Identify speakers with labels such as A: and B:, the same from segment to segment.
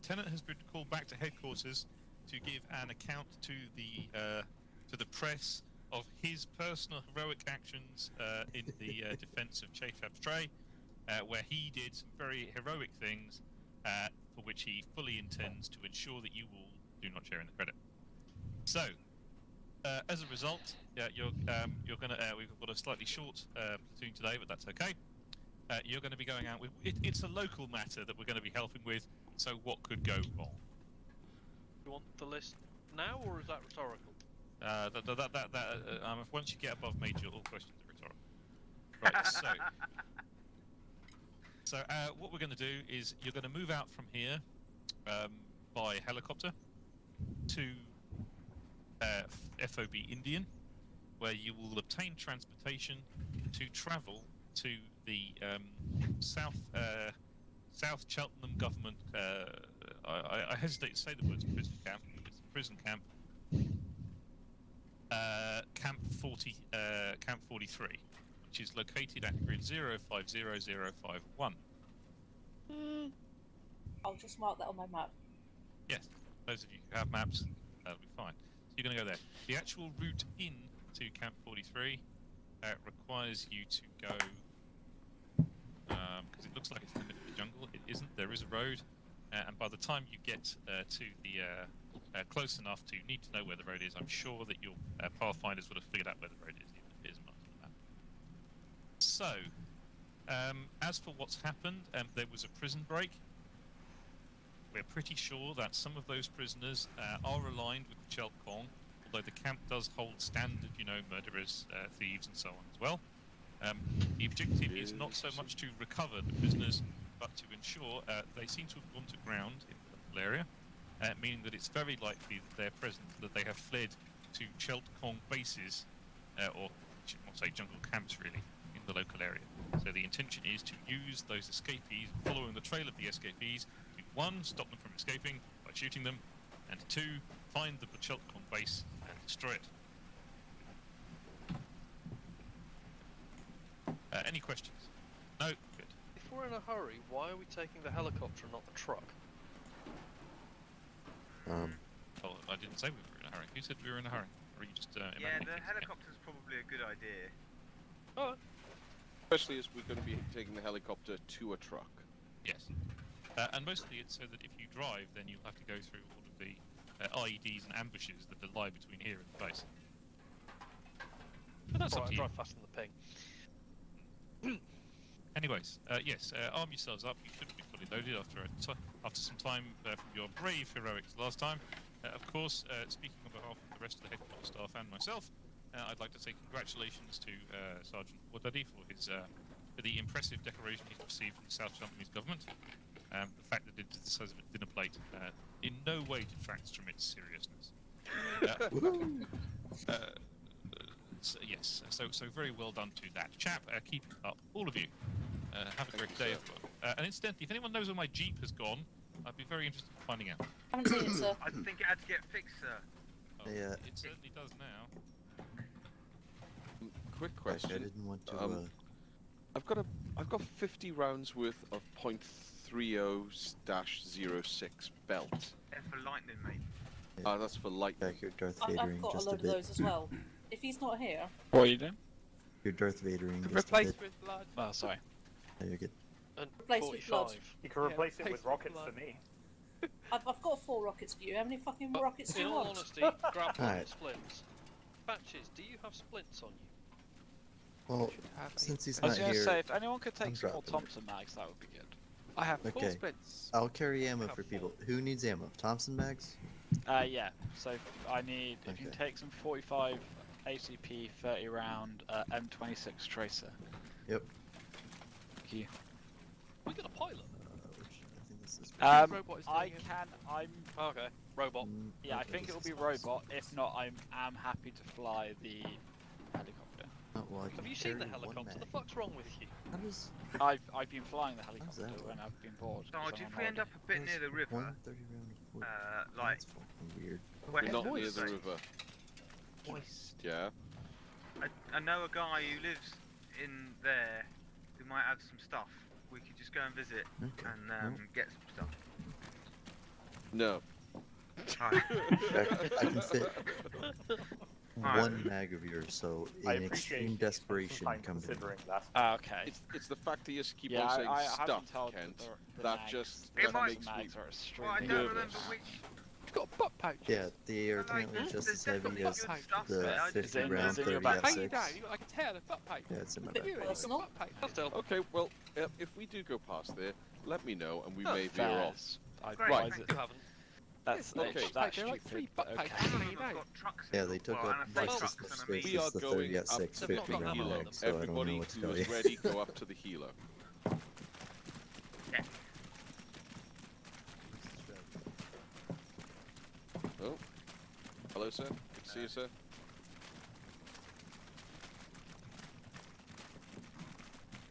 A: lieutenant has been called back to headquarters to give an account to the press of his personal heroic actions in the defence of Chafab Stray, where he did some very heroic things, for which he fully intends to ensure that you all do not share in the credit. So, as a result, you're gonna. We've got a slightly short platoon today, but that's okay. You're going to be going out with. It's a local matter that we're going to be helping with. So, what could go wrong?
B: You want the list now, or is that rhetorical?
A: Once you get above major, all questions are rhetorical. Right. So, what we're going to do is you're going to move out from here by helicopter to FOB Indian, where you will obtain transportation to travel to the South Cheltenham Government. I hesitate to say the words prison camp. It's a prison camp. Camp 43, which is located at grid 050051.
C: I'll just mark that on my map.
A: Yes, those of you who have maps, that'll be fine. So you're going to go there. The actual route in to Camp 43 requires you to go, because it looks like it's in the middle of the jungle. It isn't. There is a road, and by the time you get to the close enough to need to know where the road is, I'm sure that your pathfinders would have figured out where the road is, even if it isn't marked on the map. So, as for what's happened, there was a prison break. We're pretty sure that some of those prisoners are aligned with the Chelt Kong, although the camp does hold standard, murderers, thieves, and so on as well. The objective is not so much to recover the prisoners, but to ensure they seem to have gone to ground in the local area, meaning that it's very likely that they're present, that they have fled to Chelt Kong bases, or should not say jungle camps really, in the local area. So the intention is to use those escapees, following the trail of the escapees, to 1, stop them from escaping by shooting them, and 2, find the Chelt Kong base and destroy it. Any questions? No? Good.
B: If we're in a hurry, why are we taking the helicopter and not the truck?
A: Oh, I didn't say we were in a hurry. Who said we were in a hurry? Or are you just
D: yeah, the helicopter's probably a good idea.
B: Oh.
E: Especially as we're going to be taking the helicopter to a truck.
A: Yes. And mostly it's so that if you drive, then you'll have to go through all of the IEDs and ambushes that lie between here and the base. But that's up to you.
B: Drive faster than the ping.
A: Anyways, yes, arm yourselves up. You should be fully loaded after some time from your brave heroics last time. Of course, speaking on behalf of the rest of the headquarters staff and myself, I'd like to say congratulations to Sergeant Warduddy for the impressive decoration he's received from the South Cheltenham government. The fact that it says a dinner plate in no way detracts from its seriousness. So, yes, so very well done to that chap. Keep it up, all of you. Have a great day. And incidentally, if anyone knows where my Jeep has gone, I'd be very interested in finding out.
C: I haven't seen it, sir.
D: I think it had to get fixed, sir.
A: Oh,
F: Yeah.
A: It certainly does now.
E: Quick question.
F: I didn't want to.
E: I've got 50 rounds worth of .30-06 belt.
D: They're for lightning, mate.
E: That's for lightning.
F: You're Darth
C: I've
F: Vadering
C: got a
F: just a
C: load of
F: bit.
C: those as well. If he's not here,
G: What are you doing?
F: You're Darth Vadering just a
G: Replace
F: bit.
G: with blood. Oh, sorry.
F: No, you're good.
B: And
C: Replace with
B: 45.
H: You can replace it
G: replace
H: with rockets
G: blood.
H: for me.
C: I've got 4 rockets for you. How many fucking rockets do
B: In
C: you
B: all
C: want?
B: honesty, grab one of
F: Alright.
B: the splints. Patches, do you have splints on you?
F: Well,
G: Have
F: since he's
G: I was
F: not
G: going to
F: here,
G: say, if anyone could
F: I'm
G: take some more
F: dropping it.
G: Thompson mags, that would be good. I have full
F: Okay.
G: splints.
F: I'll carry ammo
B: have
F: for
B: 4.
F: people. Who needs ammo? Thompson bags?
G: Yeah, so I need, if you
F: Okay.
G: take some 45 ACP 30 round M26 Tracer.
F: Yep.
G: Thank you.
B: We got a pilot.
F: Which I think this is.
H: Robot is doing
G: I
H: it.
G: I'm,
B: Okay, robot.
G: yeah, I
F: Okay,
G: think
F: this
G: it will
F: is
G: be robot. If not, I am happy to fly the helicopter.
F: Oh, well, I can
B: Have you seen the
F: carry one
B: helicopter? The
F: mag.
B: fuck's wrong with you?
F: How does
G: I've been flying the
F: that
G: helicopter when
F: work?
G: I've been bored. 'cause
D: Sarge,
G: I'm
D: if
G: on
D: we end up
G: holiday.
D: a bit near the river,
F: 130 round of
D: like,
F: That's fucking weird.
D: where
E: We're not near
D: Moist,
E: the river. Yeah.
D: I know a guy who lives in there who might have some stuff. We could just go and visit
F: Okay.
D: and get some stuff.
E: No.
D: Alright.
F: I can fit
D: Alright.
F: one mag of yours, so
H: I
F: in
H: appreciate
F: extreme
H: you
F: desperation,
H: sometimes
F: come to me.
H: considering that.
G: Okay.
E: It's the fact that you just keep
G: Yeah,
E: on saying
G: I have
E: stuff,
G: been told
E: Kent.
G: the
E: that
G: mags,
E: just
D: It
E: that
D: might-
E: makes me.
G: mags are
D: Well, I
G: extremely
D: don't
E: nervous.
D: remember which.
B: You've got butt pouches.
F: Yeah, they are
D: Like,
F: apparently just
D: there's
F: as heavy
D: definitely
F: as
D: good stuff
F: the
D: there, I just
F: 50
G: don't
F: round
G: remember.
F: 30
G: How
C: How you
F: F6.
C: down? You got like a tail of butt pouches.
F: Yeah, it's in my
C: Bit
F: backpack.
C: personal.
B: Butt pouches. Still.
E: Okay, well, if we do go past there, let me know and we
B: Oh,
E: may veer off.
G: Fairs. I
D: Great,
G: advise
D: thank
G: it.
B: You haven't.
G: That's
E: Okay.
G: that's
C: They're
G: stupid.
C: like free
G: but
C: butt
G: okay.
C: pouches.
D: Some of
C: You
D: them have
C: know.
D: got trucks in
F: Yeah,
D: them.
F: they took
D: Well,
F: up
D: and I say
F: twice as
D: trucks,
F: much
D: and I
F: space
D: mean-
E: We are
F: as the
E: going
F: 30
E: up
F: F6
E: to
B: They've
F: 50
B: not got
F: round
B: ammo on
F: mag,
B: them.
F: so I don't know
E: Everybody
F: what to
E: who
F: tell
E: is
F: you.
E: ready, go up to the helo.
D: Yeah.
E: Oh, hello, sir. Good to see you, sir.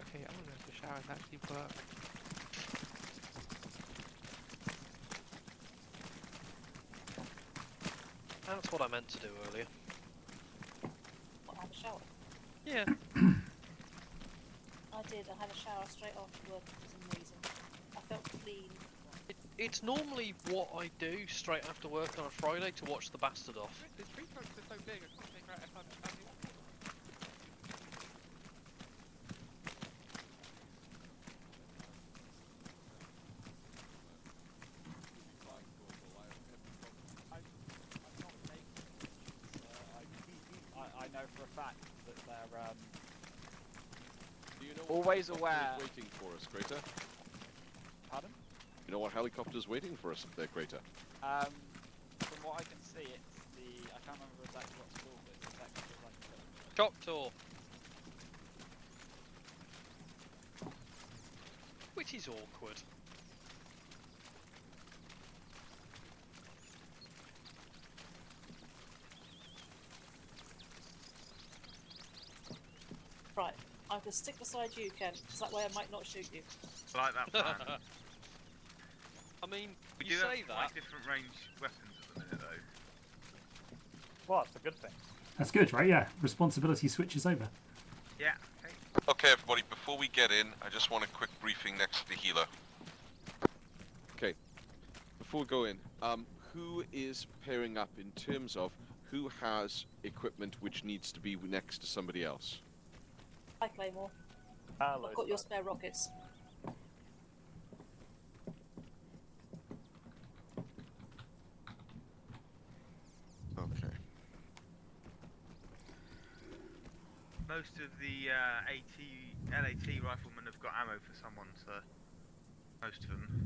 I: Okay, I don't know if the showers actually work.
B: That's what I meant to do earlier.
C: What, have a shower?
B: Yeah.
C: I did. I had a shower straight after work. It was amazing. I felt clean.
B: It's normally what I do straight after work on a Friday to watch The Bastard off.
I: The tree trunks are so big, I can't figure out if I'm standing up.
G: I know for a fact that they're
E: Do you know what
G: Always
E: helicopter
G: aware.
E: is waiting for us, Crater?
G: pardon.
E: You know what helicopter's waiting for us up there, Crater?
G: From what I can see, it's the I can't remember exactly what it's called, but it's the second like
B: Choctaw. Which is awkward.
C: Right. I'm gonna stick beside you, Ken, because that way I might not shoot you.
D: I like that plan.
B: I mean,
D: We
B: you
D: do
B: say
D: have
B: that.
D: quite different range weapons at the minute, though.
H: Well, it's a good thing.
J: That's good, right? Yeah. Responsibility switches over.
D: Yeah. Okay.
K: Okay, everybody, before we get in, I just want a quick briefing next to the helo.
E: Okay. Before we go in, who is pairing up in terms of who has equipment which needs to be next to somebody else?
C: Hi, Claymore.
H: Hello.
C: I've got your spare rockets.
E: Okay.
D: Most of the LAT riflemen have got ammo for someone, so most of them.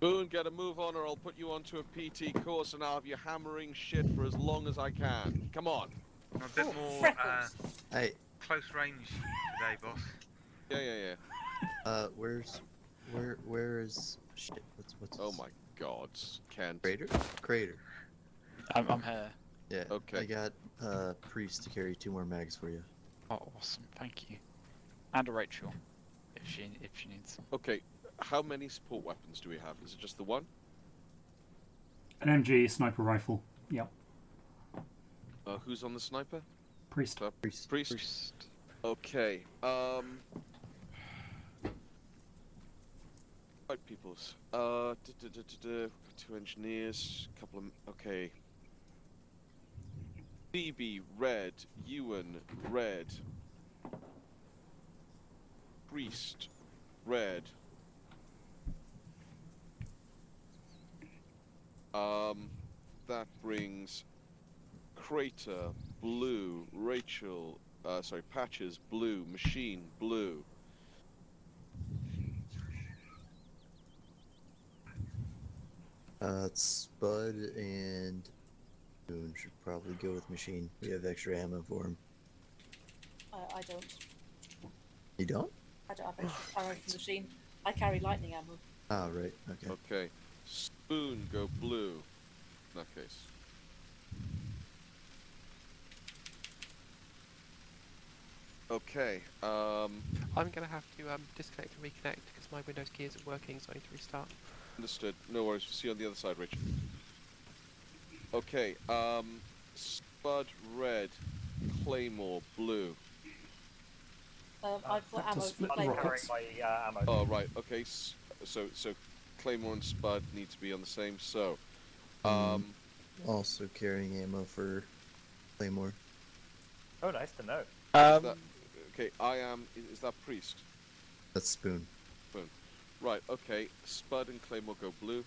E: Boone, get a move on or I'll put you onto a PT course and I'll have you hammering shit for as long as I can. Come on.
D: I'm a bit
C: Oh,
D: more
C: freckles.
F: Hey,
D: close range today, boss.
E: Yeah.
F: where is shit? What's
E: Oh my god, Kent.
F: Crater.
G: I'm here.
F: Yeah.
E: Okay.
F: I got Priest to carry 2 more mags for you.
G: Oh, awesome! Thank you. And a Rachel, if she needs some.
E: Okay, how many support weapons do we have? Is it just the one?
J: An MG sniper rifle. Yep.
E: Who's on the sniper?
J: Priest.
F: Priest.
G: Priest.
E: Okay, right, peoples. We've got 2 engineers, couple of... Okay. DB, red. Ewan, red. Priest, red. That brings Crater, blue, Rachel, Patches, blue, Machine, blue.
F: Spud and Boone should probably go with Machine. We have extra ammo for him.
C: I don't.
F: You don't?
C: I don't have extra ammo for the machine. I carry lightning ammo.
F: Oh, right. Okay.
E: Okay. Spoon, go blue. In that case. Okay,
I: I'm gonna have to disconnect and reconnect because my Windows key isn't working, so I need to restart.
E: understood. No worries. See you on the other side, Richard. Okay, Spud, red. Claymore, blue.
C: I've got
J: Have to
C: ammo for
J: split the
C: Claymore.
J: rockets.
H: Carrying my ammo.
E: Oh, right, okay. so Claymore and Spud need to be on the same. So,
F: Also carrying ammo for Claymore.
H: Oh, nice to know.
E: is that, okay, I am. Is that Priest?
F: That's Spoon.
E: Boom. Right. Okay. Spud and Claymore go blue.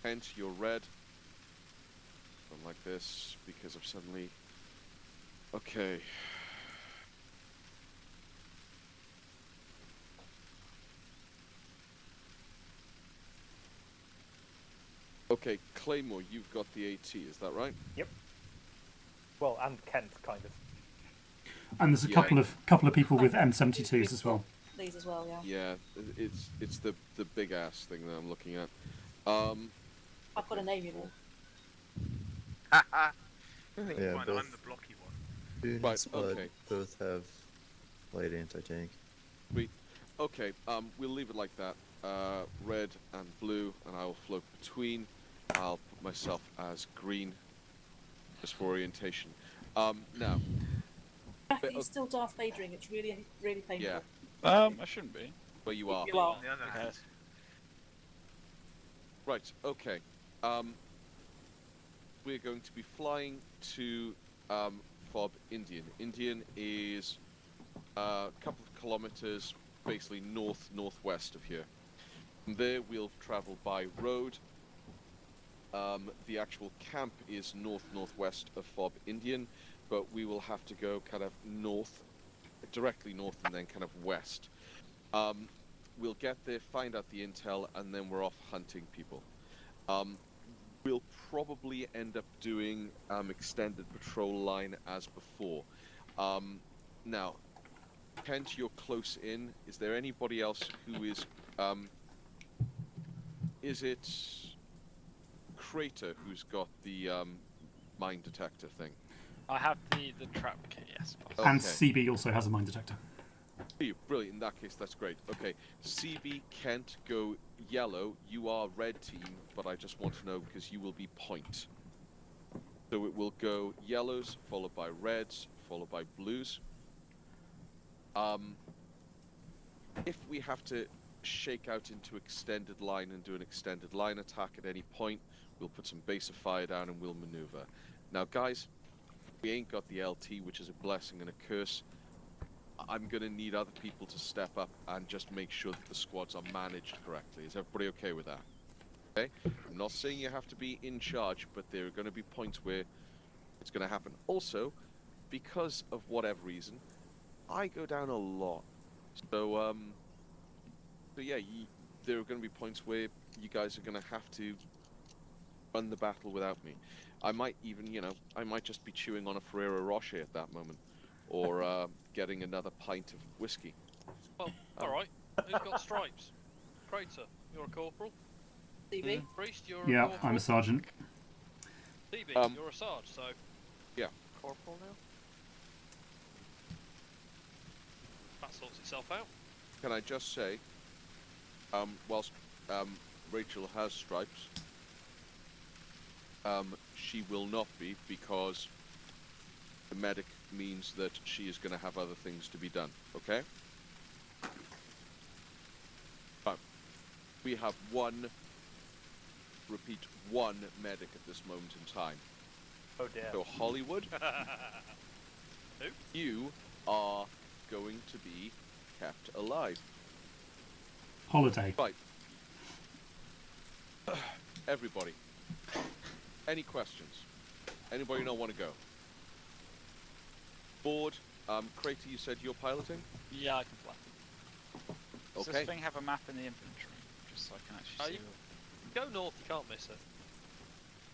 E: Kent, you're red. I'm like this because I've suddenly. Okay. Okay, Claymore, you've got the AT, is that right?
H: Yep. Well, and Kent, kind of.
J: And there's a couple of people with M72s as well.
C: These as well, yeah.
E: Yeah, it's the big ass thing that I'm looking at.
C: I've got a navy one.
F: Yeah,
D: Fine,
F: both
D: I'm the blocky one.
F: Spoon
E: Right,
F: and Spud
E: okay.
F: both have light anti-tank.
E: Sweet. Okay, we'll leave it like that. Red and blue, and I will float between. I'll put myself as green, just for orientation. Now,
C: Jack, are you still Darth Vadering? It's really, really painful.
E: yeah,
G: I shouldn't be.
E: where you are.
C: You are.
D: On the other hand,
E: Right, okay. We're going to be flying to Fob Indian. Indian is a couple of kilometers, basically northwest of here. From there, we'll travel by road. The actual camp is northwest of Fob Indian, but we will have to go kind of directly north, and then kind of west. We'll get there, find out the intel, and then we're off hunting people. We'll probably end up doing extended patrol line as before. Now, Kent, you're close in. Is there anybody else who is? Is it Crater who's got the mine detector thing?
G: I have the trap kit, yes.
E: Okay.
J: And CB also has a mine detector.
E: Brilliant. In that case, that's great. Okay, CB, Kent, go yellow. You are red team, but I just want to know because you will be point. So it will go yellows, followed by reds, followed by blues. If we have to shake out into extended line and do an extended line attack at any point, we'll put some base of fire down and we'll maneuver. Now, guys, we ain't got the LT, which is a blessing and a curse. I'm going to need other people to step up and just make sure that the squads are managed correctly. Is everybody okay with that? Okay? I'm not saying you have to be in charge, but there are going to be points where it's going to happen. Also, because of whatever reason, I go down a lot. So, yeah, there are going to be points where you guys are going to have to run the battle without me. I might even, I might just be chewing on a Ferrero Rocher at that moment. Or getting another pint of whiskey.
B: Well, alright. Who's got stripes? Crater, you're a corporal.
C: CB?
B: Priest, you're a
J: Yeah,
B: corporal.
J: I'm a sergeant.
B: CB, you're a sarge, so...
E: Yeah.
G: Corporal now?
B: That sorts itself out.
E: Can I just say, whilst Rachel has stripes, she will not be because the medic means that she is going to have other things to be done, okay? But we have one medic at this moment in time.
H: Oh dear.
E: So Hollywood,
B: Who?
E: you are going to be kept alive.
J: Holiday.
E: Right. Everybody. Any questions? Anybody not want to go? Board. Crater, you said you're piloting?
G: Yeah, I can fly. Does
E: Okay.
G: this thing have a map in the inventory? Just so I can actually see.
B: Go north, you can't miss it.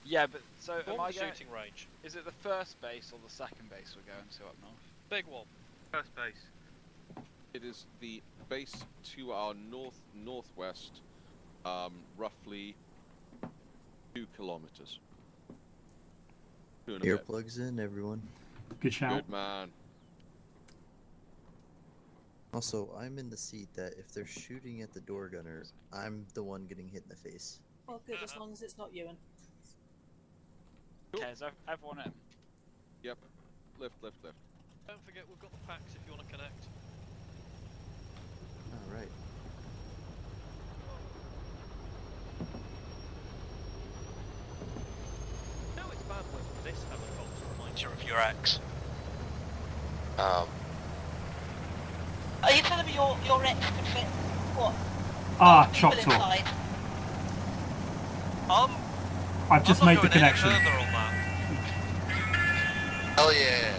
G: Yeah, but so am
B: Form
G: I
B: the
G: going?
B: shooting range.
G: Is it the first base or the second base we're going to up north?
B: Big one.
D: first base.
E: It is the base to our northwest, roughly 2 kilometers. 2 and a bit.
F: Earplugs in, everyone.
J: Good shout.
E: Good man.
F: Also, I'm in the seat that if they're shooting at the door gunner, I'm the one getting hit in the face.
C: Well, good, as long as it's not Ewan.
G: Okay, is everyone in?
E: Yep. Lift.
B: Don't forget, we've got the packs if you want to connect.
F: Alright.
L: your ex?
M: Are you telling me your ex could fit what?
J: Ah,
M: People
J: chop talk.
M: inside?
J: I've just
L: I'm
J: made
L: not
J: the
L: going any
J: connection.
L: further on that.
M: Hell yeah.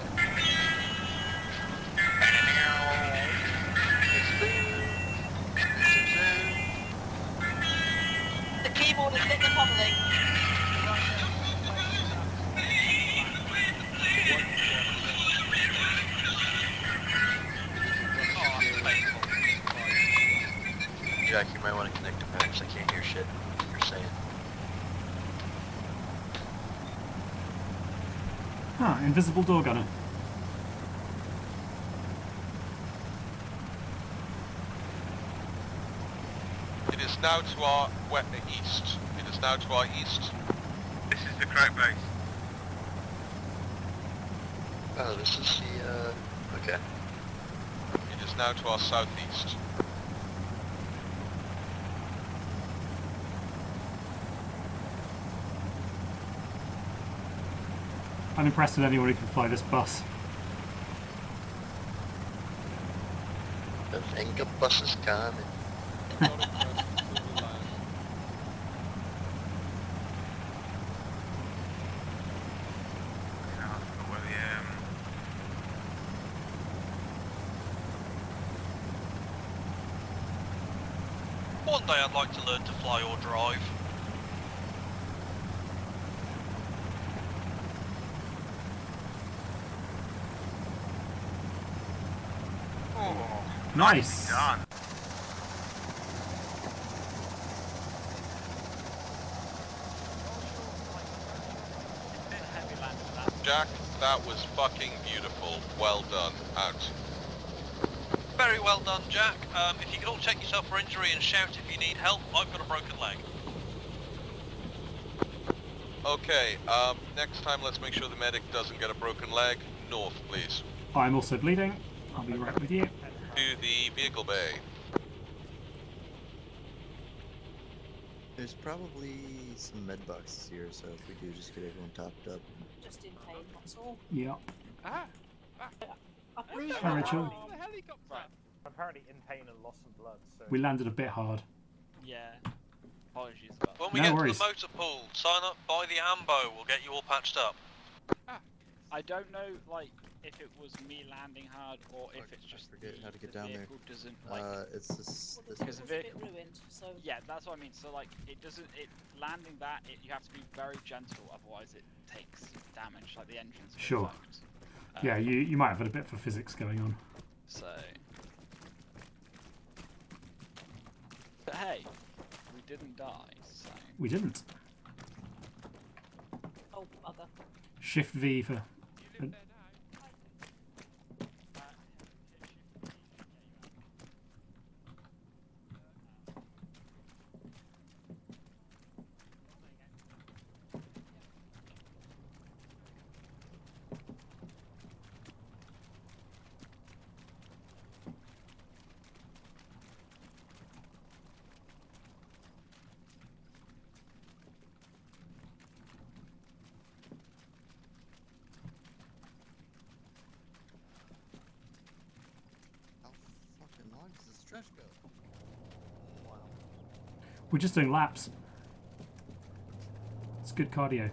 M: The keyboard is getting pummeling.
L: Jack, you might want to connect to Max. I can't hear shit you're saying.
J: Ah, invisible door gunner.
K: It is now to our east. It is now to our east.
D: This is the crack base.
L: Oh, this is the, okay.
K: It is now to our southeast.
J: I'm impressed with anyone who can fly this bus.
L: The finger bus is coming. One day I'd like to learn to fly or drive.
J: Nice.
D: Done.
K: Jack, that was fucking beautiful. Well done. Out.
L: Very well done, Jack. If you could all check yourself for injury and shout if you need help, I've got a broken leg.
K: Okay, next time let's make sure the medic doesn't get a broken leg. North, please.
J: I'm also bleeding. I'll be right with you.
K: To the vehicle bay.
F: There's probably some med boxes here, so if we do, just get everyone topped up.
C: Just in pain, that's all.
J: Yeah.
C: I bruised
J: Hi,
C: my
J: Rachel.
C: arm.
H: Right. I'm apparently in pain and lost some blood, so...
J: We landed a bit hard.
G: Yeah. Apologies about
L: When we
J: No
L: get
J: worries.
L: to the motor pool, sign up, buy the ambo, we'll get you all patched up.
G: I don't know, like, if it was me landing hard or if it's just
F: forget how to get
G: the
F: down there.
G: vehicle doesn't, like...
F: It's this...
C: Well,
F: this
C: the
G: Because
C: was
G: the
C: a bit
G: vehicle-
C: ruined, so
G: Yeah, that's what I mean. So, like, it doesn't... landing that, you have to be very gentle, otherwise it takes damage, like the engine's
J: Sure.
G: fucked.
J: Yeah, you might have had a bit for physics going on.
G: So... But hey, we didn't die, so...
J: We didn't.
C: oh bugger.
J: Shift V for...
F: How fucking long does this stretch go? Wow.
J: We're just doing laps. It's good cardio.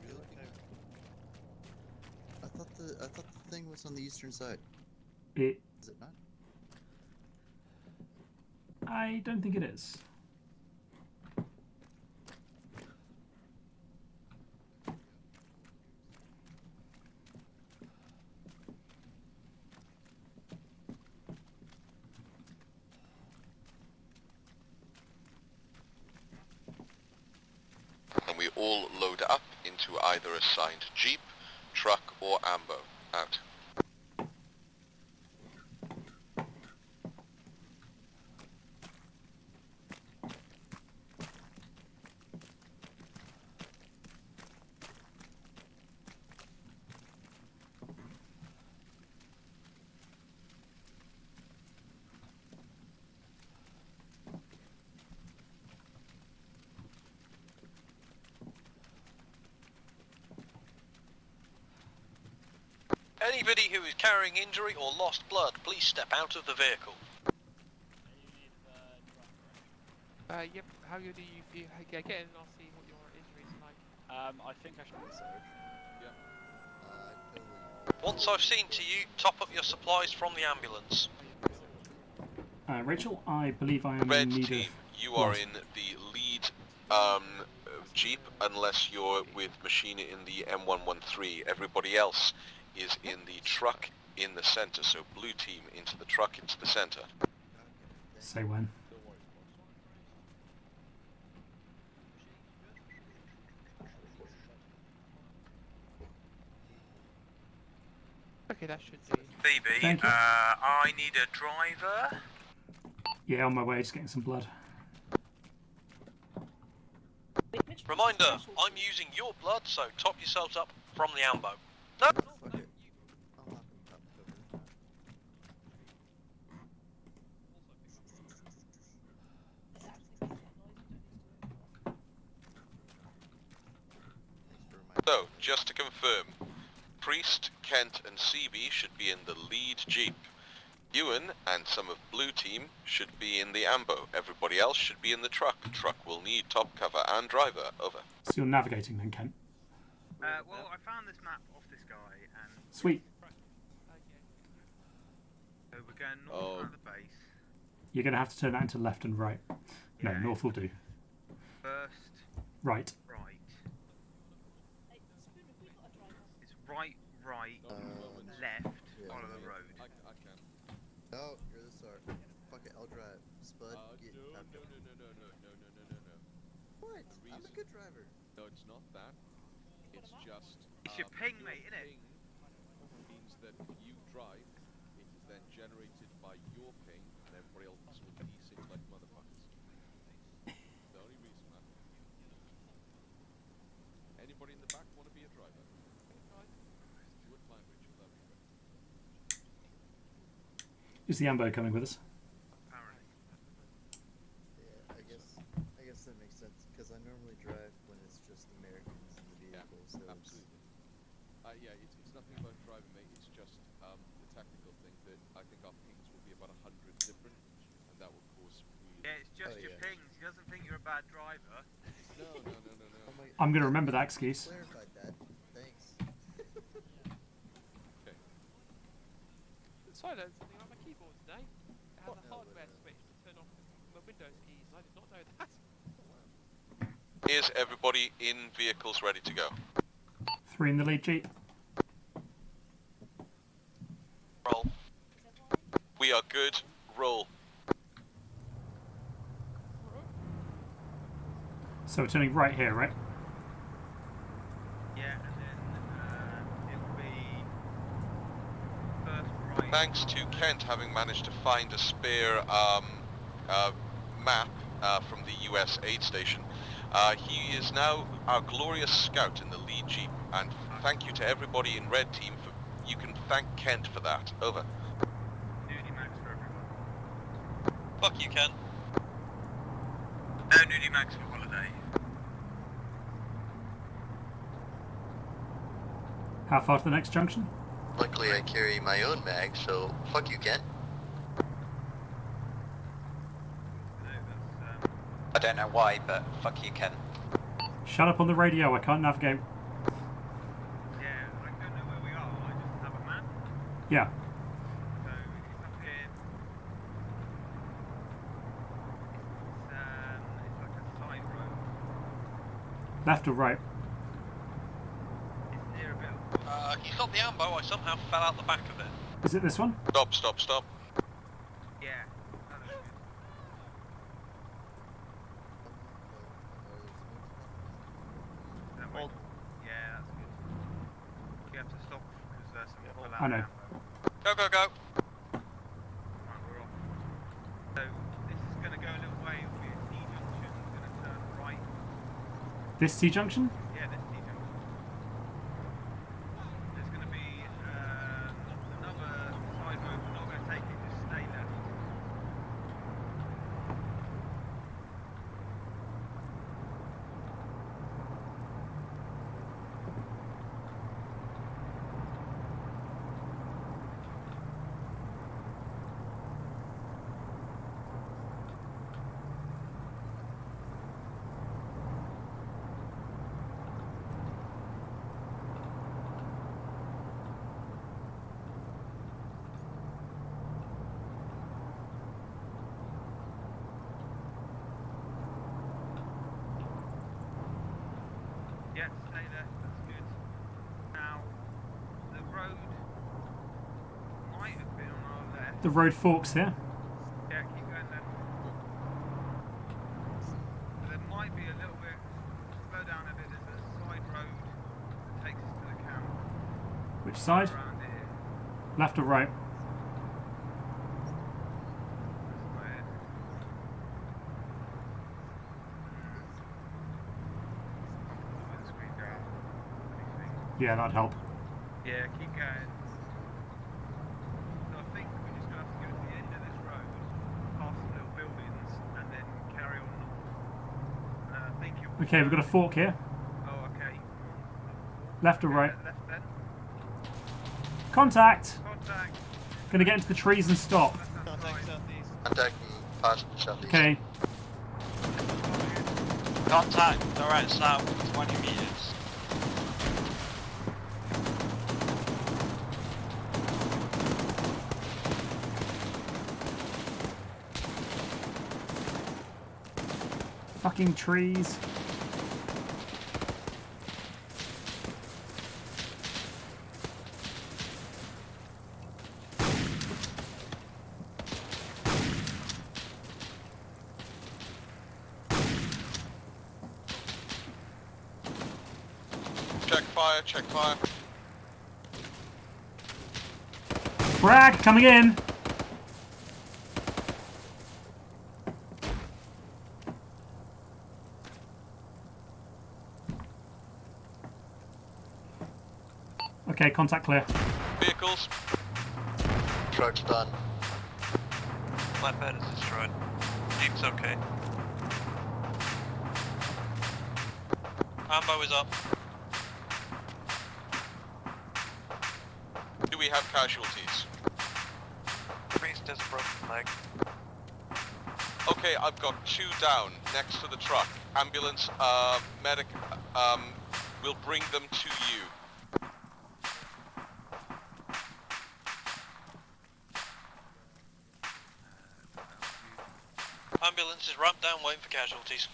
F: You're looking at... I thought the thing was on the eastern side.
J: It...
F: Is it not?
J: I don't think it is.
K: And we all load up into either assigned jeep, truck, or ambo. Out.
L: Anybody who is carrying injury or lost blood, please step out of the vehicle.
I: Yep. How good do you feel? Yeah, get in and I'll see what your injuries are like.
G: I think I should be so.
L: Once I've seen to you, top up your supplies from the ambulance.
J: Rachel, I believe I am
K: Red
J: in need
K: team,
J: of...
K: you are
J: What?
K: in the lead jeep unless you're with Machine in the M113. Everybody else is in the truck in the center. So blue team into the truck into the center.
J: Say when.
I: Okay, that should be.
D: Phoebe,
J: Thank you.
D: I need a driver.
J: Yeah, on my way, just getting some blood.
L: Reminder, I'm using your blood, so top yourselves up from the ambo. No!
F: Fuck it. I'll hop in top cover.
K: So, just to confirm, Priest, Kent and CB should be in the lead jeep. Ewan and some of blue team should be in the ambo. Everybody else should be in the truck. Truck will need top cover and driver. Over.
J: So you're navigating then, Kent?
D: Well, I found this map off this guy, and
J: Sweet.
D: so we're going north out of the base.
J: You're going to have to turn that into left and right. No,
D: Yeah.
J: north will do.
D: First,
J: Right.
D: right. It's right, left,
F: yeah.
D: follow the road.
F: No, you're the start. Fuck it, I'll drive. Spud, get top cover.
E: No.
F: What? I'm a good driver.
E: No, it's not that. It's just.
D: It's your ping,
E: your
D: mate, innit?
E: ping means that if you drive, it is then generated by your ping, and everybody else will desync like motherfuckers. The only reason, man. Anybody in the back want to be a driver? You wouldn't mind, Richard, that'd be great.
J: Is the ambo coming with us?
D: Apparently.
F: Yeah, I guess that makes sense because I normally drive when it's just Americans in the vehicle. So
E: Absolutely. Yeah, it's nothing about driving, mate. It's just the technical thing that I think our pings will be about 100 different, and that will cause really.
D: Yeah, it's just your pings. He doesn't think you're a bad driver.
E: No.
F: Oh my,
J: I'm going to remember that excuse.
F: clarified that. Thanks.
E: Okay.
I: Sorry, there's something on my keyboard today. It has a
F: No,
I: hardware
F: but,
I: switch to turn off my Windows keys, and I did not know that.
K: Is everybody in vehicles ready to go?
J: 3 in the lead jeep.
L: Roll.
K: We are good. Roll.
J: So we're turning right here, right?
D: Yeah, and then it'll be first right.
K: Thanks to Kent having managed to find a spare map from the US aid station. He is now our glorious scout in the lead jeep, and thank you to everybody in red team for. You can thank Kent for that. Over.
D: Nudie Max for everyone.
L: Fuck you, Ken.
D: No Nudie Max for holiday.
J: How far to the next junction?
M: Luckily I carry my own mag, so fuck you, Ken.
D: No, that's
L: I don't know why, but fuck you, Ken.
J: Shut up on the radio, I can't navigate.
D: yeah. I don't know where we are. I just have a map.
J: Yeah.
D: So it's up here. It's like a side road.
J: Left or right?
D: It's near a bit of.
L: He's got the ambo, I somehow fell out the back of it.
J: Is it this one?
K: Stop.
D: Yeah. That looks good. That way. Yeah, that's good. We have to stop because someone fell out.
J: I know.
D: of the ammo.
L: Go.
D: Right, we're off. So this is going to go a little way. It'll be a T junction. We're going to turn right.
J: This T junction?
D: Yeah, this T junction. There's going to be another side road. We're not going to take it. Just stay left. Yeah, stay there. That's good. Now, the road might have been on our left.
J: The road forks here.
D: Yeah, keep going left. There might be a little bit. Slow down a bit. There's a side road that takes us to the camp.
J: Which side?
D: Around here.
J: Left or right?
D: That's my head. Comfortable with the screen down. Anything?
J: Yeah, that'd help.
D: Yeah, keep going. So I think we're just going to have to go to the end of this road, past some little buildings, and then carry on north. I think it will...
J: Okay, we've got a fork here.
D: Oh, okay.
J: Left or right?
D: Left then.
J: Contact!
D: Contact.
J: Gonna get into the trees and stop.
M: Contacting possible southeast.
J: Okay.
G: Contact, alright, south, 20 meters.
J: Fucking trees.
K: Check fire.
J: Frag coming in. Okay, contact clear.
K: Vehicles.
M: Truck's done.
L: Flatbed is destroyed. Jeep's okay. Ambo is up.
K: Do we have casualties?
L: Priest has a broken leg.
K: Okay, I've got 2 down next to the truck. Ambulance, medic, we'll bring them to you.
L: Ambulance is ramped down waiting for casualties.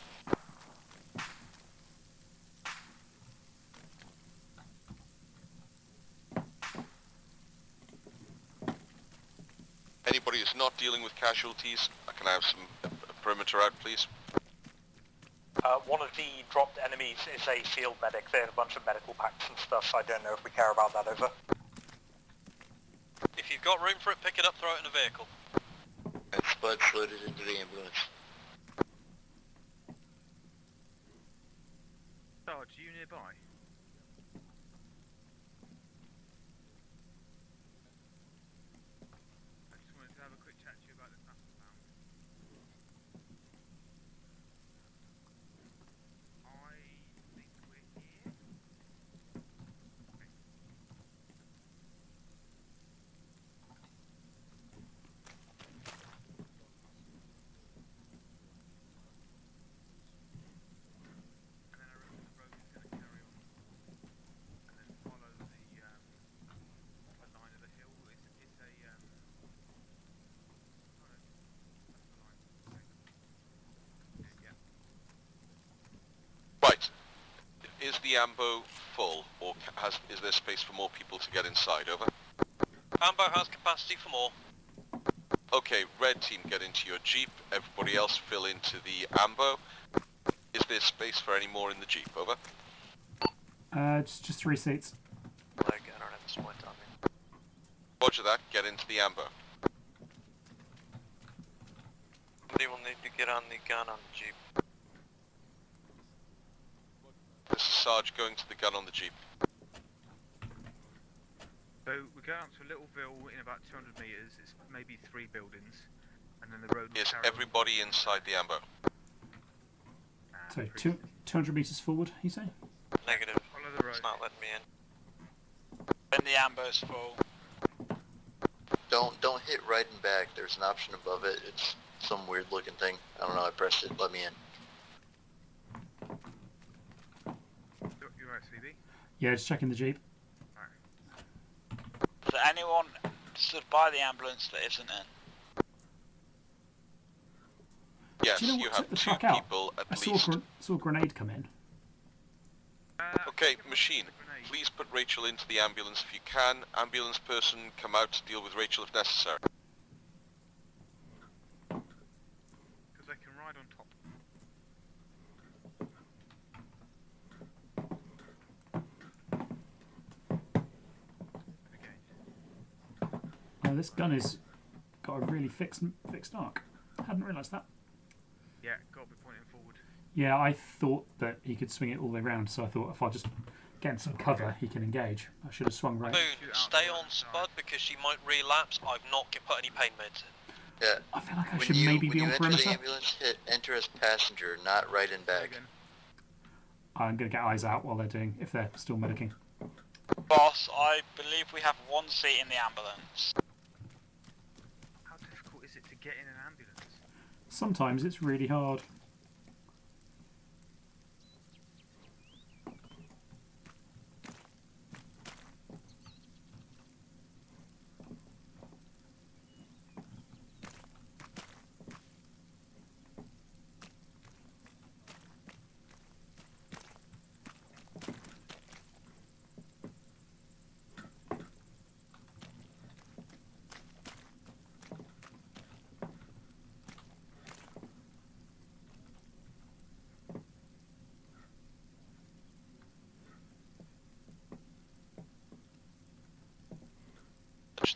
K: Anybody who's not dealing with casualties, can I have some perimeter out, please?
H: One of the dropped enemies is a field medic. They have a bunch of medical packs and stuff. I don't know if we care about that, over.
L: If you've got room for it, pick it up, throw it in a vehicle.
M: And Spud's loaded into the ambulance.
D: Sarge, are you nearby? I just wanted to have a quick chat to you about this map I found. I think we're here. Okay. And then I reckon the road is going to carry on and then follow the line of the hill. It's a oh no, that's the line. Okay. Yeah.
K: Right. Is the ambo full, or is there space for more people to get inside? Over.
L: Ambo has capacity for more.
K: Okay, red team, get into your jeep. Everybody else fill into the ambo. Is there space for any more in the jeep? Over.
J: Just 3 seats.
L: Leg, I don't have a split on me.
K: Roger that. Get into the ambo.
L: They will need to get on the gun on the jeep.
K: This is Sarge going to the gun on the jeep.
D: So we're going up to a little ville in about 200 meters. It's maybe 3 buildings, and then the road. will
K: Is
D: carry on.
K: everybody inside the ambo?
J: So 200 meters forward, you say?
L: Negative.
D: Follow the road.
L: It's not letting me in. When the amber's full.
M: Don't hit right and back. There's an option above it. It's some weird looking thing. I don't know. I pressed it. Let me in.
D: You're right, CB.
J: Yeah, just checking the jeep.
G: Is there anyone stood by the ambulance that isn't in?
K: Yes,
J: Do you know
K: you
J: what
K: have
J: took the
K: 2
J: truck out?
K: people
J: I
K: at
J: saw
K: least.
J: saw a grenade come in.
K: Okay, machine. Please put Rachel into the ambulance if you can. Ambulance person, come out to deal with Rachel if necessary.
D: Because they can ride on top.
J: Now this gun has got a really fixed arc. Hadn't realised that.
D: Yeah, got to be pointing forward.
J: Yeah, I thought that he could swing it all the way around, so I thought if I just get some cover, he can engage. I should have swung right.
L: Boone, stay on Spud because she might relapse. I've not put any pain meds in.
M: Yeah.
J: I feel like I
M: When
J: should
M: you,
J: maybe
M: when
J: be
M: you
J: on
M: enter
J: perimeter.
M: the ambulance, hit enter as passenger, not right in bag.
J: I'm going to get eyes out while they're doing, if they're still medicing.
G: Boss, I believe we have one seat in the ambulance.
D: How difficult is it to get in an ambulance?
J: Sometimes it's really hard.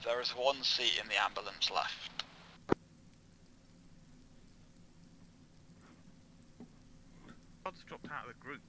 G: There is one seat in the ambulance left.
D: Spud's dropped out of the group.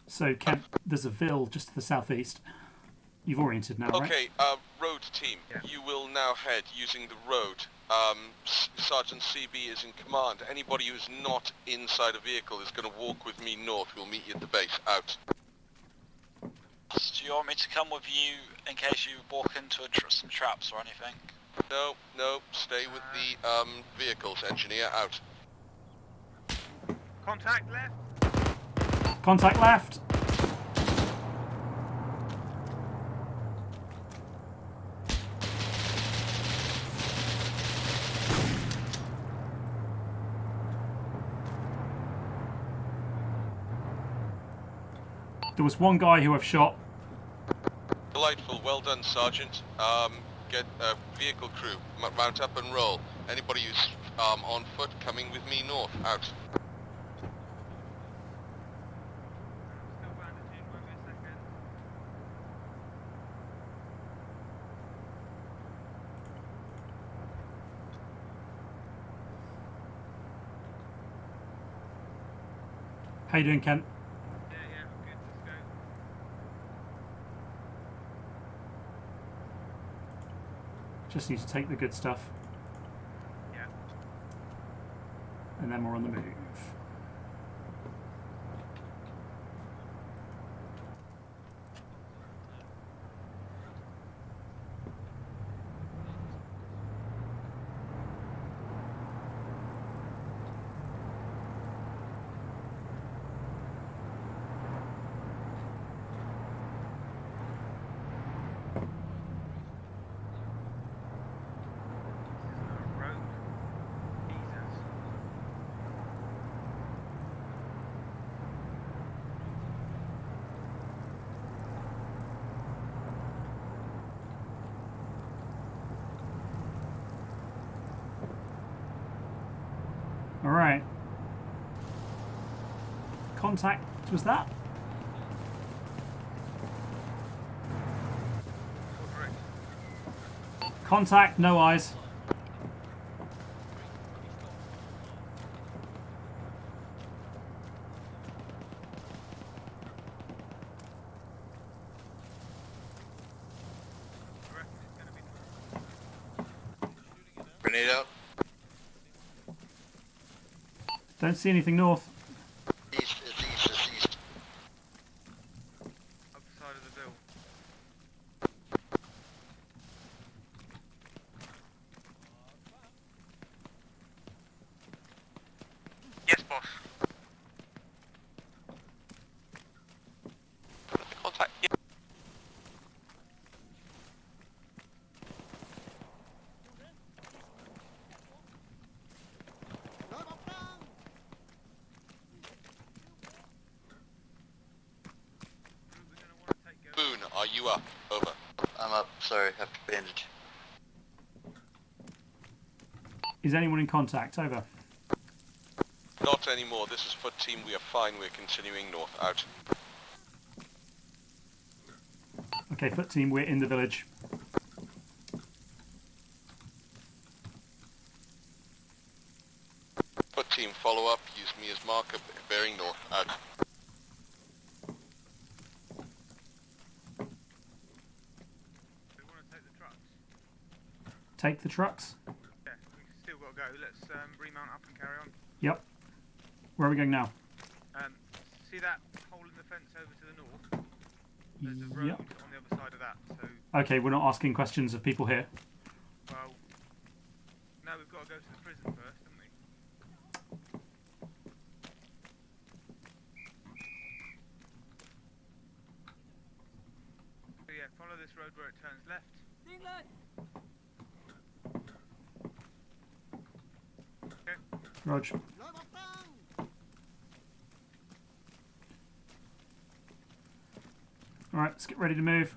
J: So, Kent, there's a Ville just to the southeast. You've oriented now, right?
K: Okay, road team, you will now head using the road. Sergeant CB is in command. Anybody who's not inside a vehicle is going to walk with me north. We'll meet you at the base. Out.
G: Do you want me to come with you in case you walk into some traps or anything?
K: No, no, stay with the vehicles. Engineer, out.
D: Contact left.
J: Contact left. There was one guy who I've shot.
K: Delightful, well done, Sergeant. Get a vehicle crew, mount up and roll. Anybody who's on foot coming with me north, out.
J: How you doing, Kent?
D: Yeah, I'm good. Let's go.
J: Just need to take the good stuff.
D: Yeah.
J: And then we're on the move.
D: Road. Jesus.
J: All right. Contact was that? Contact, no eyes.
M: grenade out.
J: Don't see anything north.
M: East, it's east, it's east.
D: Other side of the bill. Yes, boss.
L: Contact. Yeah.
K: Boone, are you up? Over.
M: I'm up, sorry, have to bandage.
J: Is anyone in contact? Over.
K: Not anymore. This is Foot Team. We are fine. We're continuing north. Out.
J: Okay, Foot Team, we're in the village.
K: Foot Team, follow up. Use me as marker. Bearing north. Out.
D: We want to take the trucks.
J: Take the trucks.
D: Yeah, we've still got to go. Let's remount up and carry on.
J: Yep. Where are we going now?
D: See that hole in the fence over to the north? There's a road
J: Yep.
D: on the other side of that. So,
J: Okay, we're not asking questions of people here.
D: well, no, we've got to go to the prison first, haven't we? So yeah, follow this road where it turns left. Okay.
J: Roger. Alright, let's get ready to move.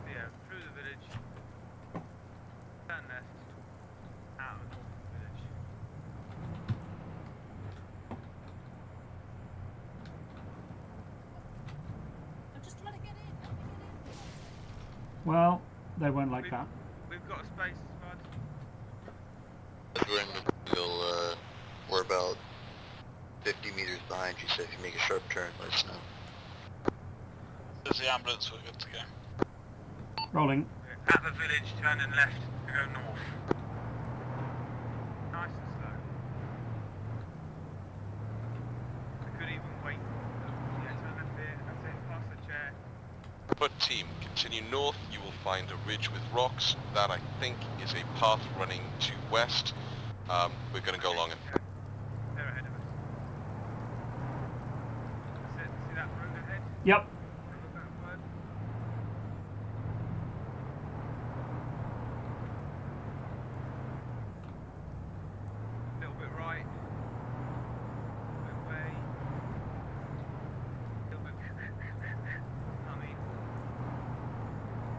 D: Yeah, through the village. Turn left. Out of the north of the village.
C: I'm just trying to get in. Let me get in.
J: Well, they won't like
D: We've-
J: that.
D: We've got a space, Spud.
M: We're in the bill, we're about 50 meters behind you, so if you make a sharp turn, let us know.
L: There's the ambulance. We're good to go.
J: Rolling.
D: At the village, turning left to go north. Nice and slow. I could even wait. Yeah, turn left here. That's it. Past the chair.
K: Foot Team, continue north. You will find a ridge with rocks. That, I think, is a path running to west. We're going to go along it.
D: Okay. They're ahead of us. That's it. See that road ahead?
J: Yep.
D: Look backward. A little bit right. A little bit way. A little bit.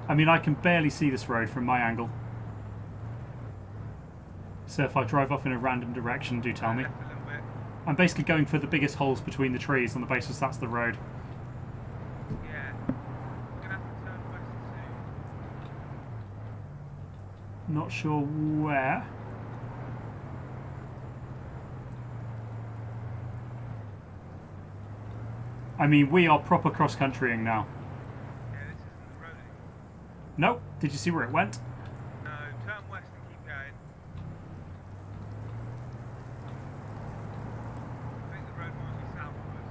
J: I mean, I can barely see this road from my angle. So if I drive off in a random direction, do tell me.
D: Left a little bit.
J: I'm basically going for the biggest holes between the trees on the basis that's the road.
D: Yeah. We're gonna have to turn west soon.
J: Not sure where. I mean, we are proper cross-countrying now.
D: Yeah, this isn't the road anymore.
J: Nope. Did you see where it went?
D: No, turn west and keep going. I think the road might be south of us.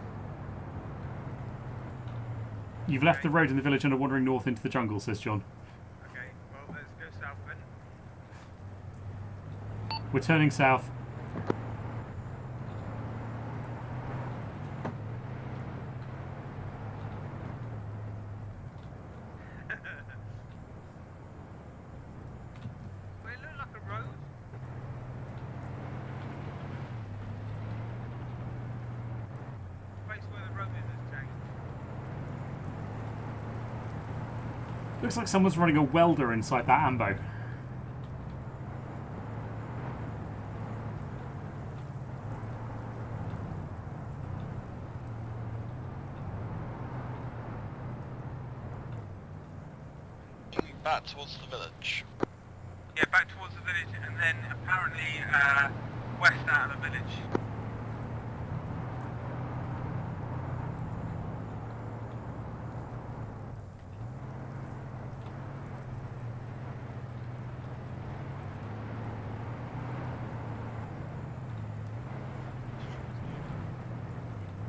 J: You've left the road in the village and are wandering north into the jungle, says John.
D: Okay, well, let's go south then.
J: We're turning south.
D: Well, it looked like a road. The place where the road is has changed.
J: Looks like someone's running a welder inside that ambo.
L: Back towards the village.
D: Yeah, back towards the village, and then apparently west out of the village.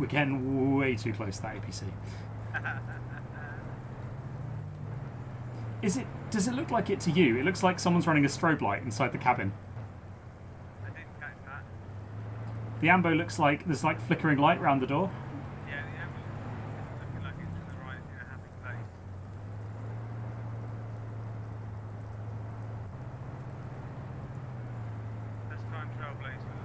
J: We're getting way too close to that APC. Does it look like it to you? It looks like someone's running a strobe light inside the cabin.
D: I didn't catch that.
J: The ambo looks like there's like flickering light around the door.
D: Yeah, the ambulance is looking like it's in the right, in a happy place. Let's try and trailblaze for them.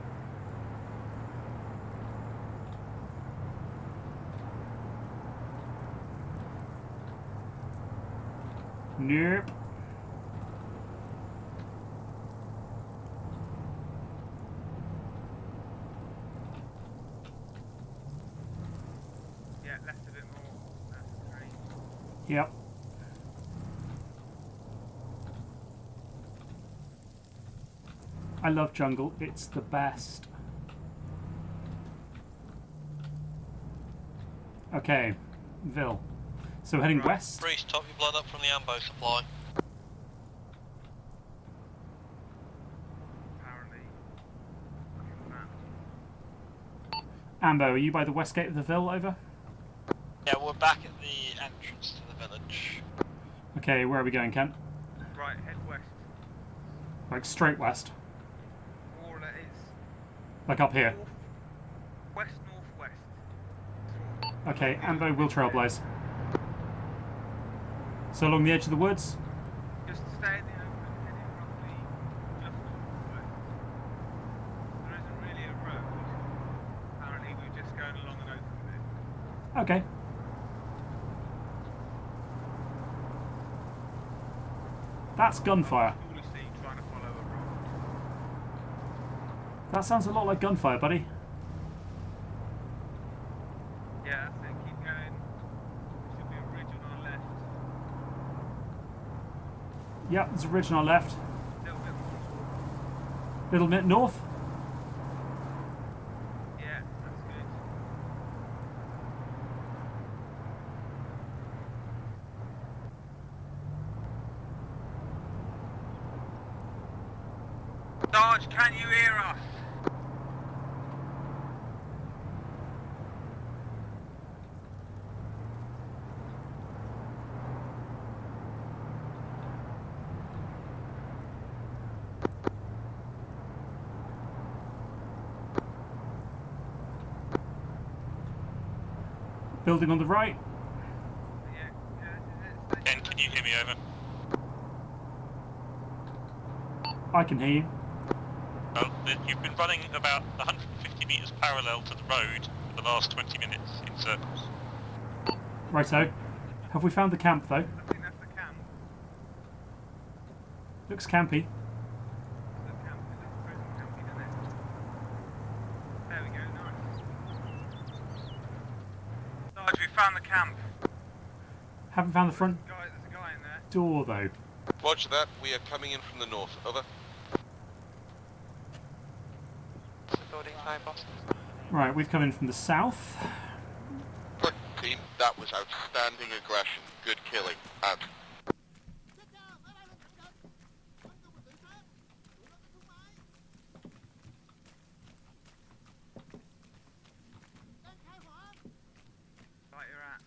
J: Nope.
D: Yeah, left a bit more. That's great.
J: Yep. I love jungle. It's the best. Okay, Vil. So heading west.
L: Priest, top your blood up from the ambo supply.
D: Apparently.
J: Ambo, are you by the west gate of the Vil? Over.
G: Yeah, we're back at the entrance to the village.
J: Okay, where are we going, Kent?
D: Right, head west.
J: Like straight west.
D: More that is.
J: Like up here.
D: West, northwest.
J: Okay, Ambo will trailblaze. So along the edge of the woods.
D: Just stay in the open, heading roughly just northwest. There isn't really a road. Apparently we're just going along an open bit.
J: Okay. That's gunfire.
D: Foolishly trying to follow a road.
J: That sounds a lot like gunfire, buddy.
D: Yeah, that's it. Keep going. There should be a ridge on our left.
J: Yep, there's a ridge on our left.
D: A little bit more.
J: Little bit north.
D: Yeah, that's good. Sarge, can you hear us?
J: Building on the right.
L: Ken, can you hear me over?
J: I can hear you.
L: Well, you've been running about 150 metres parallel to the road for the last 20 minutes in circles.
J: Righto. Have we found the camp though?
D: I think that's the camp.
J: Looks campy.
D: The camp is a prison campy, doesn't it? There we go, nice. Sarge, we found the camp.
J: Haven't found the front
D: There's a guy in there.
J: door though.
K: Roger that, we are coming in from the north. Over.
I: Building 5 boss.
J: Right, we've come in from the south.
K: Good team, that was outstanding aggression. Good killing. Out.
D: Right, you're at.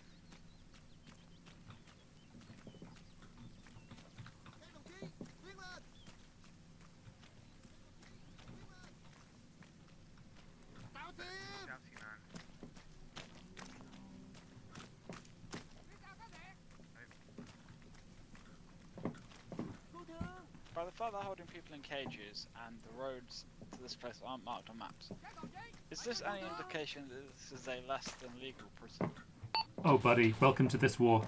D: Shouty man.
G: By the fact they're holding people in cages and the roads to this place aren't marked on maps, is this any indication that this is a less than legal prison?
J: Oh buddy, welcome to this war.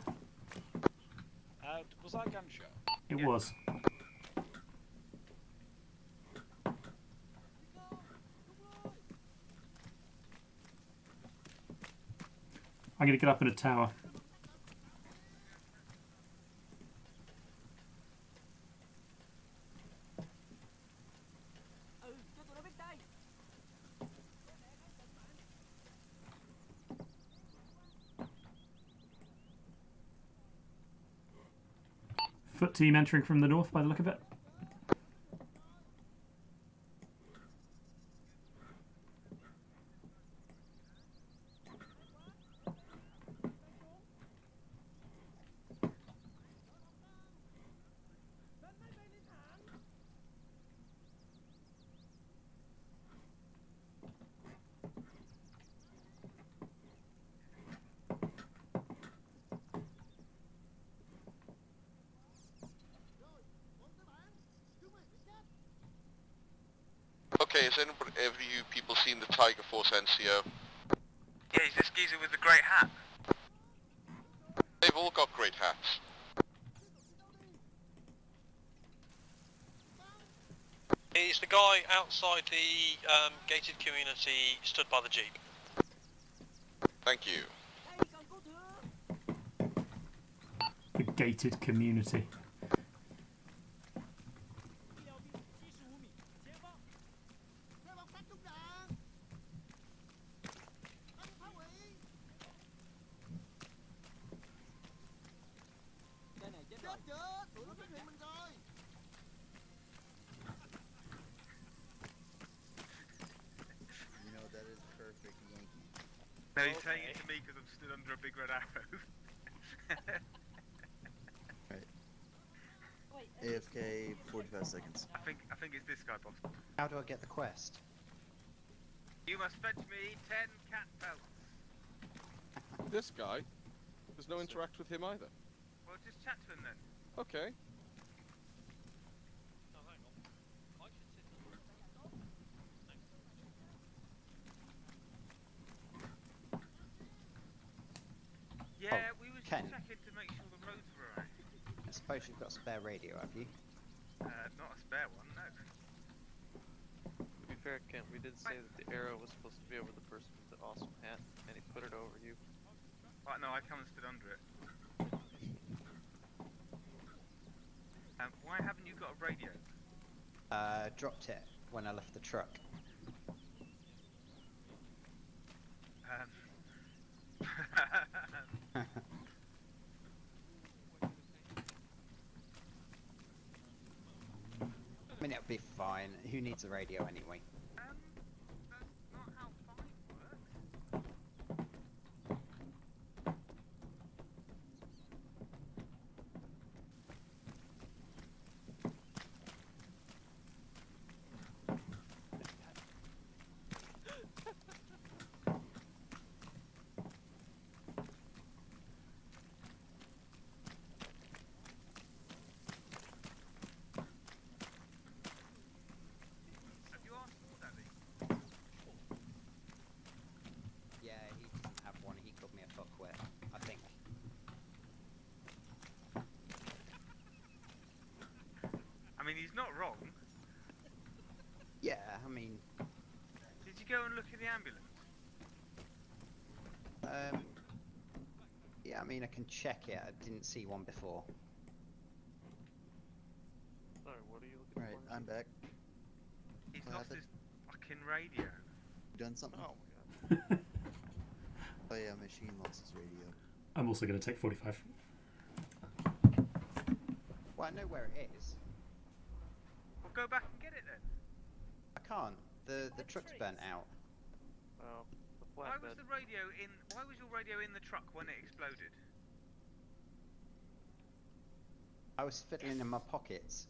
G: Was that a gunshot?
J: It was. I'm gonna get up in a tower. Foot team entering from the north by the look of it.
K: Okay, has anybody, have you people seen the Tiger Force NCO?
D: Yeah, he's this geezer with the great hat.
K: They've all got great hats.
L: He's the guy outside the gated community, stood by the jeep.
K: Thank you.
J: The gated community.
F: You know, that is perfect Yankee.
D: No, he's saying it to me because I'm stood under a big red arrow.
F: Right. AFK 45 seconds.
D: I think it's this guy, boss.
N: How do I get the quest?
D: You must fetch me 10 cat pelts.
E: This guy? There's no interact with him either.
D: Well, just chat to him then.
E: Okay.
D: Yeah, we was
N: Ken.
D: just checking to make sure the roads were alright.
N: I suppose you've got a spare radio, have you?
D: Not a spare one, no.
B: To be fair, Kent, we did say that the arrow was supposed to be over the person with the awesome hat, and he put it over you.
D: Right, no, I come and stood under it. Why haven't you got a radio?
N: Dropped it when I left the truck. I mean, it'll be fine. Who needs a radio anyway?
D: That's not how fine works. Have you asked for Daddy?
N: Yeah, he doesn't have one. He called me a fuckwit, I think.
D: I mean, he's not wrong.
N: Yeah, I mean,
D: Did you go and look in the ambulance?
N: yeah, I mean, I can check it. I didn't see one before.
B: Sorry, what are you looking
F: Right,
B: for?
F: I'm back.
D: He's
F: What
D: lost
F: happened?
D: his fucking radio.
F: You done something?
B: Oh my god.
F: Oh yeah, machine lost his radio.
J: I'm also going to take 45.
N: Well, I know where it is.
D: Well, go back and get it then.
N: I can't. The
C: the
N: truck's
C: trees.
N: burnt out.
B: Well, the
D: Why was
B: flatbed.
D: the radio in? Why was your radio in the truck when it exploded?
N: I was fiddling in my pockets.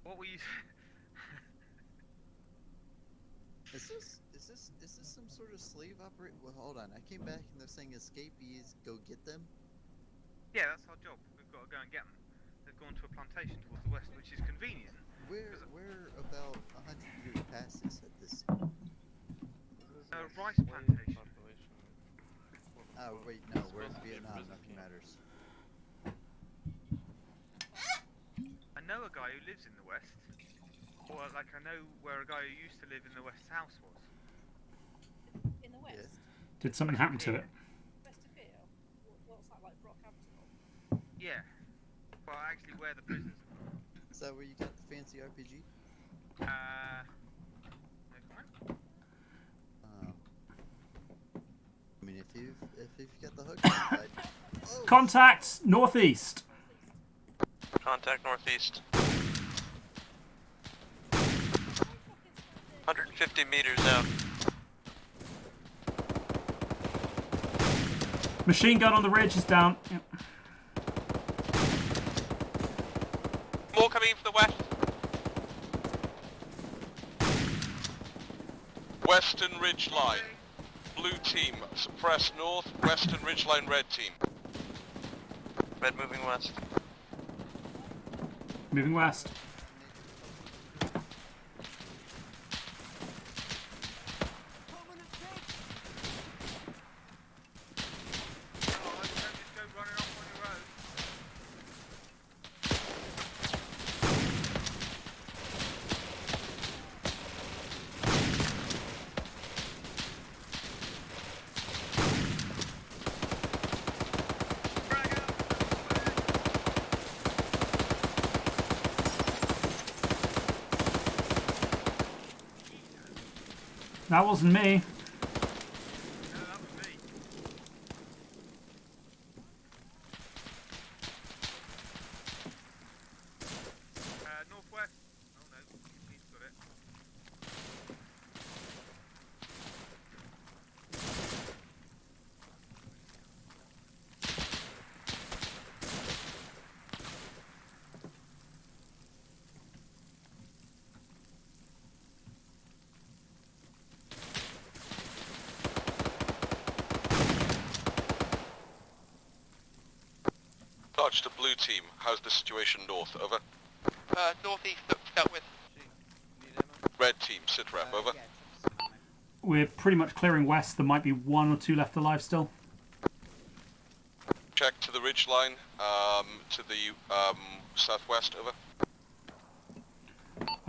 D: What were you?
F: Is this some sort of slave operate? Well, hold on. I came back and they're saying escapees go get them.
D: Yeah, that's our job. We've got to go and get them. They've gone to a plantation towards the west, which is convenient.
F: We're about 100 years past this at this.
D: Rice plantation.
F: Oh wait, no, we're in Vietnam. Nothing matters.
D: I know a guy who lives in the west. Or like I know where a guy who used to live in the west house was.
C: In the west?
J: Did something happen to it?
C: West of here? What's that, like Brockhampton?
D: Yeah. Well, actually, where the prisons are.
F: Is that where you got the fancy RPG?
D: No comment.
F: I mean, if you've got the hook, I'd... Oh,
J: Contact northeast.
L: Contact northeast. 150 meters out.
J: Machine gun on the ridge is down. Yep.
L: More coming in from the west.
K: Western Ridge Line. Blue team, suppress north. Western Ridge Line, red team.
L: Red moving west.
J: Moving west. That wasn't me.
D: No, that was me. Northwest. Oh no, he's got it.
K: Dodge to blue team. How's the situation north? Over.
L: Northeast, dealt with.
K: Red team, sit rep. Over.
J: We're pretty much clearing west. There might be 1 or 2 left alive still.
K: Check to the ridge line. To the southwest. Over.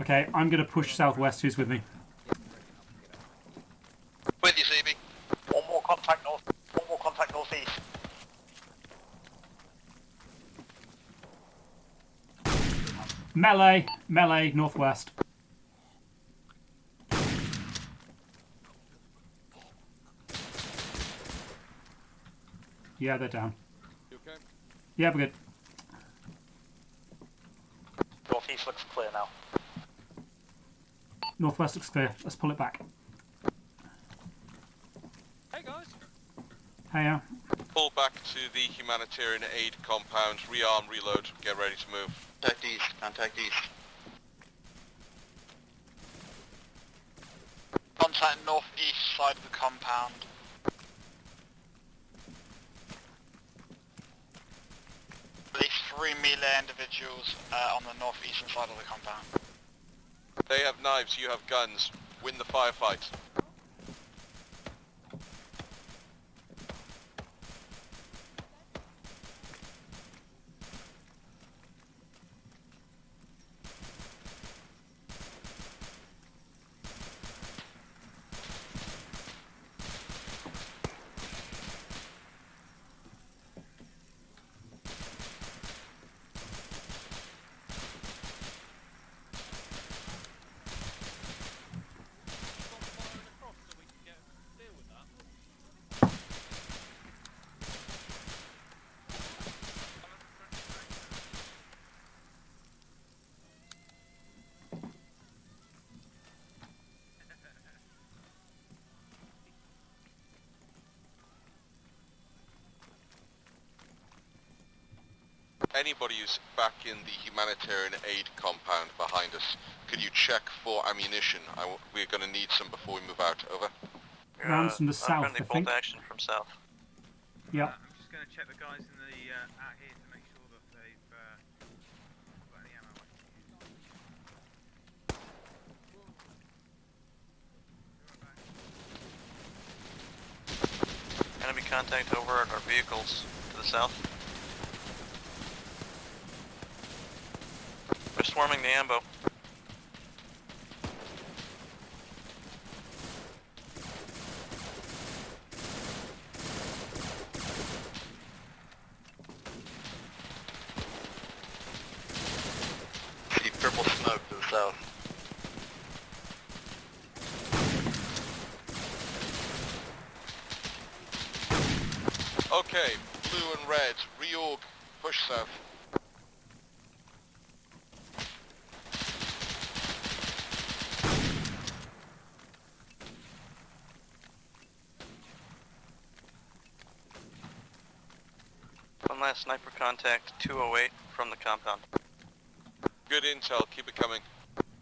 J: Okay, I'm going to push southwest. Who's with me?
L: With you, CB.
H: One more contact northeast.
J: Melee, northwest. Yeah, they're down.
E: You okay?
J: Yeah, we're good.
H: Northeast looks clear now.
J: Northwest looks clear. Let's pull it back.
L: Hey guys.
J: Hey,
K: Pull back to the humanitarian aid compound. Rearm, reload. Get ready to move.
M: Contact east, contact east.
G: Contact northeast side of the compound. At least 3 melee individuals on the northeastern side of the compound.
K: They have knives, you have guns. Win the firefight. Anybody who's back in the humanitarian aid compound behind us, could you check for ammunition? We're going to need some before we move out. Over.
J: Rounds from the south, I think.
L: action from south.
J: Yep.
D: I'm just going to check the guys in the out here to make sure that they've got any ammo.
L: Enemy contact over at our vehicles to the south. We're swarming the ambo.
M: See purple smoke to the south.
K: Okay, blue and red, reorg, push south.
L: One last sniper contact, 208 from the compound.
K: Good intel, keep it coming.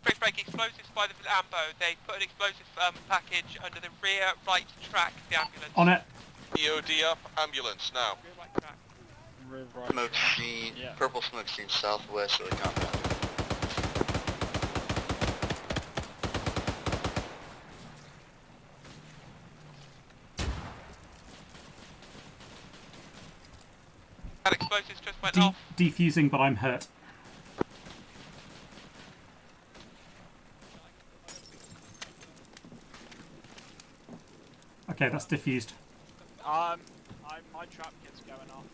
O: Break explosives by the ambo. They put an explosive package under the rear right track of the ambulance.
J: On it.
K: EOD up, ambulance now.
M: Smoke seen, purple smoke seen southwest of the compound.
O: That explosives just went off.
J: Defusing, but I'm hurt. Okay, that's diffused.
G: My trap kit's going off.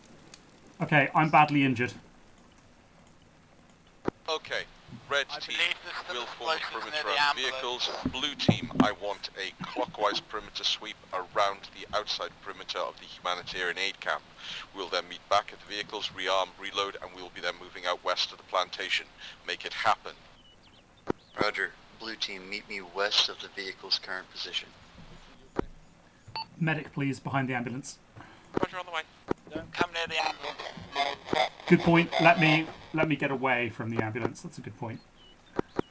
J: Okay, I'm badly injured.
K: Okay, red
G: I
K: team
G: believe there's still
K: will form a
G: explosives
K: perimeter
G: near the
K: around
G: ambulance.
K: vehicles. Blue team, I want a clock perimeter sweep around the outside perimeter of the humanitarian aid camp. We'll then meet back at the vehicles, rearm, reload, and we'll be then moving out west of the plantation. Make it happen.
M: Roger. Blue team, meet me west of the vehicle's current position.
J: Medic, please, behind the ambulance.
L: Roger, on the way.
G: Don't come near the ambulance.
J: Good point. Let me get away from the ambulance. That's a good point.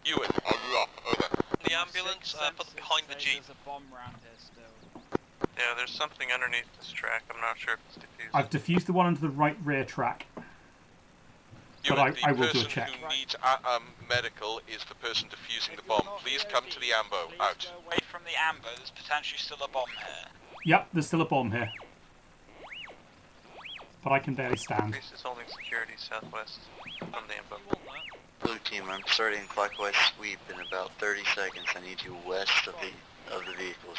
K: Ewan, are you up? Over.
L: The ambulance, put them behind the jeep.
G: There's a bomb round here still.
B: Yeah, there's something underneath this track. I'm not sure if it's diffused.
J: I've diffused the one under the right rear track. But
K: Ewan,
J: I
K: the
J: will do a
K: person
J: check.
K: who needs medical is the person defusing the bomb. Please come to the ambo.
G: Please
K: Out.
G: go away from the amber. There's potentially still a bomb here.
J: Yep, there's still a bomb here. But I can barely stand.
B: Priest is holding security southwest from the info.
M: Blue team, I'm starting clockwise sweep in about 30 seconds. I need you west of the vehicles.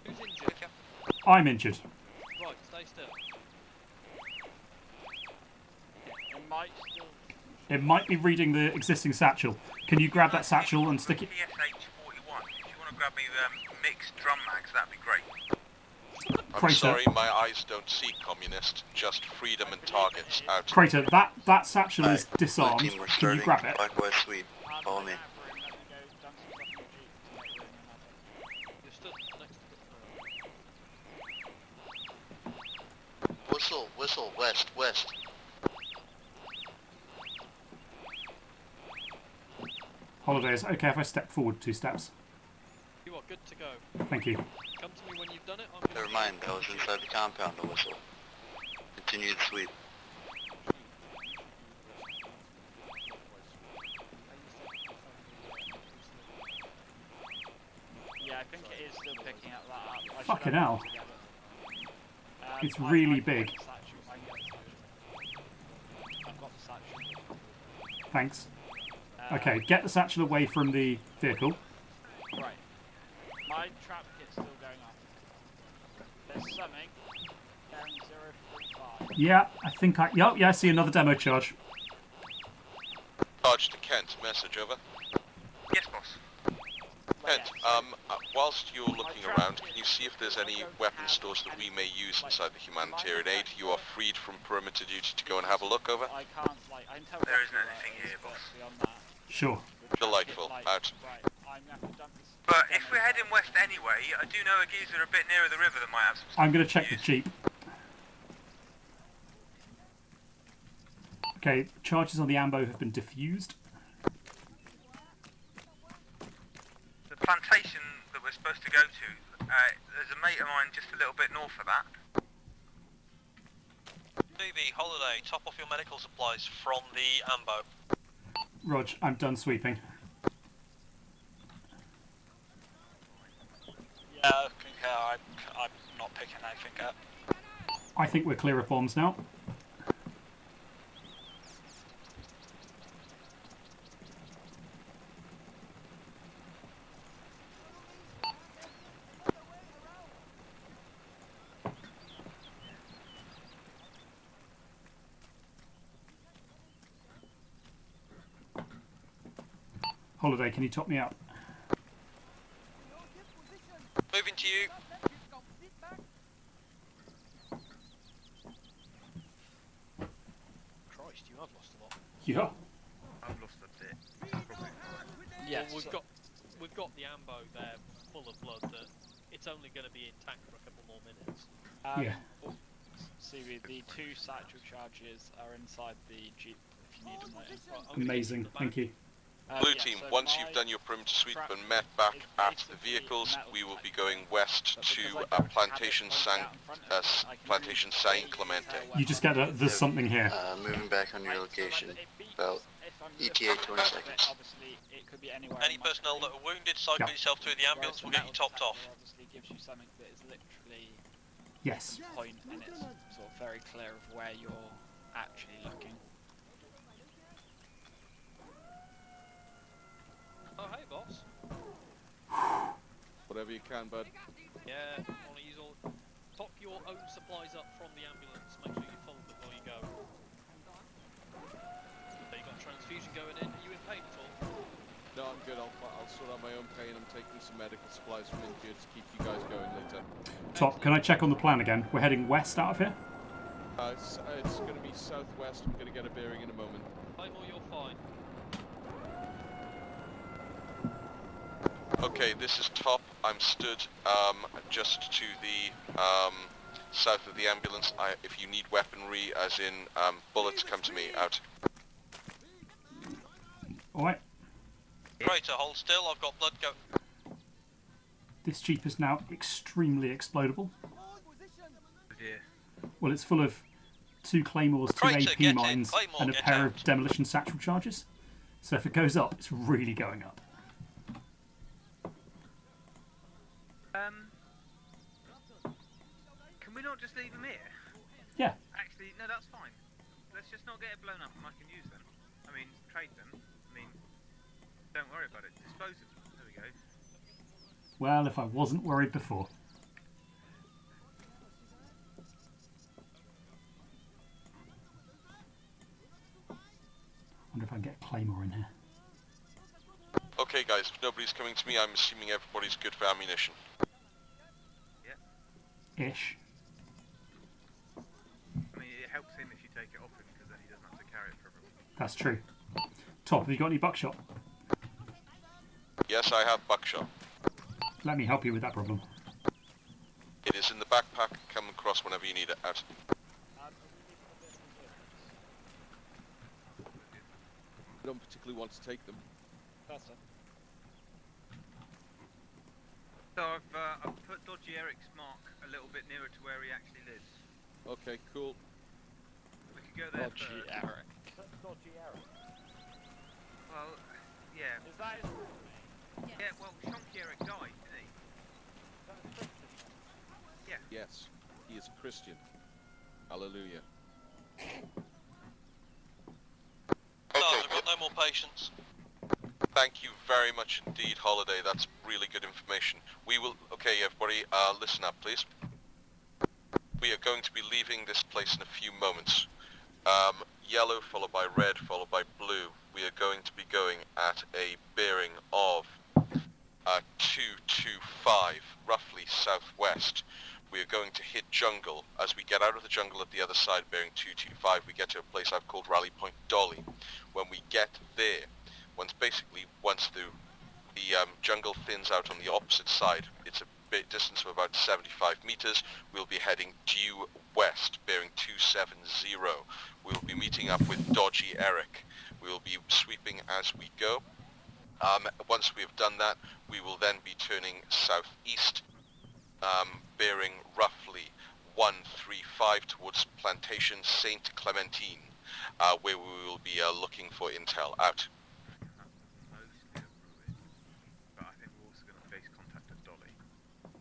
B: Who's injured?
J: I'm injured.
B: Right, stay still.
G: It might still.
J: It might be reading the existing satchel. Can you grab that satchel and stick it?
L: PSH-41. If you want to grab me mixed drum mags, that'd be great.
K: I'm
J: Crater.
K: sorry, my eyes don't see communist. Just freedom and targets. Out.
J: Crater, that satchel is disarmed.
M: Blue team, we're
J: Can
M: starting
J: you grab it?
M: clockwise sweep. Follow me.
B: You're stood next to
M: Whistle, west.
J: Holidays. Okay, if I step forward 2 steps.
B: You are good to go.
J: Thank you.
B: Come to me when you've done it. I'm
M: Never mind, that was inside the compound, the whistle. Continue the sweep.
G: Yeah, I think it is still picking up that up. I should
J: Fucking
G: have
J: hell.
G: it together.
J: It's
G: I
J: really
G: can
J: big.
G: get the satchel, I can get the satchel. I've got the satchel.
J: Thanks. Okay, get the satchel away from the vehicle.
G: Right. My trap kit's still going off. There's something. Down 0.5.
J: Yeah, I think I... Yep, yeah, I see another demo charge.
K: Charge to Kent. Message over.
L: Yes, boss.
K: Kent, whilst you're looking around, can you see if there's any weapon stores that we may use inside the humanitarian aid? You are freed from perimeter duty to go and have a look over.
G: I can't, like, I can tell
L: There isn't anything here, boss.
G: beyond that.
J: Sure.
K: Delightful. Out.
G: Right, I'm gonna have to dump this.
L: But if we're heading west anyway, I do know a geezer a bit nearer the river that might have some stuff
J: I'm going to
L: we
J: check
L: can
J: the
L: use.
J: Jeep. Okay, charges on the ambo have been diffused.
L: The plantation that we're supposed to go to, there's a mate of mine just a little bit north of that.
O: TV, Holiday, top off your medical supplies from the ambo.
J: Rog, I'm done sweeping.
G: Yeah, I concur. I'm not picking anything up.
J: I think we're clear of bombs now. Holiday, can you top me up?
O: Moving to you.
B: Christ, you have lost a lot.
J: Yeah.
B: I've lost a bit.
G: Yes.
B: Well, we've got the ambo there full of blood that it's only going to be intact for a couple more minutes.
J: Yeah.
G: CV, the 2 satchel charges are inside the Jeep if you need them later.
J: Amazing, thank you.
K: Blue
G: Yeah,
K: team,
G: so
K: once
G: my
K: you've done your perimeter sweep
G: trap
K: and met back
G: is
K: at the
G: basically
K: vehicles,
G: metal
K: we will be
G: type.
K: going west
G: But
K: to
G: because I don't have
K: Plantation
G: it pointed out in front of me, I can
K: Plantation
G: really
K: San
G: tell
K: Clemente.
G: when
J: You just get a, there's something here.
M: Moving back on your location.
G: it beeps
M: About
G: if I'm
M: ETA 20
G: looking at it,
M: seconds.
G: Obviously, it could be anywhere.
O: Any
G: in my
O: personnel that
G: screen,
O: are wounded, cycle
J: Yeah.
O: yourself through the ambulance,
G: whereas
O: we'll get
G: the
O: you topped
G: metal
O: off.
G: detector Obviously, gives you something that is literally
J: Yes.
G: point and it's sort of very clear of where you're actually looking.
B: Oh, hey, boss.
E: Whatever you can, bud.
B: Yeah, want to use all. Top your own supplies up from the ambulance. Make sure you fold before you go. So you got transfusion going in. Are you in pain at all?
E: No, I'm good. I'll sort out my own pain. I'm taking some medical supplies from India to keep you guys going later.
J: Top, can I check on the plan again? We're heading west out of here?
E: It's going to be southwest. I'm going to get a bearing in a moment.
L: You're fine.
K: Okay, this is Top. I'm stood just to the south of the ambulance. If you need weaponry, as in bullets, come to me. Out.
J: Alright.
L: Crater, hold still. I've got blood go.
J: This Jeep is now extremely explodable.
D: dear.
J: Well, it's full of 2 claymores, 2
L: Crater,
J: AP
L: get in.
J: mines,
L: Claymore,
J: and a
L: get
J: pair
L: out.
J: of demolition satchel charges. So if it goes up, it's really going up.
D: Can we not just leave them here?
J: Yeah.
D: Actually, no, that's fine. Let's just not get it blown up and I can use them. I mean, trade them. I mean, don't worry about it. Dispose of them. There we go.
J: Well, if I wasn't worried before. Wonder if I can get a claymore in here.
K: Okay, guys, if nobody's coming to me, I'm assuming everybody's good for ammunition.
J: Ish.
D: I mean, it helps him if you take it off him because then he doesn't have to carry it for everyone.
J: That's true. Top, have you got any buckshot?
K: Yes, I have buckshot.
J: Let me help you with that problem.
K: It is in the backpack. Come across whenever you need it. Out.
E: I don't particularly want to take them.
D: So I've put Dodgy Eric's mark a little bit nearer to where he actually lives.
E: Okay, cool.
D: We could go there
G: Dodgy
D: first.
G: Eric.
N: Dodgy Eric.
D: Well, yeah.
N: Is that his real name?
D: Yeah, well, Shonky Eric died, didn't he? Yeah.
E: Yes, he is a Christian. Hallelujah.
L: No, I've got no more patience.
K: Thank you very much indeed, Holiday. That's really good information. We will... Okay, everybody, listen up, please. We are going to be leaving this place in a few moments. Yellow, followed by red, followed by blue. We are going to be going at a bearing of 225, roughly southwest. We are going to hit jungle. As we get out of the jungle at the other side, bearing 225, we get to a place I've called Rally Point Dolly. When we get there, once the jungle thins out on the opposite side, it's a bit distance of about 75 meters, we'll be heading due west, bearing 270. We'll be meeting up with Dodgy Eric. We will be sweeping as we go. Once we have done that, we will then be turning southeast, bearing roughly 135 towards Plantation Saint Clementine, where we will be looking for intel. Out.
D: Mostly a ruin, but I think we're also going to face contact with Dolly.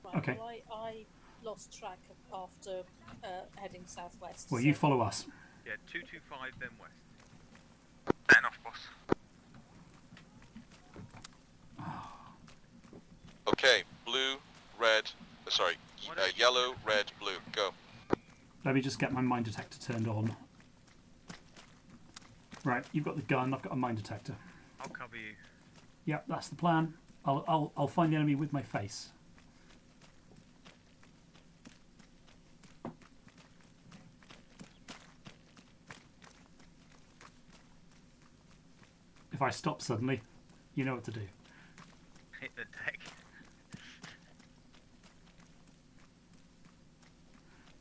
C: Right,
J: Okay.
C: well, I lost track after heading southwest.
J: Well,
C: so-
J: you follow us.
D: Yeah, 225, then west. Enough, boss.
K: Okay, blue, red, yellow, red, blue, go.
J: Let me just get my mine detector turned on. Right, you've got the gun, I've got a mine detector.
D: I'll cover you.
J: Yep, that's the plan. I'll find the enemy with my face. If I stop suddenly, you know what to do.
D: Hit the deck.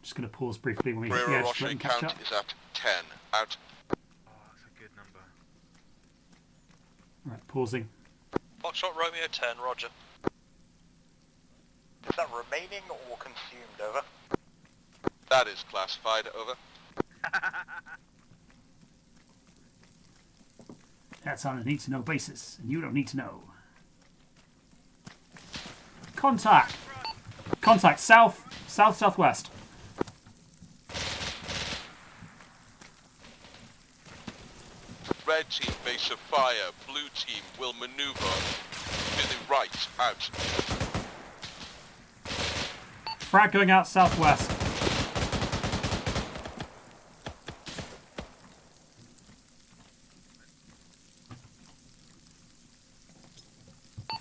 J: Just going to pause briefly when we hit the
K: Brera
J: edge to
K: Roche
J: let them catch
K: count
J: up.
K: is at 10. Out.
D: Oh, that's a good number.
J: Right, pausing.
L: Foxtrot Romeo 10, roger.
H: Is that remaining or consumed, over?
K: That is classified, over.
J: That's on a need-to-know basis, and you don't need to know. Contact! Contact, south-southwest.
K: Red team, base of fire. Blue team will maneuver to the right. Out.
J: Frag going out southwest.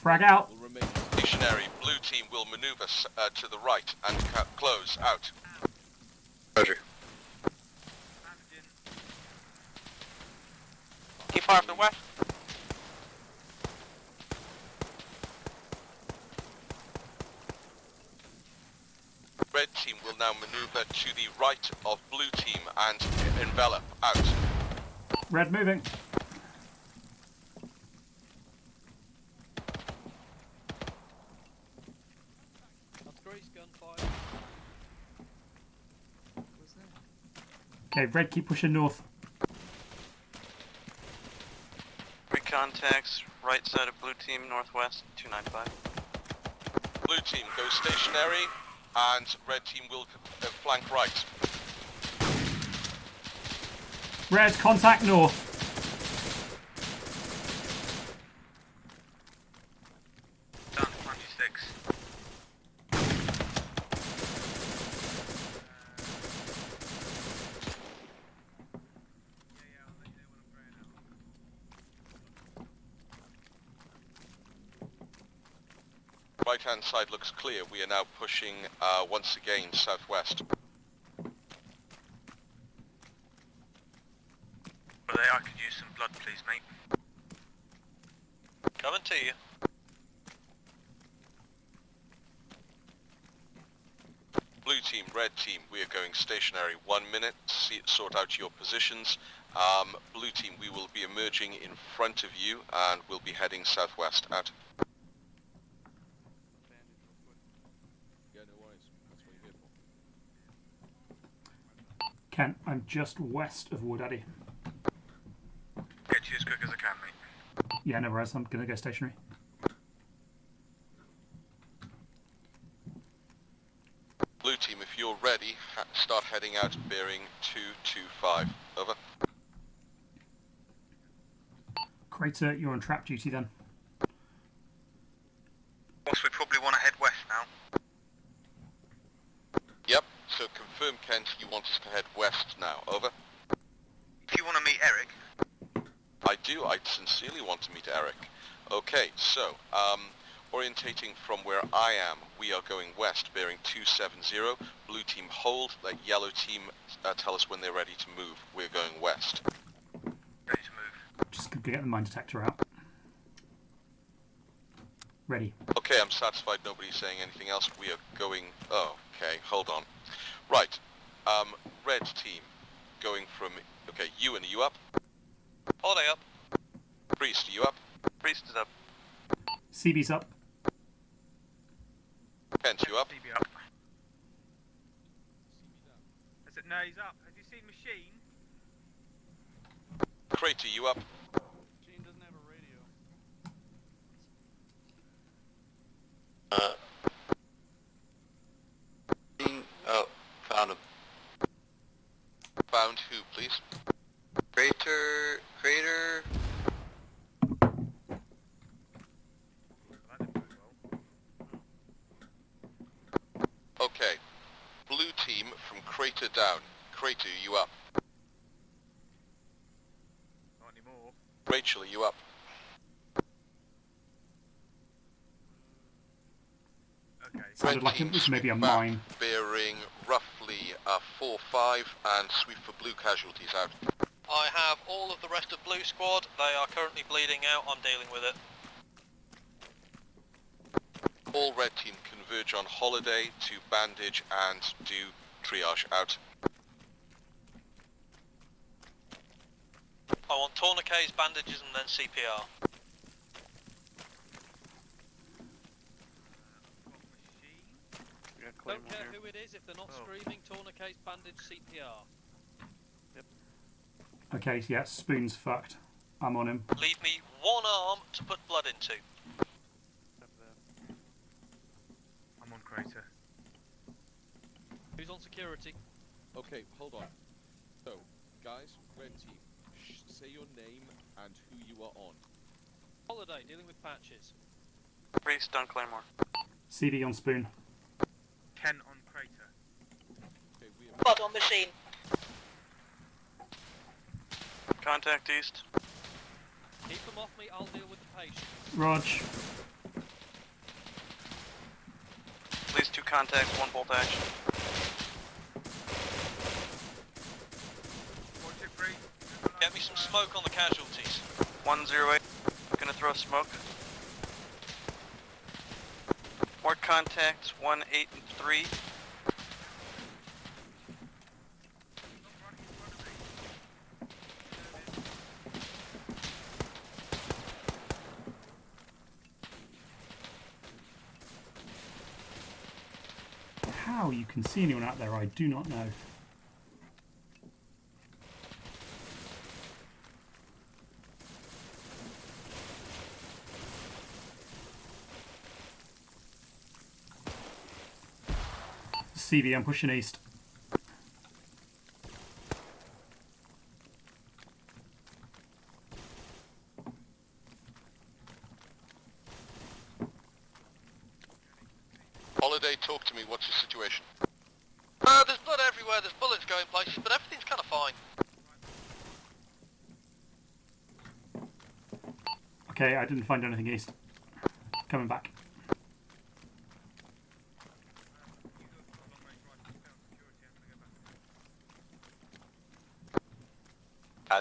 J: Frag out.
K: will remain stationary. Blue team will maneuver to the right and close out.
M: Roger.
O: Keep fire from the west.
K: Red team will now maneuver to the right of blue team and envelop out.
J: Red moving.
B: That's Grace gunfire.
F: What was that?
J: Okay, red, keep pushing north.
B: Three contacts, right side of blue team, northwest, 295.
K: Blue team go stationary and red team will flank right.
J: Red, contact north.
D: Down to 26.
K: Right hand side looks clear. We are now pushing once again southwest.
D: But I could use some blood, please, mate.
L: Coming to you.
K: Blue team, red team, we are going stationary. 1 minute, sort out your positions. Blue team, we will be emerging in front of you and we'll be heading southwest out. Yeah, no worries. That's what you're here for.
J: Kent, I'm just west of Woodaddy.
D: Get to you as quick as I can, mate.
J: Yeah, no worries. I'm going to go stationary.
K: Blue team, if you're ready, start heading out bearing 225. Over.
J: Crater, you're on trap duty then.
D: Also, we probably want to head west now.
K: Yep, so confirm, Kent, you want us to head west now. Over.
D: If you want to meet Eric.
K: I do. I sincerely want to meet Eric. Okay, so, orientating from where I am, we are going west, bearing 270. Blue team hold. Let yellow team tell us when they're ready to move. We're going west.
D: Ready to move.
J: Just going to get the mine detector out. Ready.
K: Okay, I'm satisfied nobody's saying anything else. We are going... Oh, okay, hold on. Right, red team, going from... Okay, Ewan, are you up?
L: Holiday up.
K: Priest, are you up?
B: Priest is up.
J: CB's up.
K: Kent, you up?
D: CB up. Is it? No, he's up. Have you seen Machine?
K: Crater, you up?
B: Machine doesn't have a radio.
M: Oh, found him.
K: Found who, please?
M: Crater.
K: Okay. Blue team from Crater down. Crater, you up?
D: Not anymore.
K: Rachel, are you up?
D: Okay.
J: Sounded like it was maybe a mine.
K: Bearing roughly 4-5 and sweep for blue casualties out.
L: I have all of the rest of Blue Squad. They are currently bleeding out. I'm dealing with it.
K: All red team converge on holiday to bandage and do triage out.
L: I want tourniquets, bandages, and then CPR.
B: Don't care who it is, if they're not screaming, tourniquets, bandage, CPR.
J: Okay, yeah, Spoon's fucked. I'm on him.
L: Leave me one arm to put blood into.
D: I'm on Crater.
B: Who's on security?
E: Okay, hold on. So, guys, red team, say your name and who you are on.
B: Holiday, dealing with patches. Priest on Claymore.
J: CD on Spoon.
D: Ken on Crater.
E: Okay, we are...
C: Blood on machine.
B: Contact east.
C: Keep them off me, I'll deal with the patient.
J: Rog.
P: contacts, 1 bolt action.
D: 423.
L: Get me some smoke on the casualties.
P: 108. Gonna throw smoke. More contacts, 1, 8, and 3.
J: How you can see anyone out there, I do not know. CV, I'm pushing east.
K: Holiday, talk to me. What's the situation?
L: There's blood everywhere, there's bullets going places, but everything's kind of fine.
J: Okay, I didn't find anything east. Coming back.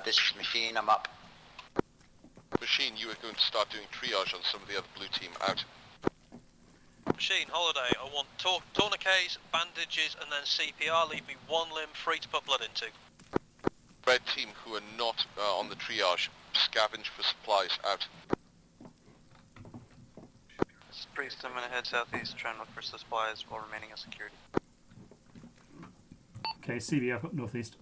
M: This is Machine, I'm up.
K: Machine, you are going to start doing triage on some of the other blue team out.
L: Machine, Holiday, I want tourniquets, bandages, and then CPR. Leave me 1 limb free to put blood into.
K: Red team who are not on the triage, scavenge for supplies out.
P: This is Priest, I'm gonna head southeast, try and look for supplies while remaining in security.
J: Okay, CV, I've got northeast.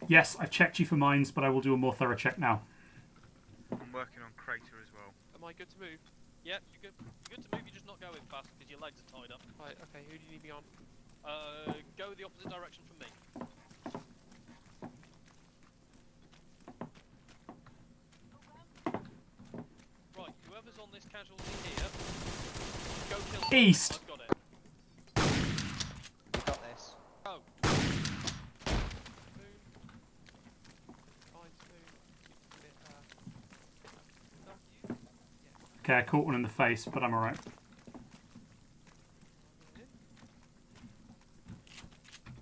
J: Yes, I've checked you for mines, but I will do a more thorough check now.
D: I'm working on Crater as well.
I: Am I good to move?
Q: Yeah, you're good to move, you're just not going fast because your legs are tied up.
I: Right, okay, who do you need me on?
Q: Go the opposite direction from me. Right, whoever's on this casualty here, go kill them.
J: East!
Q: I've got it.
N: We got this.
Q: Go.
J: Okay, I caught one in the face, but I'm alright.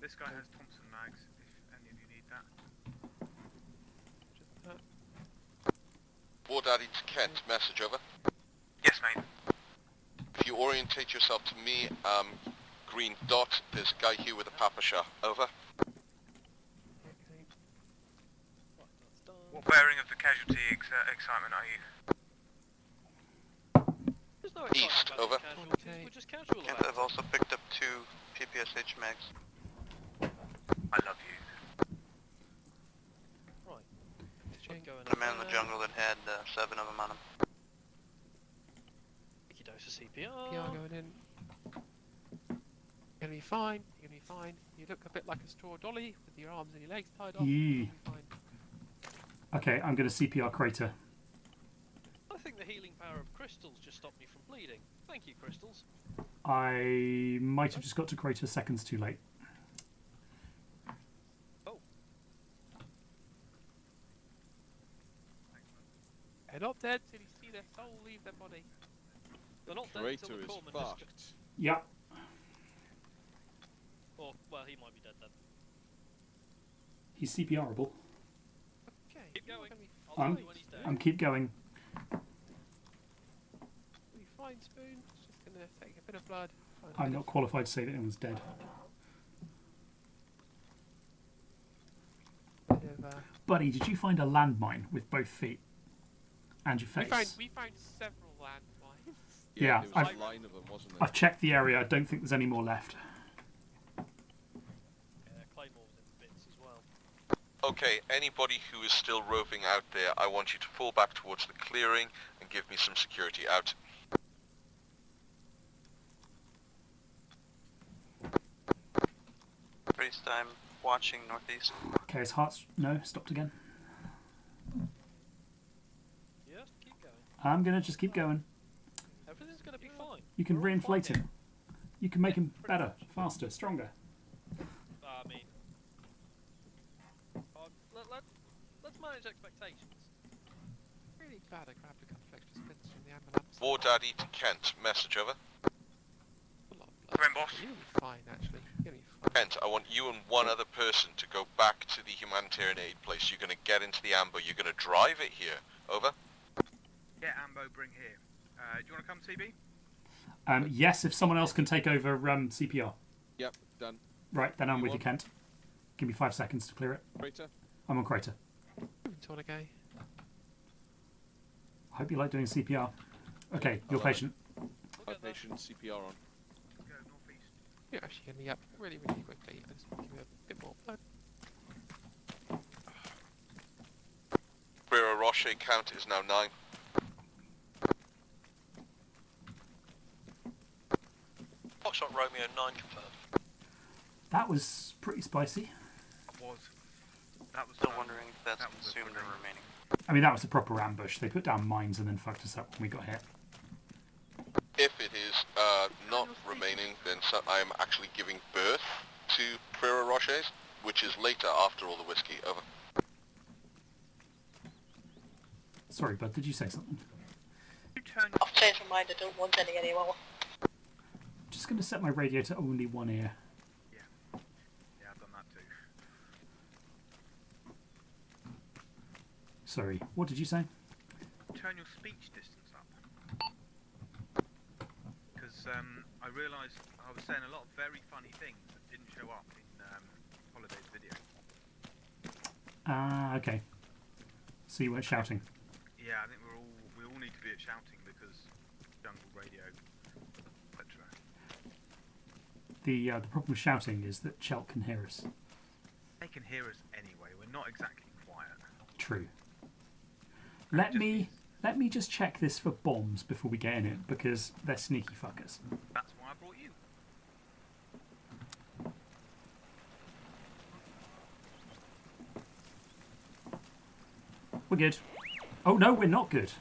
D: This guy has Thompson mags, if any of you need that.
K: War Daddy to Kent, message over.
D: Yes, mate.
K: If you orientate yourself to me, green dot, there's a guy here with a papasha. Over.
D: What bearing of the casualty excitement are you?
Q: There's no
K: East, over.
Q: casualties, we're just casual
P: Kent,
Q: about
P: I've also picked up 2 PPSH mags.
D: I love you.
Q: Right. Going
P: A man in the jungle that had 7 of them on him.
Q: Take your dose of CPR.
I: PR going in. You're gonna be fine. You're gonna be fine. You look a bit like a straw dolly with your arms and your legs tied off.
J: Yee.
I: You'll be fine.
J: Okay, I'm going to CPR Crater.
Q: I think the healing power of crystals just stopped me from bleeding. Thank you, crystals.
J: I might have just got to Crater seconds too late.
Q: Oh.
I: They're not dead till you see their soul leave their body.
Q: They're not dead
E: Crater
Q: until the
E: is
Q: corpsman
E: fucked.
J: Yeah.
Q: Or, well, he might be dead then.
J: He's CPRable.
Q: Okay. Keep going. I'll tell you when he's dead.
J: I'm keep going.
I: You'll be fine, Spoon. It's just gonna take a bit of blood.
J: I'm not qualified to say that anyone's dead.
I: Bit of,
J: Buddy, did you find a landmine with both feet and your face?
I: we found several landmines.
J: Yeah,
E: there was a line of them, wasn't there?
J: I've checked the area. I don't think there's any more left.
Q: Claymore's in bits as well.
K: Okay, anybody who is still roving out there, I want you to fall back towards the clearing and give me some security out.
P: Priest, I'm watching northeast.
J: Okay, his heart's... No, stopped again.
Q: Yeah, keep going.
J: I'm going to just keep going.
Q: Everything's gonna be fine.
J: You can
Q: We're all fine
J: reinflate him. You can make him better, faster, stronger.
Q: I mean, let's manage expectations.
I: really glad I grabbed a couple of extra splints from the ambulance.
K: War Daddy to Kent, message over.
L: Come in, boss.
I: You'll be fine, actually. You'll be fine.
K: Kent, I want you and one other person to go back to the humanitarian aid place. You're going to get into the amber. You're going to drive it here. Over.
D: Yeah, Ambo, bring here. Do you want to come, CB?
J: Yes, if someone else can take over CPR.
E: Yep, done.
J: Right, then I'm with you,
E: on?
J: Kent. Give me 5 seconds to clear it.
E: Crater?
J: I'm on Crater.
I: Tornagay.
J: I hope you like doing CPR. Okay, you're
E: love it.
J: patient.
E: Patient, CPR on.
D: Go northeast.
I: You're actually getting me up really, really quickly. I just give me a bit more blood.
K: Brera Roche count is now 9.
L: Foxtrot Romeo 9 confirmed.
J: That was pretty spicy.
D: That was
P: Still wondering if that's
D: that was
P: consumed or remaining.
J: I mean, that was a proper ambush. They put down mines and then fucked us up when we got hit.
K: If it is not remaining, then I am actually giving birth to Brera Roches, which is later after all the whiskey. Over.
J: Sorry, bud, did you say something?
C: I've changed my mind, I don't want any anymore.
J: Just going to set my radio to only one ear.
D: Yeah, I've done that too.
J: Sorry, what did you say?
D: Turn your speech distance up. Because I realised I was saying a lot of very funny things that didn't show up in Holiday's video.
J: Ah, okay. So you weren't shouting.
D: Yeah, I think we all need to be at shouting because jungle radio, etc.
J: The problem with shouting is that Chelt can hear us.
D: They can hear us anyway. We're not exactly quiet.
J: True. Let me just check this for bombs before we get in it, because they're sneaky fuckers.
D: That's why I brought you.
J: We're good. Oh no, we're not good.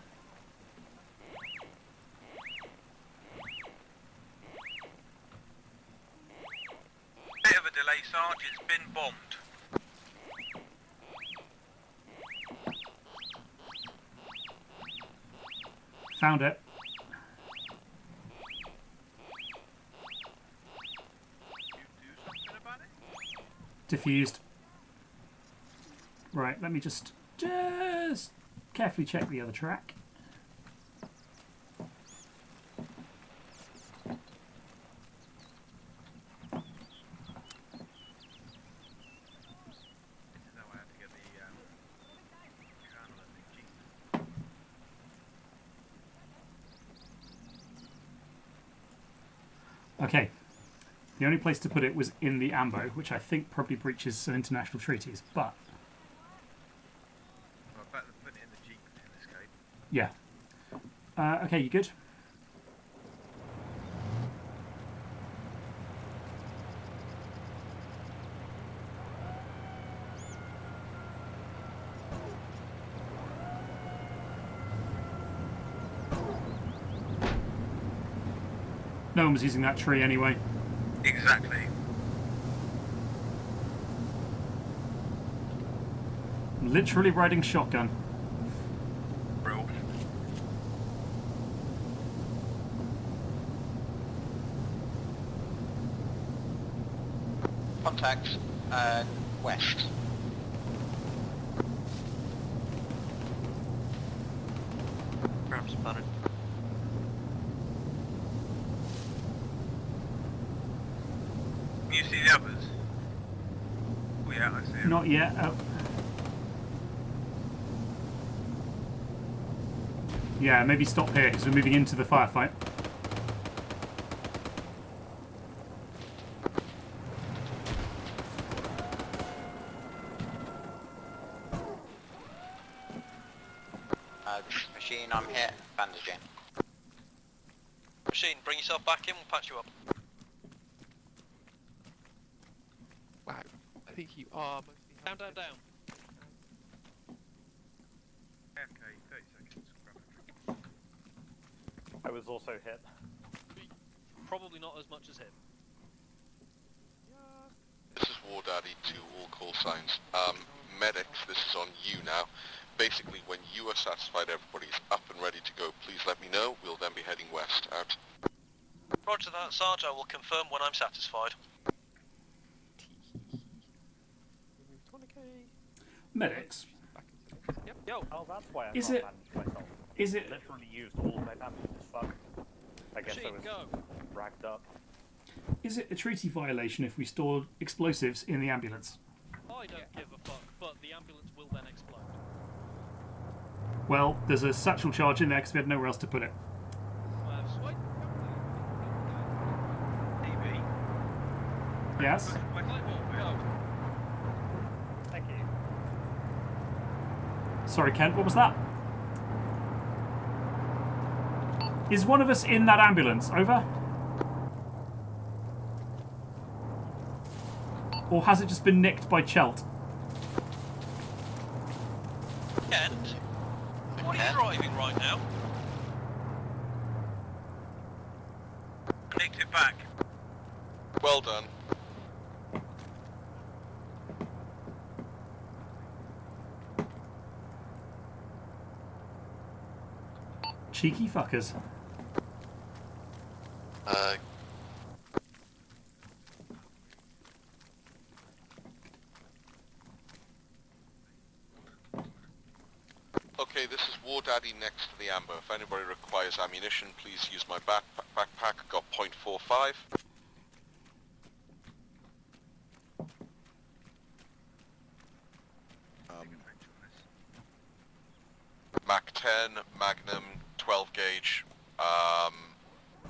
D: Bit of a delay, Sarge. It's been bombed.
J: Found it. Diffused. Right, let me just carefully check the other track. Okay. The only place to put it was in the AMBO, which I think probably breaches some international treaties, but...
D: Well, better than putting it in the Jeep in this case.
J: yeah. Okay, you good? No one was using that tree anyway.
D: Exactly.
J: I'm literally riding shotgun.
D: Real.
M: Contact west.
P: Grab spotted.
D: Can you see the others? Oh yeah, I see them.
J: Not yet. Oh. Yeah, maybe stop here because we're moving into the firefight.
M: Machine, I'm hit. Bandaging.
L: Machine, bring yourself back in, we'll patch you up.
I: Wow, I think you are mostly...
Q: Down, down, down.
D: Okay, 30 seconds. Grab it.
R: I was also hit.
Q: Probably not as much as him.
K: This is War Daddy to all call signs. medics, this is on you now. Basically, when you are satisfied everybody's up and ready to go, please let me know. We'll then be heading west. Out.
L: Roger that, Sarge. I will confirm when I'm satisfied.
J: Medics.
Q: Yep. Yo.
R: Oh, that's why I
J: Is
R: can't
J: it-
R: manage myself.
J: is it-
R: Literally used all my damage as fuck. I guess I
Q: Machine,
R: was
Q: go.
R: racked up.
J: Is it a treaty violation if we store explosives in the ambulance?
Q: I don't give a fuck, but the ambulance will then explode.
J: Well, there's a satchel charge in there because we had nowhere else to put it.
Q: Sweet.
D: TV.
J: Yes?
R: Thank you.
J: Sorry, Kent, what was that? Is one of us in that ambulance? Over? Or has it just been nicked by Chelt?
L: Kent? What are you driving right now?
D: Nicked it back.
K: Well done.
J: Cheeky fuckers.
K: Okay, this is War Daddy next to the Amber. If anybody requires ammunition, please use my backpack. Got .45. Mac 10, Magnum, 12 gauge,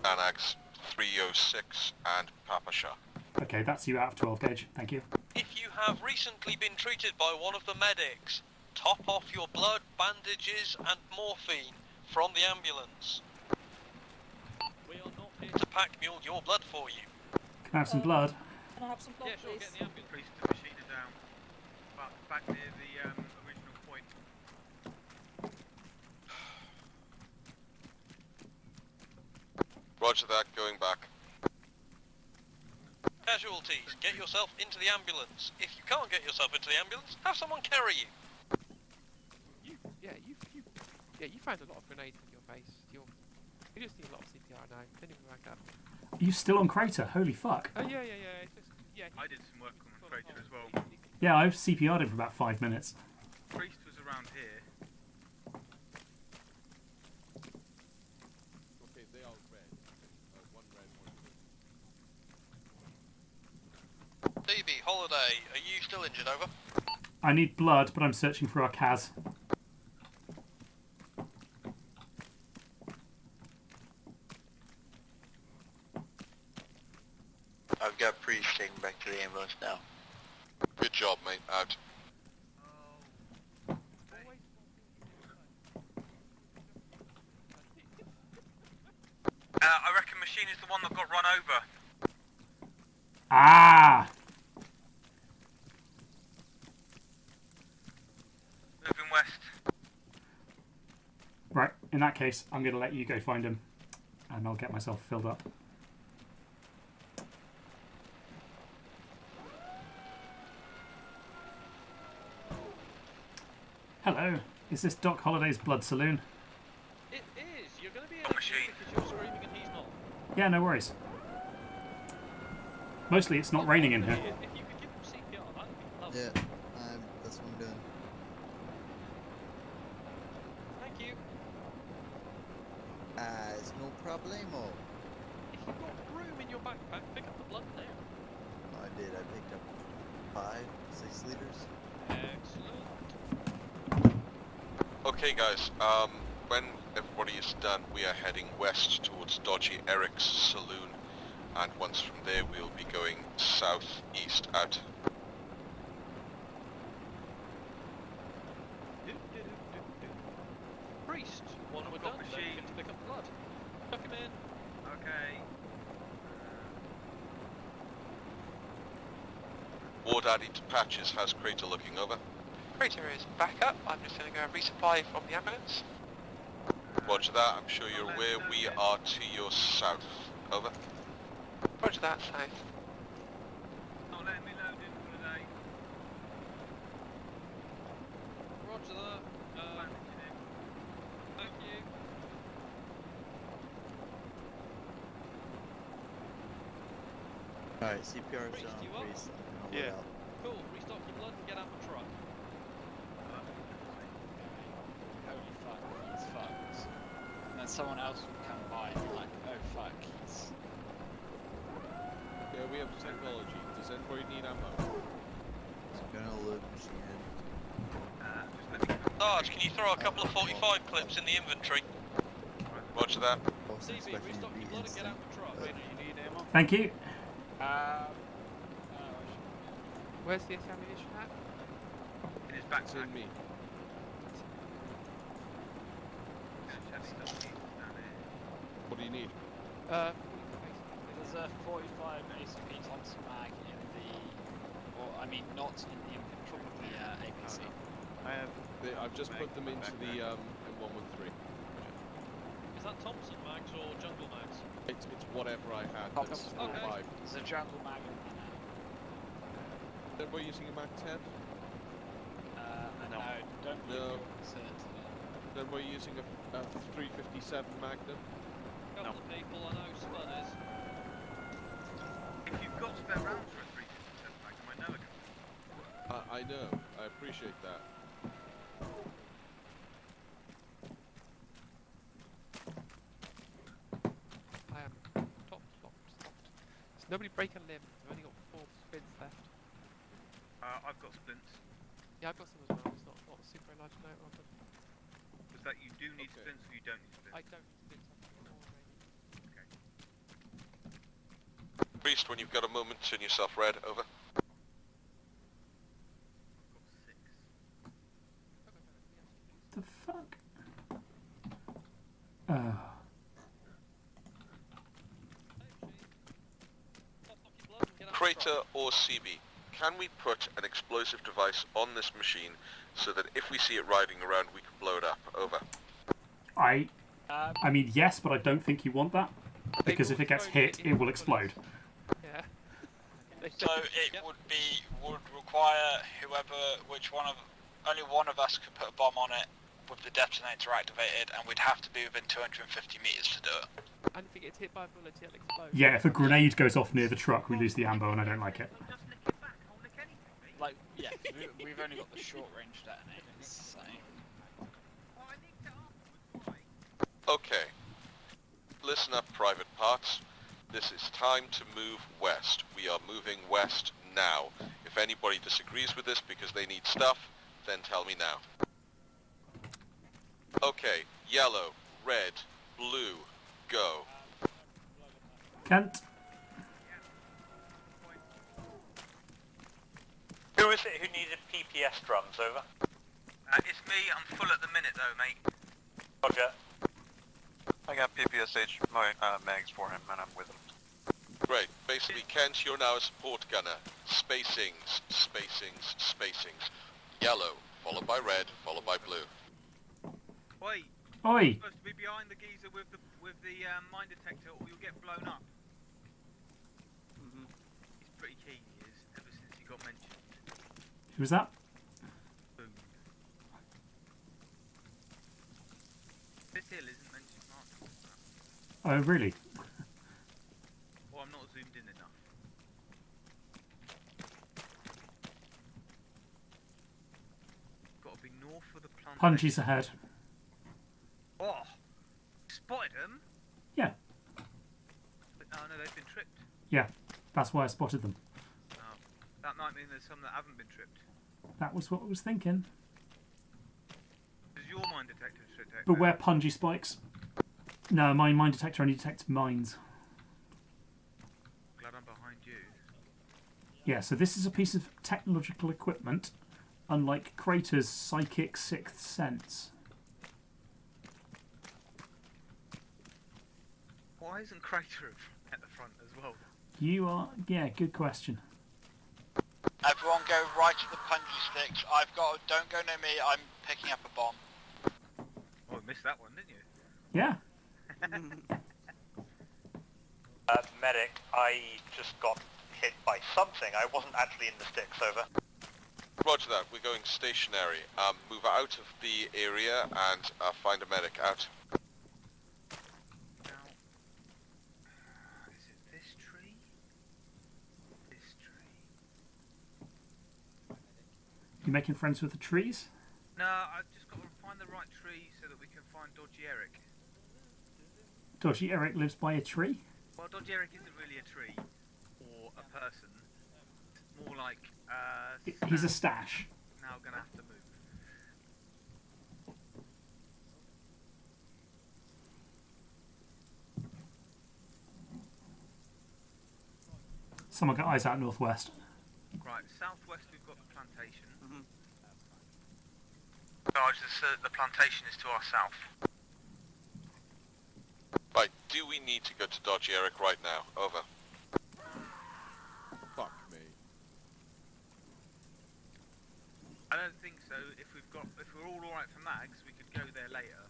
K: Anags 306, and Papasha.
J: Okay, that's you out of 12 gauge. Thank you.
L: If you have recently been treated by one of the medics, top off your blood, bandages, and morphine from the ambulance.
Q: We are not here
L: to pack mule your blood for you.
J: Can I have some blood?
C: Can I have some blood,
Q: Yeah, sure,
C: please?
Q: get in the ambulance.
D: Priest and machine are down. Back near the original point.
K: Roger that, going back.
L: Casualties, get yourself into the ambulance. If you can't get yourself into the ambulance, have someone carry you.
I: You found a lot of grenades in your face. You just need a lot of CPR now. Don't even rank up.
J: Are you still on Crater? Holy fuck.
I: Oh yeah. It's just
D: I did some work on Crater as well.
J: Yeah, I've CPR'd him for about 5 minutes.
D: Priest was around here.
E: Okay, they are red. One red, one blue.
L: DB, Holiday, are you still injured, over?
J: I need blood, but I'm searching for our Kaz.
M: I've got Priest taken back to the ambulance now.
K: Good job, mate. Out.
D: I reckon machine is the one that got run over.
J: Ah!
D: Moving west.
J: Right, in that case, I'm going to let you go find him. And I'll get myself filled up. Hello, is this Doc Holliday's blood saloon?
Q: It is. You're going to be able to because you're screaming and he's not.
J: Yeah, no worries. Mostly it's not raining in here.
Q: If you could give him CPR, that'd be lovely.
F: Yeah, that's what I'm doing.
Q: Thank you.
F: It's no problemo.
Q: If you've got room in your backpack, pick up the blood there.
F: I did. I picked up 5, 6 liters.
Q: Excellent.
K: Okay, guys. When everybody is done, we are heading west towards Dodgy Eric's saloon, and once from there, we'll be going southeast. Out.
Q: Priest, when we're done, don't forget to pick up blood. Tuck him in.
D: Okay.
K: War Daddy to Patches. How's Crater looking? Over.
O: Crater is back up. I'm just going to go and resupply from the ambulance.
K: Roger that. I'm sure you're aware we are to your south. Over.
O: Roger that, south.
D: 'Not letting me load in for the day.
F: Alright, CPR is
Q: Priest,
F: on,
Q: you up?
F: Priest. I'll
B: Yeah.
F: load out.
Q: Cool, restock your blood and get out the truck.
G: Holy fuck, he's fucked. And then someone else will come by and be like, oh fuck, he's...
E: Yeah, we have technology. Does anybody need ammo?
F: I'm gonna load machine gun.
L: Sarge, can you throw a couple of 45 clips in the inventory?
K: Roger that.
F: Wasn't
Q: CB,
F: expecting
Q: restock
F: to
Q: your
F: be
Q: blood and get
F: instant.
Q: out the truck.
B: Wait, you need ammo?
J: Thank you.
I: Where's the ammunition at?
D: In his
E: That's
D: backpack.
E: in me. What do you need?
I: 45
G: There's a 45 ACP Thompson mag in the... Or, I mean, not in the inventory, the APC.
B: I have.
E: I've just put them into the M113.
Q: Is that Thompson mags or jungle mags?
E: It's whatever I had. That's
G: Thompson.
E: 45.
G: There's a jungle mag in there now.
E: Then we're using a Mag 10.
G: No, don't believe
E: No.
G: you're concerned.
E: Then we're using a 357 Magnum.
Q: Couple of people, I know Spud is.
D: If you've got spare rounds for a 357 Magnum, I know a guy.
E: I know. I appreciate that.
I: I am stopped. There's nobody break a limb. I've only got 4 sprints left.
D: I've got splints.
I: Yeah, I've got some as well. It's not a super large amount of them.
D: Was that you do need splints or you don't need splints?
I: I don't need sprints. I've got more already.
K: Priest, when you've got a moment, turn yourself red. Over.
J: The fuck?
K: Crater or CB, can we put an explosive device on this machine so that if we see it riding around, we can blow it up? Over.
J: I mean, yes, but I don't think you want that. Because if it gets hit, it will explode.
I: Yeah.
G: So it would require only one of us could put a bomb on it with the detonator activated, and we'd have to be within 250 meters to do it.
I: And if it gets hit by a bullet, it'll explode.
J: Yeah, if a grenade goes off near the truck, we lose the ammo, and I don't like it.
G: Like, yeah, we've only got the short range detonators, so...
K: Okay. Listen up, private parts. This is time to move west. We are moving west now. If anybody disagrees with this because they need stuff, then tell me now. Okay, yellow, red, blue, go.
J: Kent?
H: Who is it who needed PPS drums? Over.
D: It's me. I'm full at the minute though, mate.
H: Roger.
P: I got PPSH mags for him, and I'm with him.
K: Great. Basically, Kent, you're now a support gunner. Spacings, spacings, spacings. Yellow, followed by red, followed by blue.
D: Wait.
J: Oi!
D: You're supposed to be behind the geezer with the mine detector, or you'll get blown up. He's pretty keen, he is, ever since he got mentioned.
J: Who's that?
D: Boom. This hill isn't mentioned much.
J: Oh, really?
D: Or I'm not zoomed in enough. Got to be north of the plantation.
J: Punji's ahead.
D: Oh! Spotted them?
J: Yeah.
D: But no, they've been tripped.
J: Yeah, that's why I spotted them.
D: Oh. That might mean there's some that haven't been tripped.
J: That was what I was thinking.
D: Does your mine detector detect
J: But where Punji spikes? No, my mine detector only detects mines.
D: Glad I'm behind you.
J: Yeah, so this is a piece of technological equipment, unlike Crater's psychic sixth sense.
D: Why isn't Crater at the front as well?
J: You are... yeah, good question.
G: Everyone go right to the punji sticks. Don't go near me, I'm picking up a bomb.
D: Oh, you missed that one, didn't you?
J: Yeah.
H: Medic, I just got hit by something. I wasn't actually in the sticks. Over.
K: Roger that. We're going stationary. Move out of the area and find a medic. Out.
D: Now, is it this tree?
J: You making friends with the trees?
D: No, I've just got to find the right tree so that we can find Dodgy Eric.
J: Dodgy Eric lives by a tree?
D: Well, Dodgy Eric isn't really a tree or a person. It's more like
J: He's a stash.
D: Now gonna have to move.
J: Someone got eyes out northwest.
D: Right, southwest we've got the plantation.
B: Sarge, the plantation is to our south.
K: Right, do we need to go to Dodgy Eric right now? Over.
E: Fuck me.
D: I don't think so. If we're all alright for mags, we could go there later.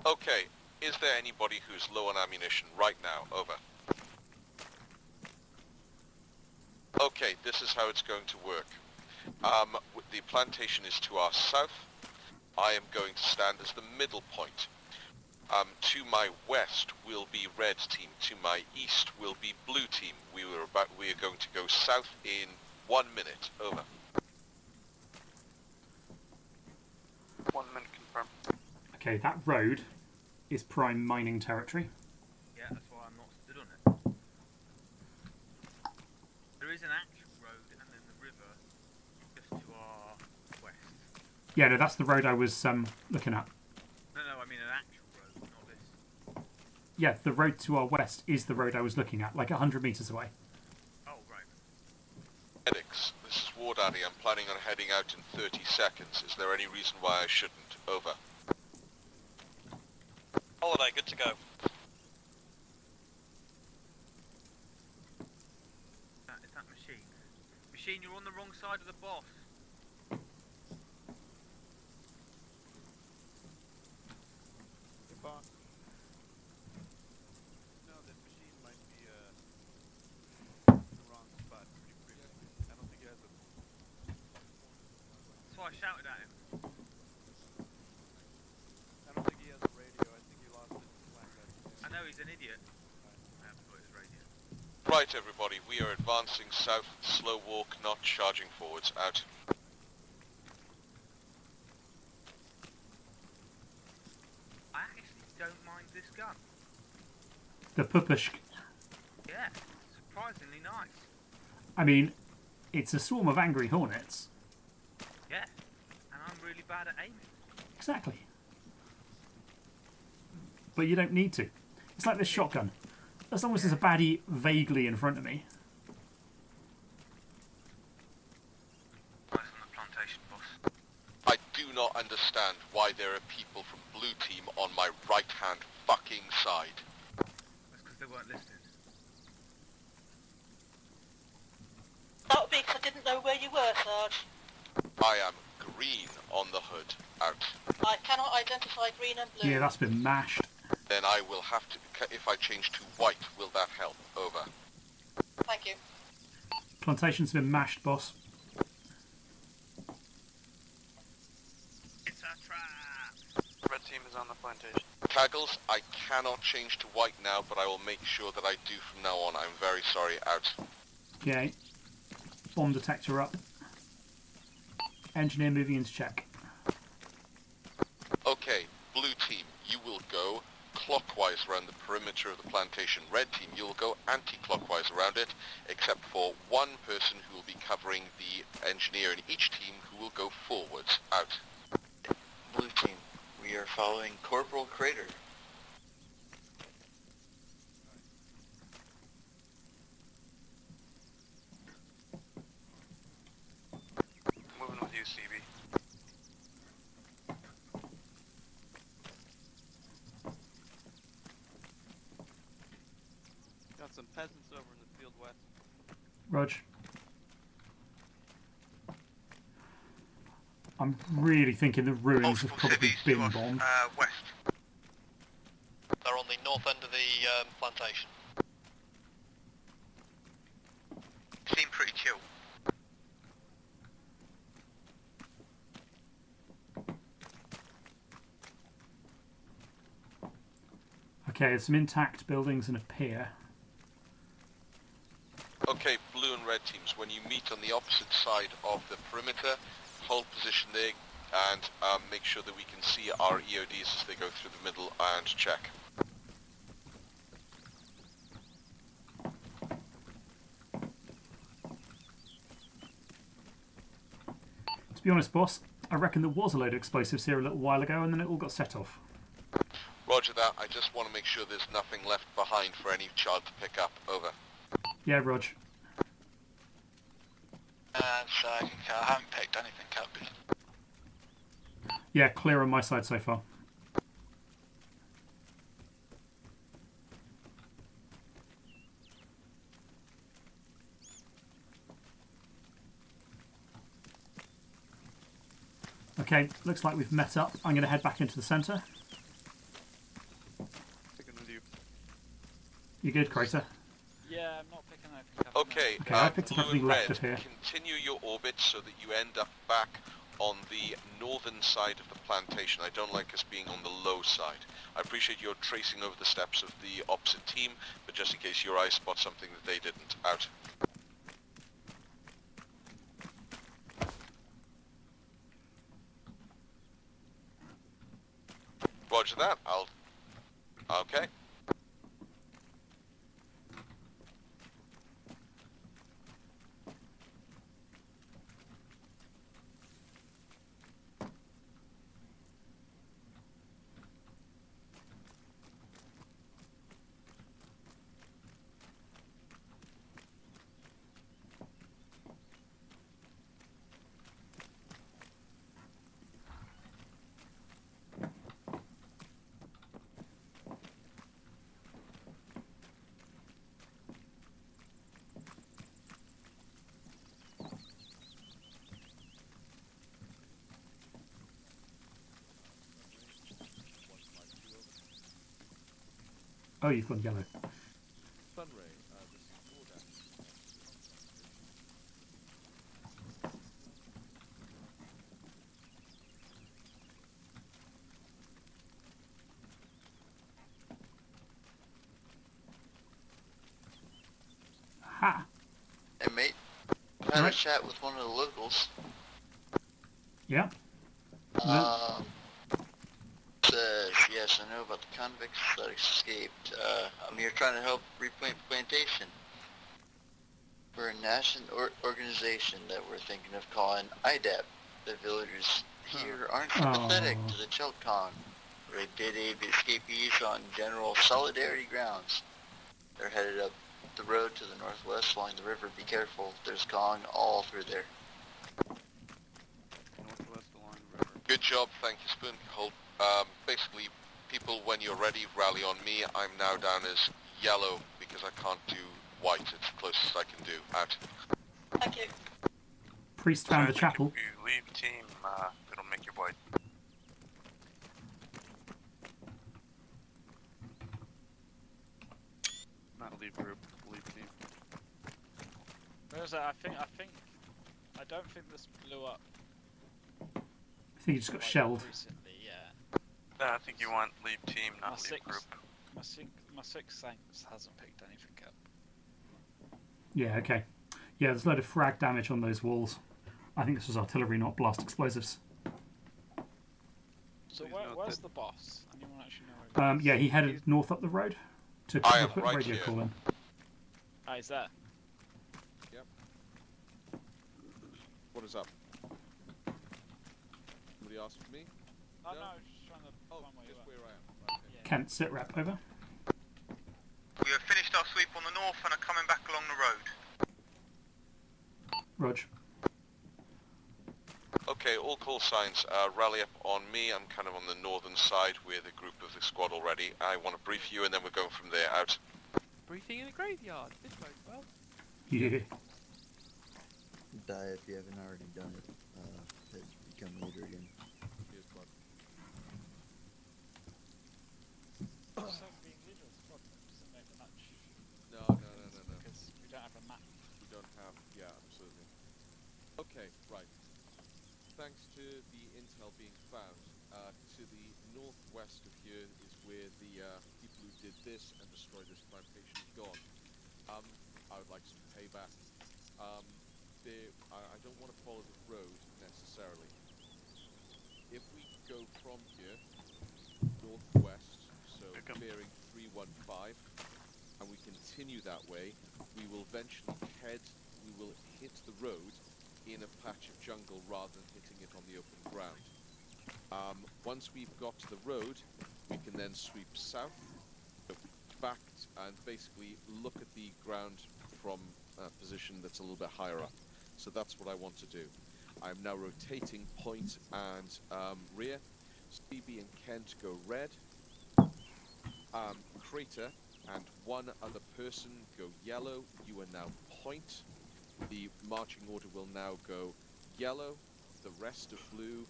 K: Okay, is there anybody who's low on ammunition right now? Over. Okay, this is how it's going to work. The plantation is to our south. I am going to stand as the middle point. To my west will be red team. To my east will be blue team. We are going to go south in 1 minute. Over.
P: 1 minute confirmed.
J: Okay, that road is prime mining territory.
D: Yeah, that's why I'm not stood on it. There is an actual road and then the river just to our west.
J: Yeah, no, that's the road I was looking at.
D: No, I mean an actual road, not this.
J: Yeah, the road to our west is the road I was looking at, like 100 metres away.
D: Oh, right.
K: Medics, this is War Daddy. I'm planning on heading out in 30 seconds. Is there any reason why I shouldn't? Over.
L: Holiday, good to go.
D: Is that Machine? Machine, you're on the wrong side of the boss.
E: Boss. No, that Machine might be in the wrong spot pretty frequently. I don't think he has a...
D: That's why I shouted at him.
E: I don't think he has a radio. I think he lost it in Black.
D: I know he's an idiot. I haven't got his radio.
K: Right, everybody. We are advancing south. Slow walk, not charging forwards. Out.
D: I actually don't mind this gun.
J: The Pupushk.
D: Yeah, surprisingly nice.
J: I mean, it's a swarm of angry hornets.
D: Yeah, and I'm really bad at aiming.
J: Exactly. But you don't need to. It's like this shotgun. As long as there's a baddie vaguely in front of me.
D: Nice on the plantation, boss.
K: I do not understand why there are people from blue team on my right-hand fucking side.
D: That's because they weren't listening.
S: That would be because I didn't know where you were, Sarge.
K: I am green on the hood. Out.
S: I cannot identify green and blue.
J: Yeah, that's been mashed.
K: Then I will have to... If I change to white, will that help? Over.
S: Thank you.
J: Plantation's been mashed, boss.
D: It's a trap!
P: Red team is on the plantation.
K: Kaggles, I cannot change to white now, but I will make sure that I do from now on. I'm very sorry. Out.
J: Okay. Bomb detector up. Engineer moving into check.
K: Okay, blue team, you will go clockwise around the perimeter of the plantation. Red team, you will go anti-clockwise around it, except for one person who will be covering the engineer in each team who will go forwards. Out.
M: Blue team, we are following Corporal Crater.
P: Moving with you, CB.
B: Got some peasants over in the field west.
J: Rog. I'm really thinking the ruins have probably been bombed.
L: West. They're on the north end of the plantation. Seem pretty chill.
J: Okay, there's some intact buildings and a pier.
K: Okay, blue and red teams, when you meet on the opposite side of the perimeter, hold position there and make sure that we can see our EODs as they go through the middle and check.
J: To be honest, boss, I reckon there was a load of explosives here a little while ago and then it all got set off.
K: Roger that. I just want to make sure there's nothing left behind for any child to pick up. Over.
J: Yeah, Rog.
G: So I haven't picked anything up yet.
J: Yeah, clear on my side so far. Okay, looks like we've met up. I'm going to head back into the centre.
B: Sticking with you.
J: You good, Crater?
Q: Yeah, I'm not picking anything up.
K: Okay,
J: Okay, I picked up
K: blue
J: everything
K: and
J: left
K: red,
J: of here.
K: continue your orbit so that you end up back on the northern side of the plantation. I don't like us being on the low side. I appreciate your tracing over the steps of the opposite team, but just in case your eyes spot something that they didn't. Out. Roger that. Okay.
J: Oh, you've gone yellow.
E: Sunray, this is Order.
J: Ha!
M: Hey mate, I had a chat with one of the locals.
J: Yeah?
M: Says, yes, I know about the convicts that escaped. I'm here trying to help replant plantation. We're a national organization that we're thinking of calling IDAP. The villagers here aren't sympathetic to the Chelkong. They did aid the escapees on general solidarity grounds. They're headed up the road to the northwest along the river. Be careful, there's Kong all through there.
B: Northwest along the river.
K: Good job, thank you, Spoon. Hold. Basically, people, when you're ready, rally on me. I'm now down as yellow because I can't do white. It's the closest I can do. Out.
S: Thank you.
J: Priest found the chapel.
P: You leave team, it'll make you white.
B: Not leave group, leave team.
Q: Where's that? I don't think this blew up.
J: I think he just got
Q: like
J: shelled.
Q: recently, yeah.
P: No, I think you want leave team, not
Q: My
P: leave
Q: six,
P: group.
Q: my sixth sense hasn't picked anything up.
J: Yeah, okay. Yeah, there's a load of frag damage on those walls. I think this was artillery, not blast explosives.
Q: So where's the boss? Anyone actually know where he is?
J: Yeah, he headed north up the road to
K: I am
J: put
K: right
J: radio
K: here.
J: call in.
Q: Ah, he's there.
E: Yep. What is up? Somebody asked for me?
Q: Oh
E: No?
Q: no, I was just trying to find where you
E: Just
Q: were.
E: where I am. Right, okay.
J: Kent, sit rep, over.
L: We have finished our sweep on the north and are coming back along the road.
J: Rog.
K: Okay, all call signs, rally up on me. I'm kind of on the northern side with a group of the squad already. I want to brief you and then we're going from there. Out.
I: Briefing in a graveyard. This goes well.
J: Yeah.
F: Die if you haven't already done it. Has become leader again.
E: Here's bud.
Q: So being leader of the squad doesn't make much.
E: No.
Q: Because we don't have a map.
E: We don't have. Yeah, absolutely. Okay, right. Thanks to the intel being found, to the northwest of here is where the people who did this and destroyed this plantation have gone. I would like some payback. I don't want to follow the road necessarily. If we go from here northwest, so bearing 315, and we continue that way, we will eventually we will hit the road in a patch of jungle rather than hitting it on the open ground. Once we've got to the road, we can then sweep south, back, and basically look at the ground from a position that's a little bit higher up. So that's what I want to do. I'm now rotating point and rear. Stevie and Kent go red. Crater and one other person go yellow. You are now point. The marching order will now go yellow, the rest of blue,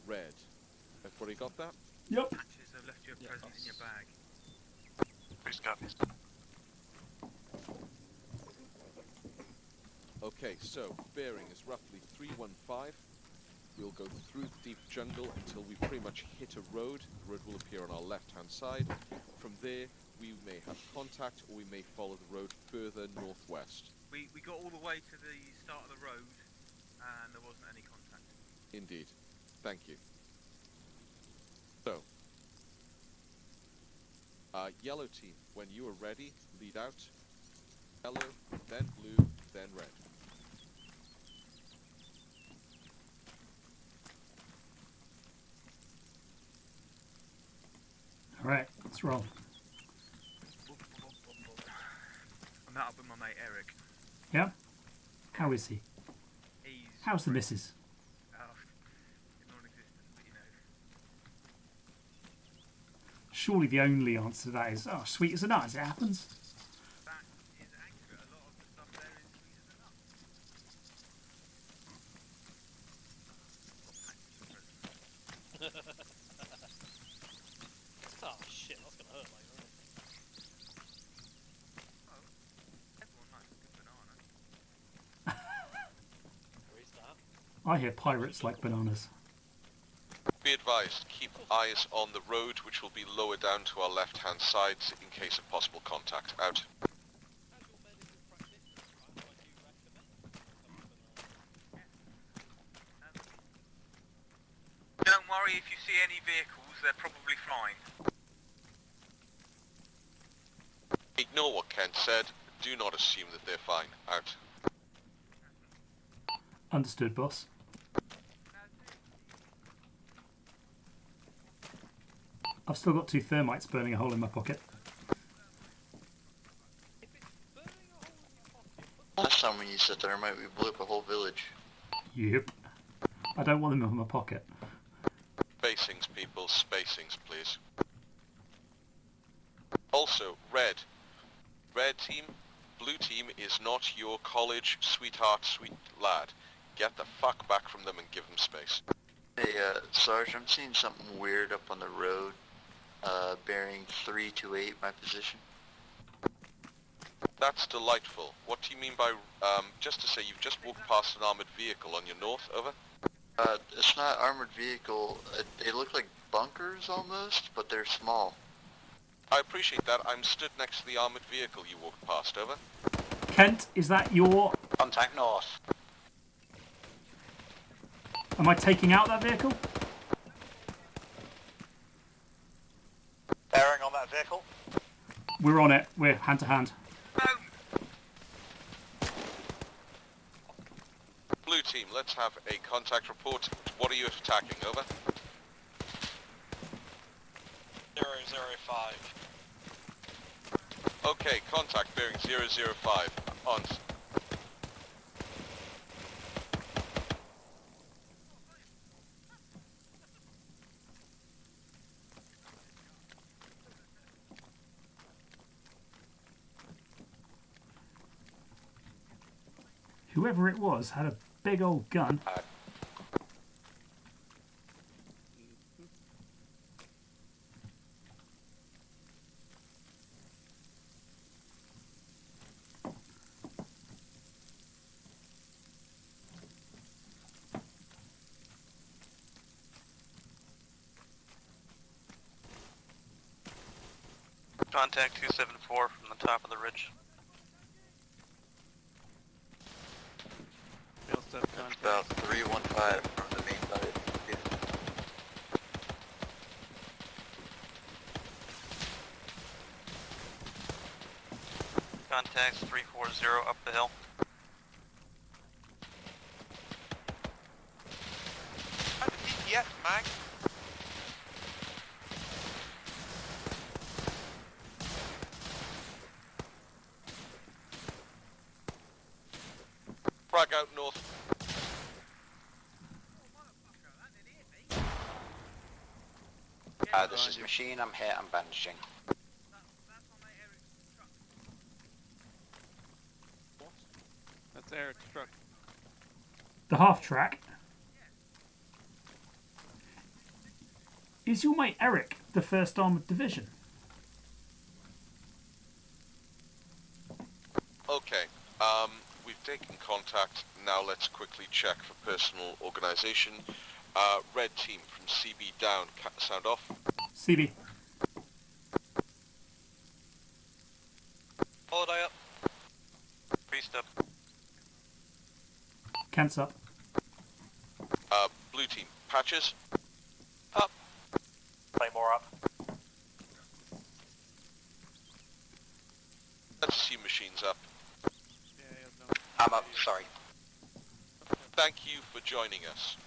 E: red. Everybody got that?
J: Yep.
D: Patches, I've left you a present in your bag.
P: Priest copies.
E: Okay, so bearing is roughly 315. We'll go through the deep jungle until we pretty much hit a road. The road will appear on our left-hand side. From there, we may have contact, or we may follow the road further northwest.
D: We got all the way to the start of the road, and there wasn't any contact.
E: Indeed. Thank you. So, yellow team, when you are ready, lead out. Yellow, then blue, then red.
J: Alright, let's roll.
D: I met up with my mate Eric.
J: Yeah? How is he? How's the missus?
D: Non-existent, but you know.
J: Surely the only answer to that is, oh, sweet as a nut as it happens.
D: That is accurate. A lot of the stuff there is sweet as a nut.
L: Oh shit, that's gonna hurt later, isn't it?
D: Oh, everyone likes a good banana.
L: Where is that?
J: I hear pirates like bananas.
K: Be advised, keep eyes on the road, which will be lower down to our left-hand side in case of possible contact. Out.
D: Don't worry if you see any vehicles, they're probably flying.
K: Ignore what Kent said. Do not assume that they're fine. Out.
J: Understood, boss. I've still got 2 thermites burning a hole in my pocket.
M: Last time when you said thermite, we blew up a whole village.
J: Yep. I don't want them in my pocket.
K: Spacings, people. Spacings, please. Also, red. Red team, blue team is not your college sweetheart, sweet lad. Get the fuck back from them and give them space.
M: Hey, Sarge, I'm seeing something weird up on the road. Bearing 328, my position.
K: That's delightful. What do you mean by, just to say you've just walked past an armored vehicle on your north, over?
M: It's not armored vehicle. They look like bunkers almost, but they're small.
K: I appreciate that. I'm stood next to the armored vehicle you walked past, over.
J: Kent, is that your...
G: Contact north.
J: Am I taking out that vehicle?
G: Bearing on that vehicle.
J: We're on it. We're hand to hand.
K: Blue team, let's have a contact report. What are you attacking, over?
G: 005.
K: Okay, contact bearing 005. On.
J: Whoever it was had a big old gun.
P: Contact 274 from the top of the ridge.
B: Step
M: That's
B: contact.
M: about 315 from the main body. Yeah.
P: Contacts 340 up the hill.
O: Yes, Mag.
K: Frag out north.
N: This is Machine, I'm hit, I'm bandaging.
B: That's Eric's truck.
J: The half track. Is your mate Eric the 1st Armoured Division?
K: Okay, we've taken contact. Now let's quickly check for personal organisation. Red team from CB down. Sound off.
J: CB.
L: Holiday up.
P: Priest up.
J: Kent's up.
K: Blue team. Patches.
L: Up.
H: Claymore up.
K: Let's see machines up.
N: I'm up, sorry.
K: Thank you for joining us.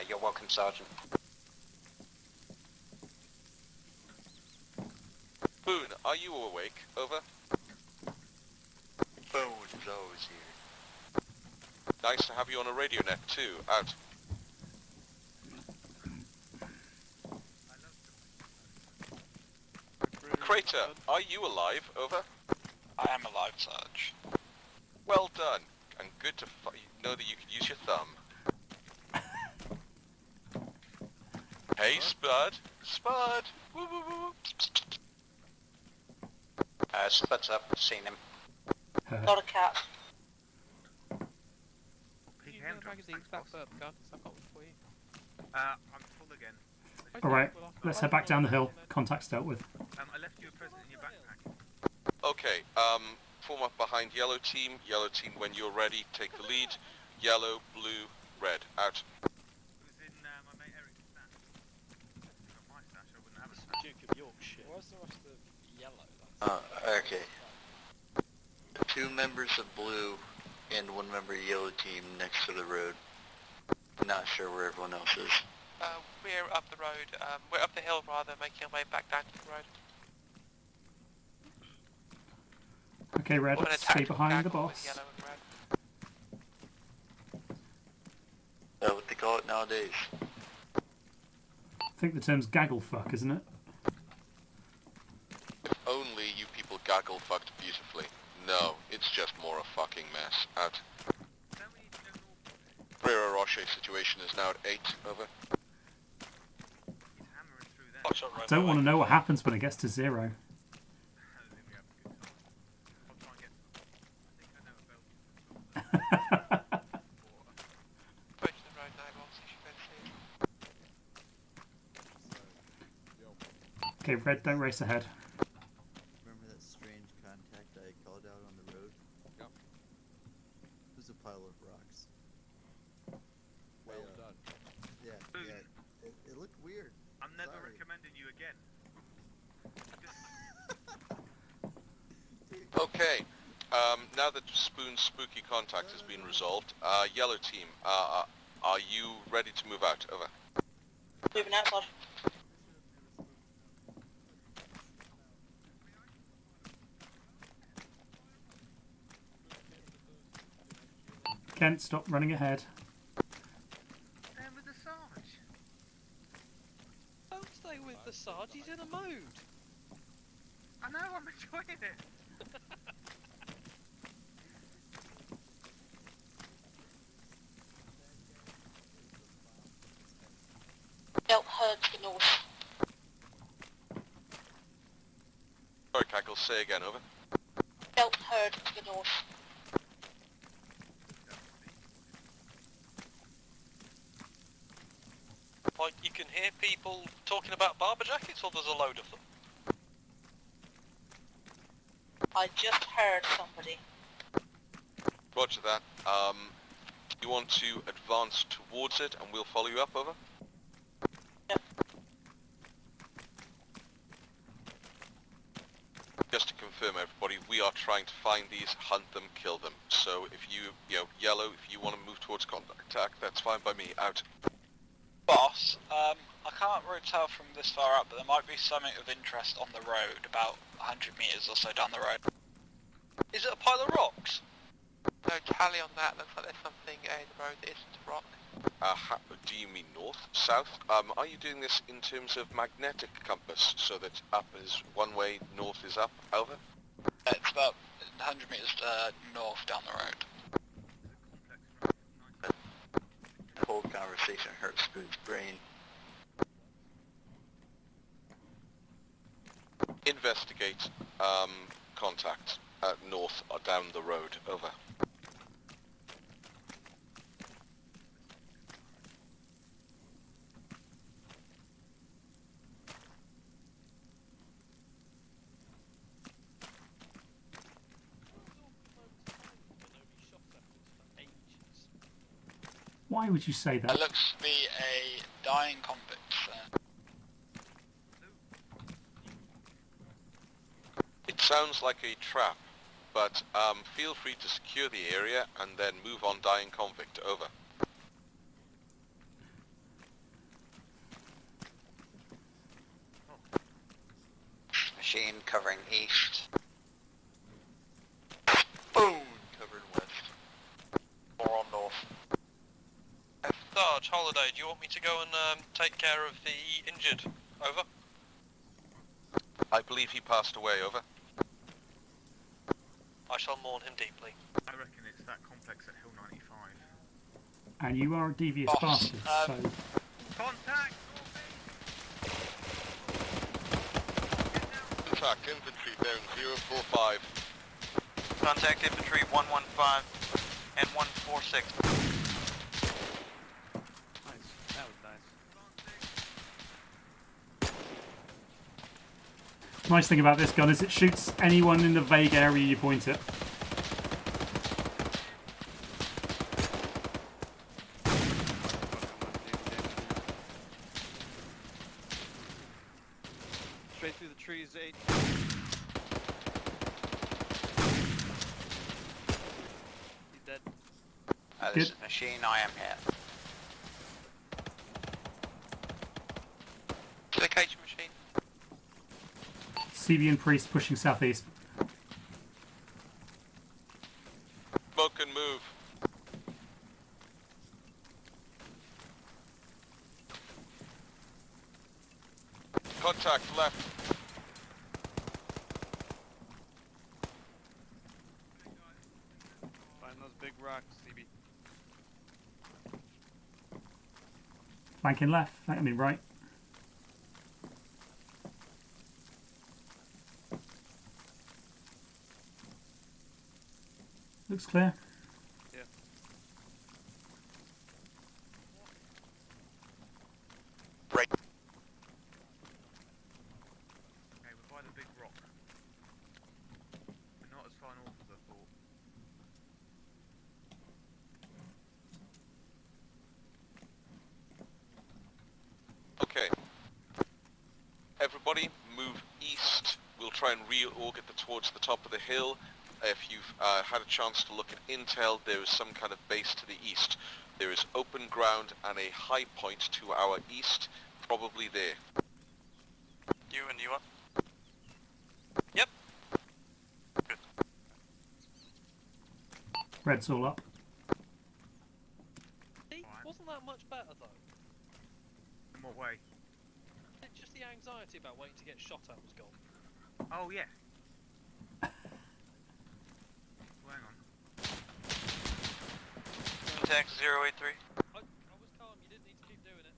N: You're welcome, Sergeant.
K: Boone, are you awake? Over.
M: Bone's always here.
K: Nice to have you on a radio net too. Out. Crater, are you alive? Over.
G: I am alive, Sarge.
K: Well done, and good to know that you can use your thumb. Hey, Spud. Spud. Woo woo woo.
N: Spud's up, seen him.
S: Not a cat.
I: You have the magazines back up, guns. I've got one for you.
D: I'm full again.
J: Alright, let's head back down the hill. Contact's dealt with.
D: I left you a present in your backpack.
K: Okay, form up behind yellow team. Yellow team, when you're ready, take the lead. Yellow, blue, red. Out.
D: It was in my mate Eric's stash. Not my stash, I wouldn't have a stash.
Q: Duke of Yorkshire. Where's the rest of yellow?
M: Okay. 2 members of blue and 1 member of yellow team next to the road. Not sure where everyone else is.
O: We're up the road. We're up the hill rather, making our way back down to the road.
J: Okay, Red,
O: We're gonna
J: stay
O: attack
J: behind the
O: Gaggle
J: boss.
O: with yellow and red.
M: That's what they call it nowadays.
J: I think the term's gaggle fuck, isn't it?
K: If only you people gaggle fucked beautifully. No, it's just more a fucking mess. Out. Brera Roche situation is now at 8. Over.
J: I don't want to know what happens when it gets to 0. Okay, Red, don't race ahead.
F: Remember that strange contact I called out on the road?
E: Yep.
F: It was a pile of rocks.
E: Well done.
F: Yeah, yeah. It looked weird.
D: I'm never
F: Sorry.
D: recommending you again.
K: Okay. Now that Spoon's spooky contact has been resolved, yellow team, are you ready to move out? Over.
S: Moving out, Sarge.
J: Kent, stop running ahead.
D: Stay with the Sarge.
L: Don't stay with the Sarge, he's in a mood.
D: I know, I'm enjoying it.
S: Belt herd to the north.
K: Sorry, Cackle, say again, over.
S: Belt herd to the north.
L: Like, you can hear people talking about barber jackets, or there's a load of them?
S: I just heard somebody.
K: Roger that. You want to advance towards it and we'll follow you up, over? Just to confirm, everybody, we are trying to find these, hunt them, kill them. So if you Yellow, if you want to move towards contact attack, that's fine by me. Out.
G: Boss, I can't really tell from this far up, but there might be something of interest on the road, about 100 metres or so down the road.
L: Is it a pile of rocks?
O: No tally on that. Looks like there's something in the road that isn't a rock.
K: Do you mean north, south? Are you doing this in terms of magnetic compass, so that up is one way, north is up? Over?
G: It's about 100 metres north down the road.
M: The whole conversation hurts Spoon's brain.
K: Investigate contact north or down the road. Over.
J: Why would you say that?
G: It looks to be a dying convict.
K: It sounds like a trap, but feel free to secure the area and then move on dying convict. Over.
N: Machine covering east.
M: Boom! Covering west.
G: Or on north.
L: Sarge, Holiday, do you want me to go and take care of the injured? Over.
K: I believe he passed away. Over.
L: I shall mourn him deeply.
D: I reckon it's that complex at Hill 95.
J: And you are a devious bastard, so...
D: Contact!
K: Contact infantry down 045.
P: Contact infantry 115 and 146.
B: Nice. That was nice.
J: Nice thing about this gun is it shoots anyone in the vague area you point it.
B: Straight through the trees, 8. He's dead.
N: This is machine, I am here.
L: To the cage machine.
J: CB and Priest pushing southeast.
K: Smoke and move. Contact left.
B: Find those big rocks, CB.
J: Flanking left, I mean right. Looks clear.
B: Yeah.
K: Right.
D: Okay, we're by the big rock. We're not as far north as I thought.
K: Okay. Everybody, move east. We'll try and reorient towards the top of the hill. If you've had a chance to look at intel, there is some kind of base to the east. There is open ground and a high point to our east, probably there.
P: You and you up? Yep. Good.
J: Red's all up.
L: See, wasn't that much better though?
D: In what way?
L: Just the anxiety about waiting to get shot at was gone.
D: Oh, yeah. Hang on.
P: Contact 083.
L: I was calm, you didn't need to keep doing it.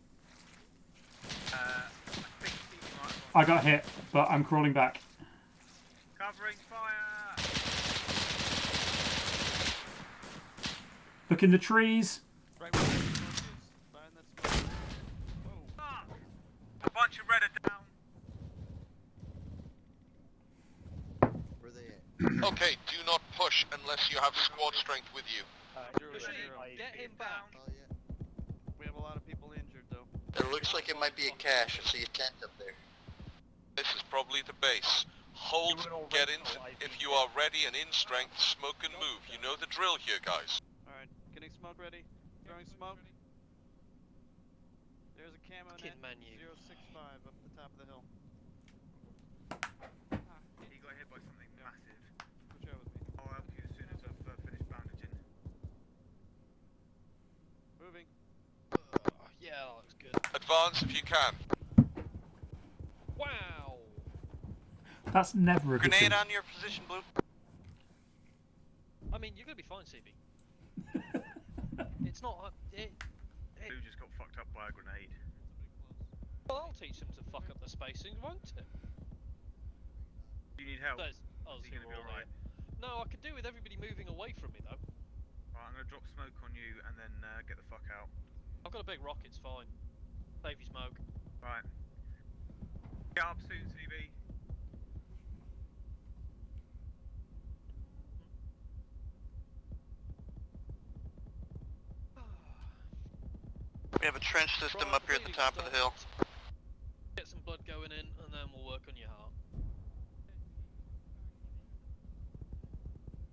D: I think Stevie might have
J: I got hit, but I'm crawling back.
D: Covering fire!
J: Look in the trees.
B: Right where the smoke is. Find that smoke. Whoa.
D: Fuck! A bunch of red are down.
M: Where they at?
K: Okay, do not push unless you have squad strength with you.
L: Get him back.
F: Oh yeah.
B: We have a lot of people injured though.
M: It looks like it might be a cache. I see a tent up there.
K: This is probably the base. Hold, get into. If you are ready and in strength, smoke and move. You know the drill here, guys.
B: Alright, getting smoke ready. Throwing smoke. There's a camo
L: Kid
B: net.
L: menu.
B: 065 up the top of the hill.
D: He got hit by something massive.
B: Push over with me.
D: I'll help you as soon as I've finished bandaging.
B: Moving.
L: Yeah, that looks good.
K: Advance if you can.
L: Wow.
J: That's never a good thing.
P: Grenade on your position, Blue.
L: I mean, you're gonna be fine, CB. It's not.
D: Blue just got fucked up by a grenade.
L: Well, I'll teach them to fuck up the spacing, won't it?
D: Do you need help?
L: Oh,
D: Is he gonna be alright?
L: No, I could do with everybody moving away from me though.
D: Right, I'm gonna drop smoke on you and then get the fuck out.
L: I've got a big rocket, it's fine. Save your smoke.
D: Right. Get up soon, CB.
P: We have a trench system up here at the top of the hill.
L: Get some blood going in, and then we'll work on your heart.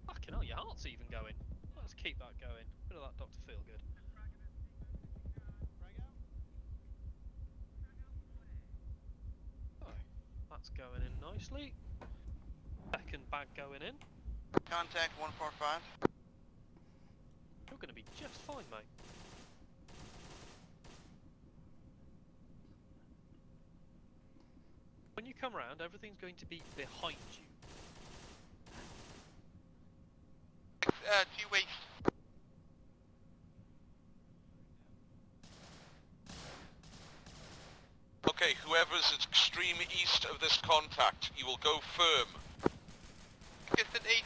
L: Fucking hell, your heart's even going. Let's keep that going. Bit of that Dr. Feelgood. Oh, that's going in nicely. Second bag going in.
P: Contact 145.
L: You're gonna be just fine, mate. When you come round, everything's going to be behind you.
P: Due waste.
K: Okay, whoever's extreme east of this contact, you will go firm.
P: Distant east.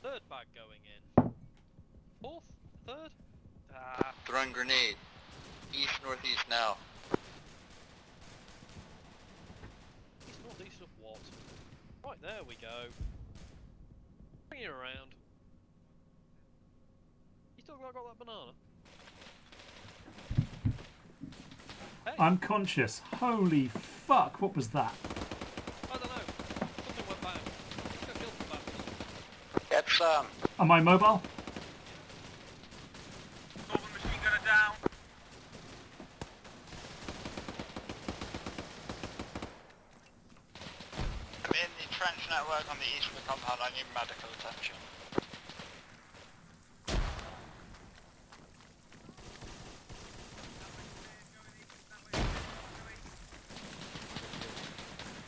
L: Third bag going in. Fourth? Third?
M: Throwing grenade. East, northeast now.
L: East, northeast of what? Right, there we go. Bring it around. You still got that banana? Hey.
J: I'm conscious. Holy fuck, what was that?
L: I don't know. Something went bang. Go kill some bastards.
M: That's
J: Am I mobile?
D: Northern machine gunner down.
G: I'm in the trench network on the east of the compound. I need medical attention.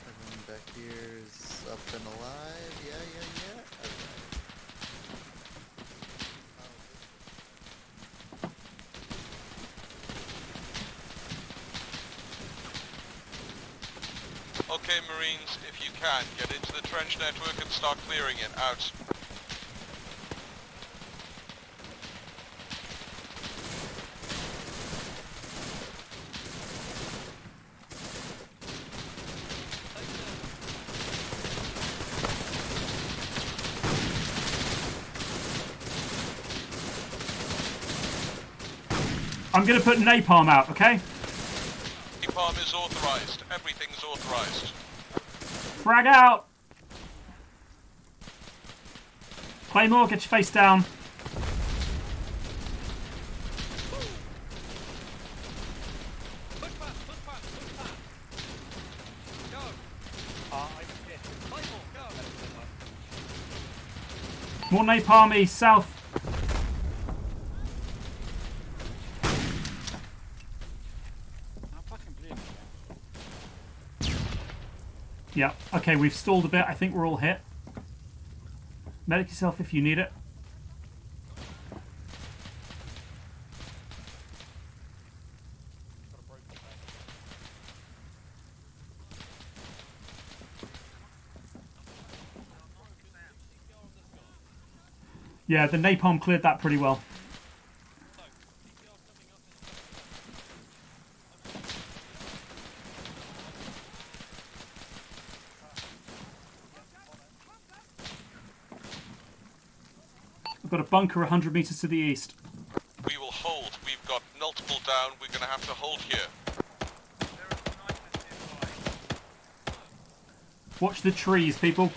F: Everyone back here is up and alive. Yeah.
K: Okay, Marines, if you can, get into the trench network and start clearing it out.
J: I'm gonna put napalm out, okay?
K: Napalm is authorized. Everything's authorized.
J: Frag out! Claymore, get your face down. More napalm east, south. Yeah, okay, we've stalled a bit. I think we're all hit. Medic yourself if you need it. Yeah, the napalm cleared that pretty well. I've got a bunker 100 metres to the east.
K: We will hold. We've got multiple down. We're going to have to hold here.
J: Watch the trees, people.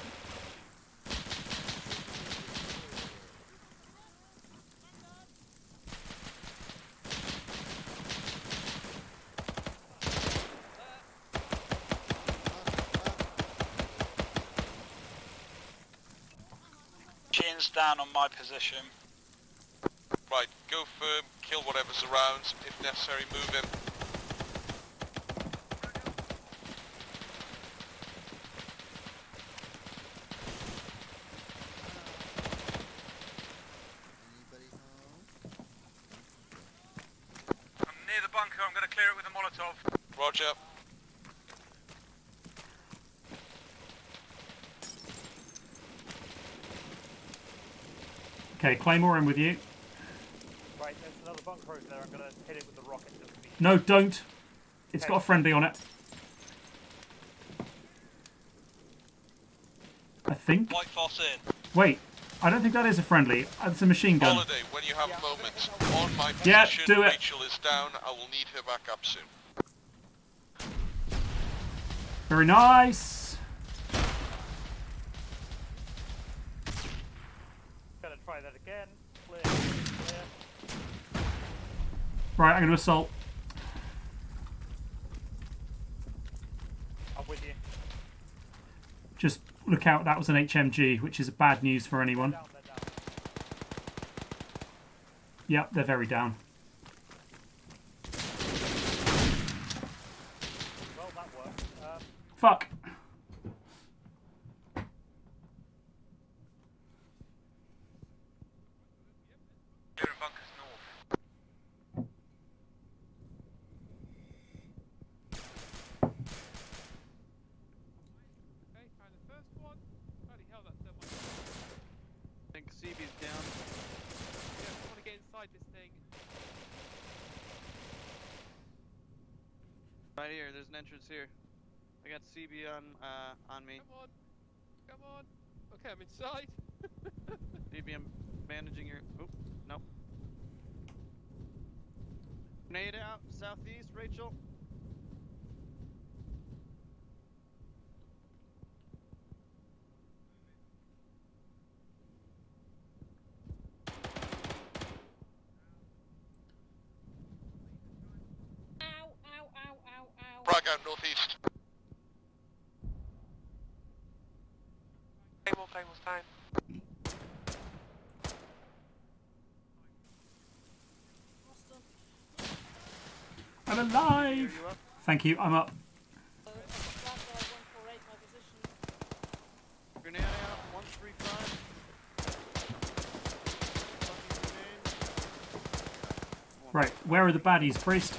G: Chains down on my position.
K: Right, go firm, kill whatever's around. If necessary, move him.
D: I'm near the bunker. I'm going to clear it with a Molotov.
K: Roger.
J: Okay, Claymore, I'm with you.
R: Right, there's another bunker over there. I'm going to hit it with the rocket. Just to be...
J: No, don't. It's got a friendly on it. I think.
L: White Foss in.
J: Wait, I don't think that is a friendly. It's a machine gun.
K: Holiday, when you have a moment. On my
J: Yeah,
K: position,
J: do it.
K: Rachel is down. I will need her back up soon.
J: Very nice.
R: Gonna try that again. Clear, clear.
J: Right, I'm going to assault.
R: I'm with you.
J: Just look out, that was an HMG, which is bad news for anyone. Yep, they're very down.
R: Well, that worked.
J: Fuck.
D: Clearing bunkers north.
I: Okay, found the first one. Bloody hell, that's done my...
B: I think CB's down.
I: Yeah, I want to get inside this thing.
B: Right here, there's an entrance here. I got CB on me.
I: Come on. Come on. Okay, I'm inside.
B: CB, I'm managing your... Oop, nope. Grenade out, southeast, Rachel.
K: Frag out northeast.
O: Claymore's down.
J: I'm alive! Thank you, I'm up.
B: Grenade out, 135.
J: Right, where are the baddies, Priest?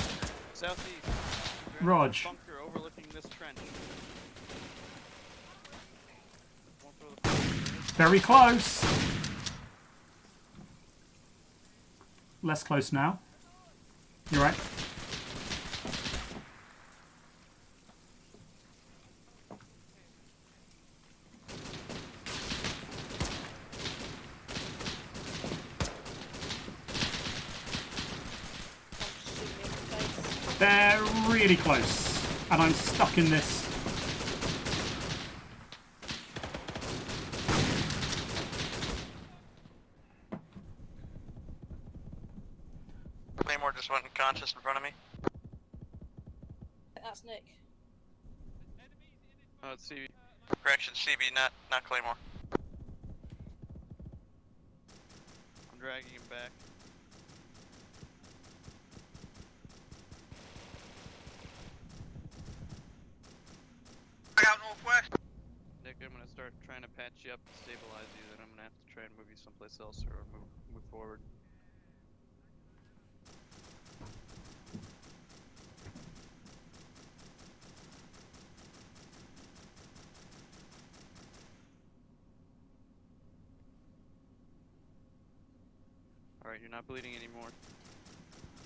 B: Southeast.
J: Rog.
B: Bunker overlooking this trench.
J: Very close! Less close now. You're right. They're really close, and I'm stuck in this.
P: Claymore just went unconscious in front of me.
C: That's Nick.
B: Oh, it's CB.
P: Correction, CB, not Claymore.
B: I'm dragging him back.
D: Out northwest.
B: Nick, I'm gonna start trying to patch you up and stabilize you, then I'm gonna have to try and move you someplace else or move forward. Alright, you're not bleeding anymore.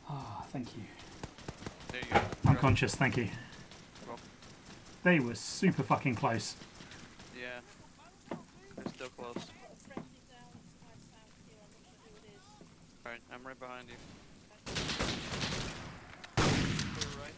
J: Ah, thank you.
B: There you go.
J: I'm conscious, thank you.
B: Well,
J: They were super fucking close.
B: yeah. They're still close. Alright, I'm right behind you. Clear right.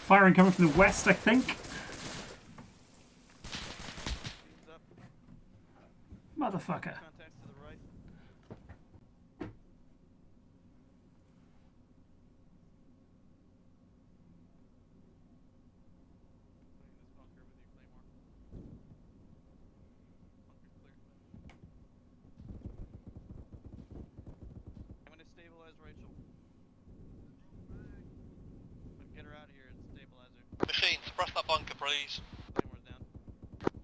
J: Firing coming from the west, I think. Motherfucker.
B: I'm gonna stabilize Rachel. Get her out of here and stabilize her.
L: Machine, suppress that bunker, please.
B: Claymore's down.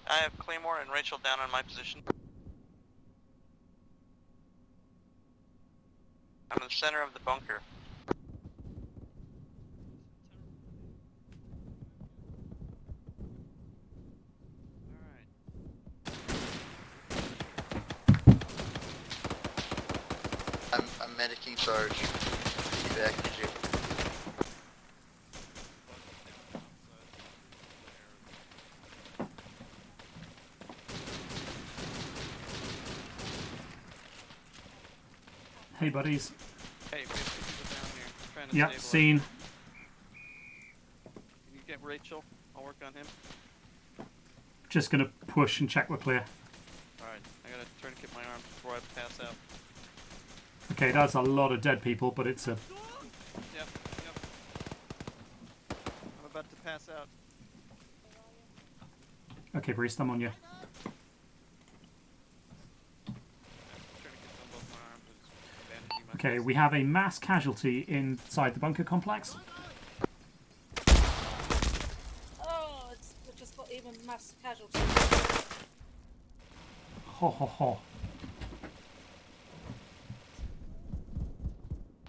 P: I have Claymore and Rachel down on my position. I'm in the center of the bunker.
M: I'm medicing Sarge. Be back to you.
J: Hey, buddies.
B: Hey, we have two people down here. Trying to
J: Yep,
B: stabilize.
J: seen.
B: Can you get Rachel? I'll work on him.
J: Just gonna push and check we're clear.
B: Alright, I gotta tourniquet my arm before I pass out.
J: Okay, that's a lot of dead people, but it's a...
B: Yep, yep. I'm about to pass out.
J: Okay, Priest, I'm on you. Okay, we have a mass casualty inside the bunker complex.
C: Oh, we've just got even mass casualties.
J: Ho ho ho.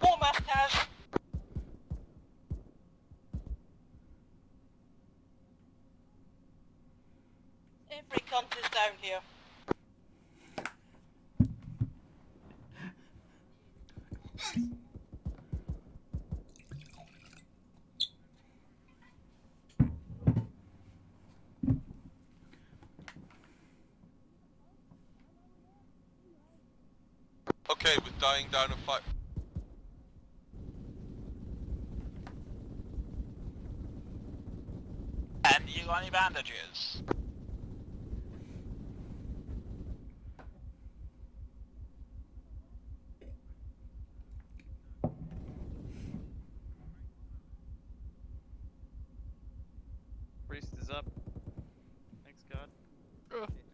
S: More Mascas! Every cunt is down here.
K: Okay, with dying down and fight.
G: And you got any bandages?
B: Priest is up. Thanks God.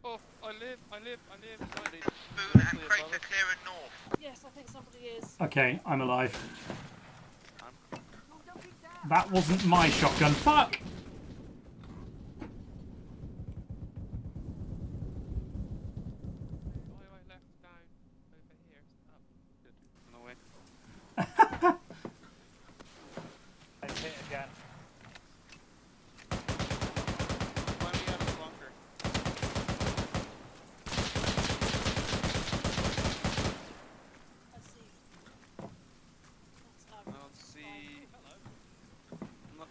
I: Oh, I live.
B: Somebody
L: Spoon
B: directly
L: and Crater
B: above us.
L: clearing north.
C: Yes, I think somebody is.
J: Okay, I'm alive. That wasn't my shotgun. Fuck!
B: On the way.
R: I hit again.
B: Climbing out of the bunker.
C: I see.
B: I don't see.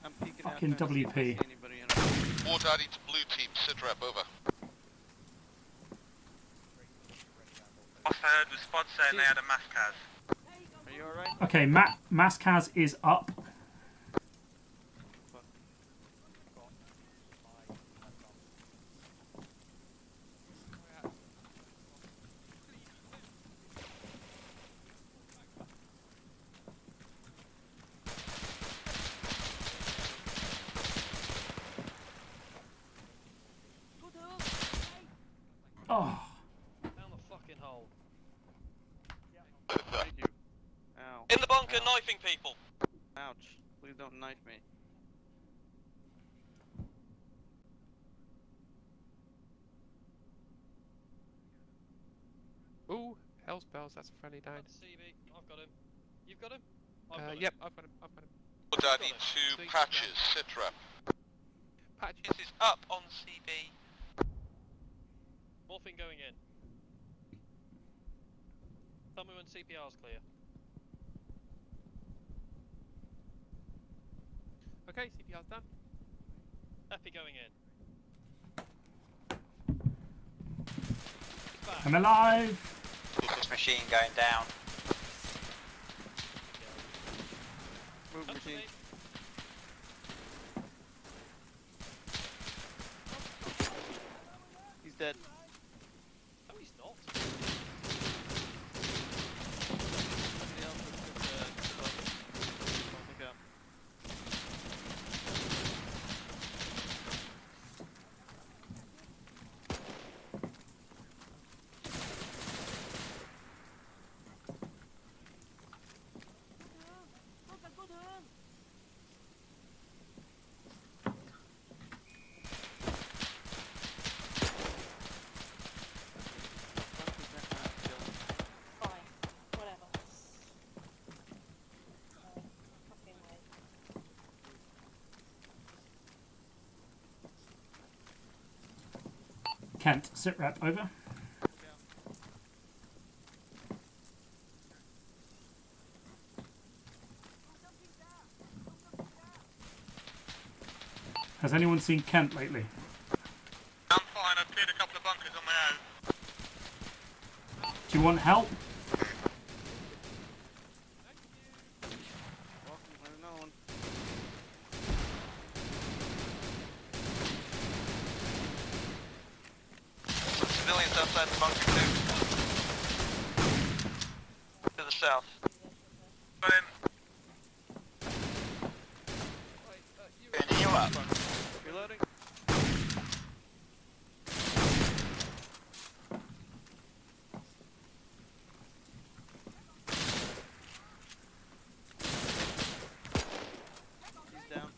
B: I'm peeking out.
J: Fucking
B: trying to see if I
J: WP.
B: see anybody in our-
K: War Daddy to blue team, sit rep, over.
L: Last I heard was Spod saying they had a Mascas.
B: Are you alright?
J: Okay, Mascaz is up. Oh.
L: Down the fucking hole.
B: Thank you. Ow.
L: In the bunker,
B: Ow.
L: knifing people.
B: Ouch. Please don't knife me.
I: Elspells, that's a friendly down.
B: CB, I've got him. You've got him? I've got him.
I: Yep, I've got him. I've got him.
K: But I need 2 patches, sit rep.
I: Patches
O: is up on CB.
B: Morphine going in. Tell me when CPR's clear.
I: Okay, CPR's done.
B: Epi going in.
J: I'm alive!
N: This machine going down.
B: Move machine. He's dead. No, he's not. Somebody else I'll pick up.
C: Fine. Whatever. Fucking way.
J: Kent, sit rep, over. Has anyone seen Kent lately?
D: I'm fine, I've cleared a couple of bunkers on my own.
J: Do you want help?
L: Some civilians outside the bunker too. To the south.
D: Got him.
L: Bending you up.
B: Reloading. He's down.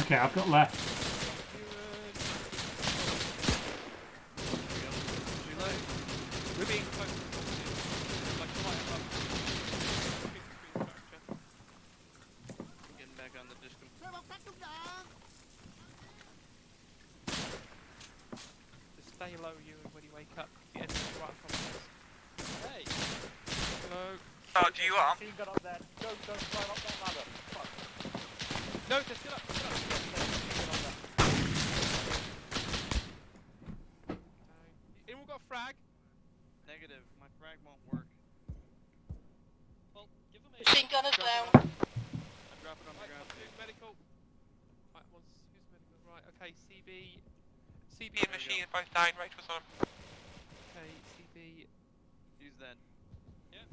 J: Okay, I've got left.
B: Reload. We're being close. Like right above. I'm getting back on the disco.
I: Just stay low, you, when you wake up. The enemy's right from us.
B: Hey!
I: Hello.
L: Oh, do you up?
R: Machine gun up there. Don't climb up that ladder. Fuck.
I: No, just get up, get up. Anyone got a frag?
B: Negative. My frag won't work. Well, give him a
S: Machine gunner's down.
B: I drop it on the ground.
I: Who's medical? Right, who's medical? Right, okay, CB. CB
O: and machine both down, Rachel's on him.
I: Okay, CB.
B: Use that. Yeah.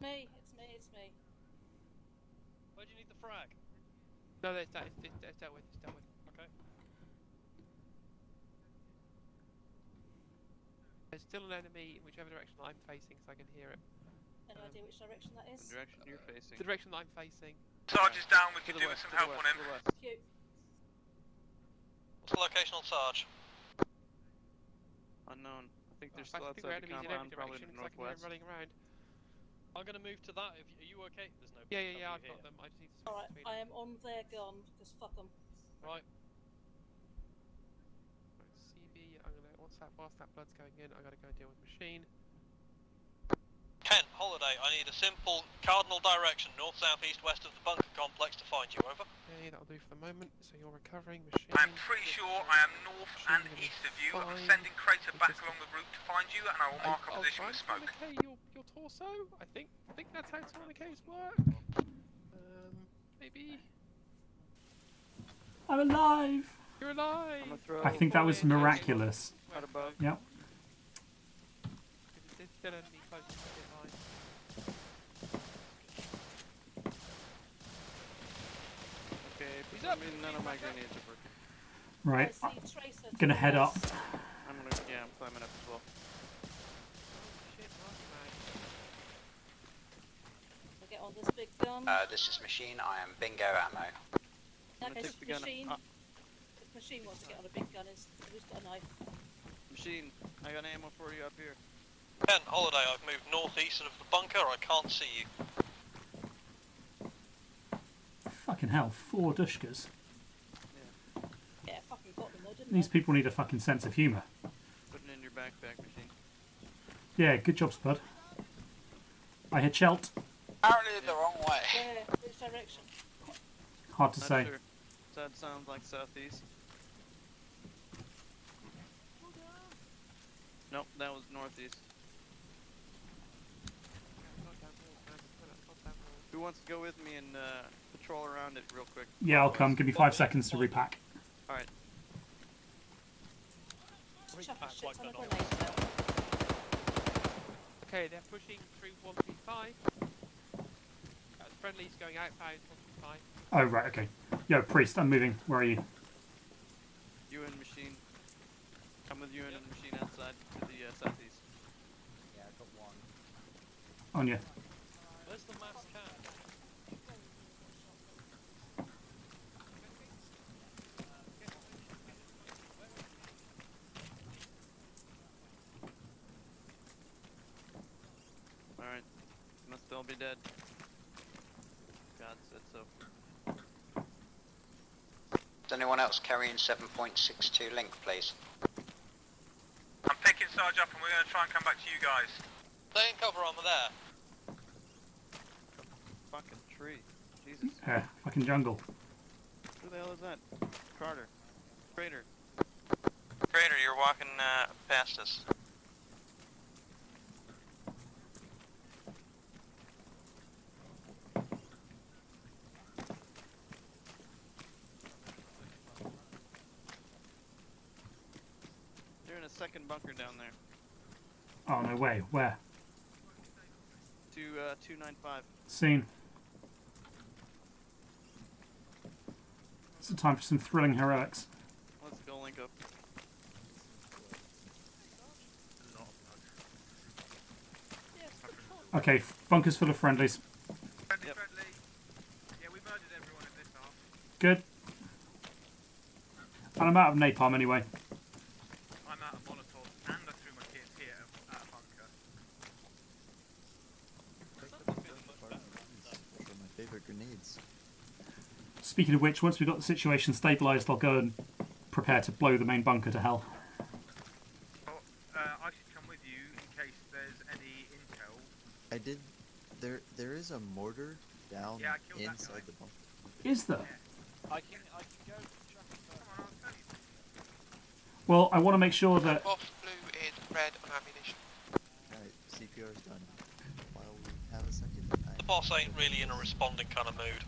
C: Me, it's me, it's me.
B: Why do you need the frag?
I: No, it's dealt with, it's dealt with.
B: Okay.
I: There's still an enemy in whichever direction I'm facing, so I can hear it.
C: Any idea which direction that is?
B: The direction you're facing.
I: The direction that I'm facing.
L: Sarge is down, we
B: To
L: can
B: the
L: do with
B: west,
L: some
B: to the
L: help
B: west,
L: on him.
B: to the west.
C: Cute.
L: What's the location on Sarge?
B: Unknown. I think they're
I: I
B: still
I: think we're
B: outside the
I: enemies in every
B: compound, probably
I: direction,
B: to the
I: so I can hear them
B: northwest.
I: running around.
B: I'm gonna move to that. Are you okay? There's no.
I: Yeah, I've
B: here.
I: got them. I just need to switch
C: Alright,
I: between
C: I
I: them.
C: am on their gun, because fuck them.
B: Right.
I: Right, CB, I'm gonna, whilst that blood's going in, I gotta go deal with machine.
L: Kent, Holiday, I need a simple cardinal direction, north, south, east, west of the bunker complex to find you, over.
I: Okay, that'll do for the moment. So you're recovering, machine.
L: I'm pretty sure I am north and east of you. I'm sending Crater back along the route to find you, and I will mark our position with smoke.
I: Okay, your torso. I think that's how tourniquets work. Maybe.
J: I'm alive!
I: You're alive.
B: I'm gonna throw.
J: I think that was miraculous.
B: Right above.
J: Yep.
I: There's still enemy close to behind.
B: Okay, for
I: He's
B: some
I: up.
B: reason none of my grenades are working.
J: Right,
C: I see Tracer.
J: I'm gonna head up.
B: I'm climbing up as well.
I: Shit,
C: We'll get on this big gun.
N: This is machine. I am bingo ammo.
B: I'm
C: Okay,
B: gonna take the gun.
C: machine. If machine wants to get on a big gun, who's got a knife?
B: Machine, I got ammo for you up here.
L: Ken, Holiday, I've moved northeast of the bunker. I can't see you.
J: Fucking hell, 4 Dushkas.
C: Yeah, fucking got them though, didn't
J: These
C: I?
J: people need a fucking sense of humour.
B: Put it in your backpack machine.
J: Yeah, good job, Spud. I had Chelt.
G: Apparently the wrong way.
C: Where? Which direction?
J: Hard to
B: Not
J: say.
B: Sure. That sounds like southeast. Nope, that was northeast. Who wants to go with me and patrol around it real quick?
J: Yeah, I'll come. Give me 5 seconds to repack.
B: Alright.
C: Chuck a shit ton of
R: like
C: grenades now.
I: Okay, they're pushing through 135. Friendly's going outbound 135.
J: Oh, right, okay. Yo, Priest, I'm moving. Where are you?
B: You and machine. I'm with you and machine outside to the southeast.
N: Yeah, I got one.
J: On you.
R: Where's the mass cat?
B: Alright. Must all be dead. God said so.
M: Is anyone else carrying 7.62 link, please?
D: I'm picking Sarge up and we're going to try and come back to you guys.
L: Stay in cover, I'm there.
B: Fucking tree. Jesus.
J: Yeah, fucking jungle.
B: Who the hell is that? Carter. Crater.
P: Crater, you're walking past us.
B: They're in a second bunker down there.
J: Oh, no way. Where?
B: To 295.
J: Seen. It's the time for some thrilling heroics.
B: Let's go link up.
J: Okay, bunkers full of friendlies.
D: Friendly. Yeah, we murdered everyone in this half.
J: Good. And I'm out of napalm anyway.
D: I'm out of Molotov and I threw my TNT at a bunker.
F: Those are my favorite grenades.
J: Speaking of which, once we've got the situation stabilised, I'll go and prepare to blow the main bunker to hell.
D: Well, I should come with you in case there's any intel.
F: I did. There is a mortar down
D: Yeah, I killed that
F: inside
D: guy.
F: the bunker.
J: Is there?
R: I can go chuck it
D: Come on, I'll tell you.
J: Well, I want to make sure that...
G: Boss blue is red on ammunition.
F: Alright, CPR's done. While we have a second,
L: The boss ain't really in a responding kind of mood.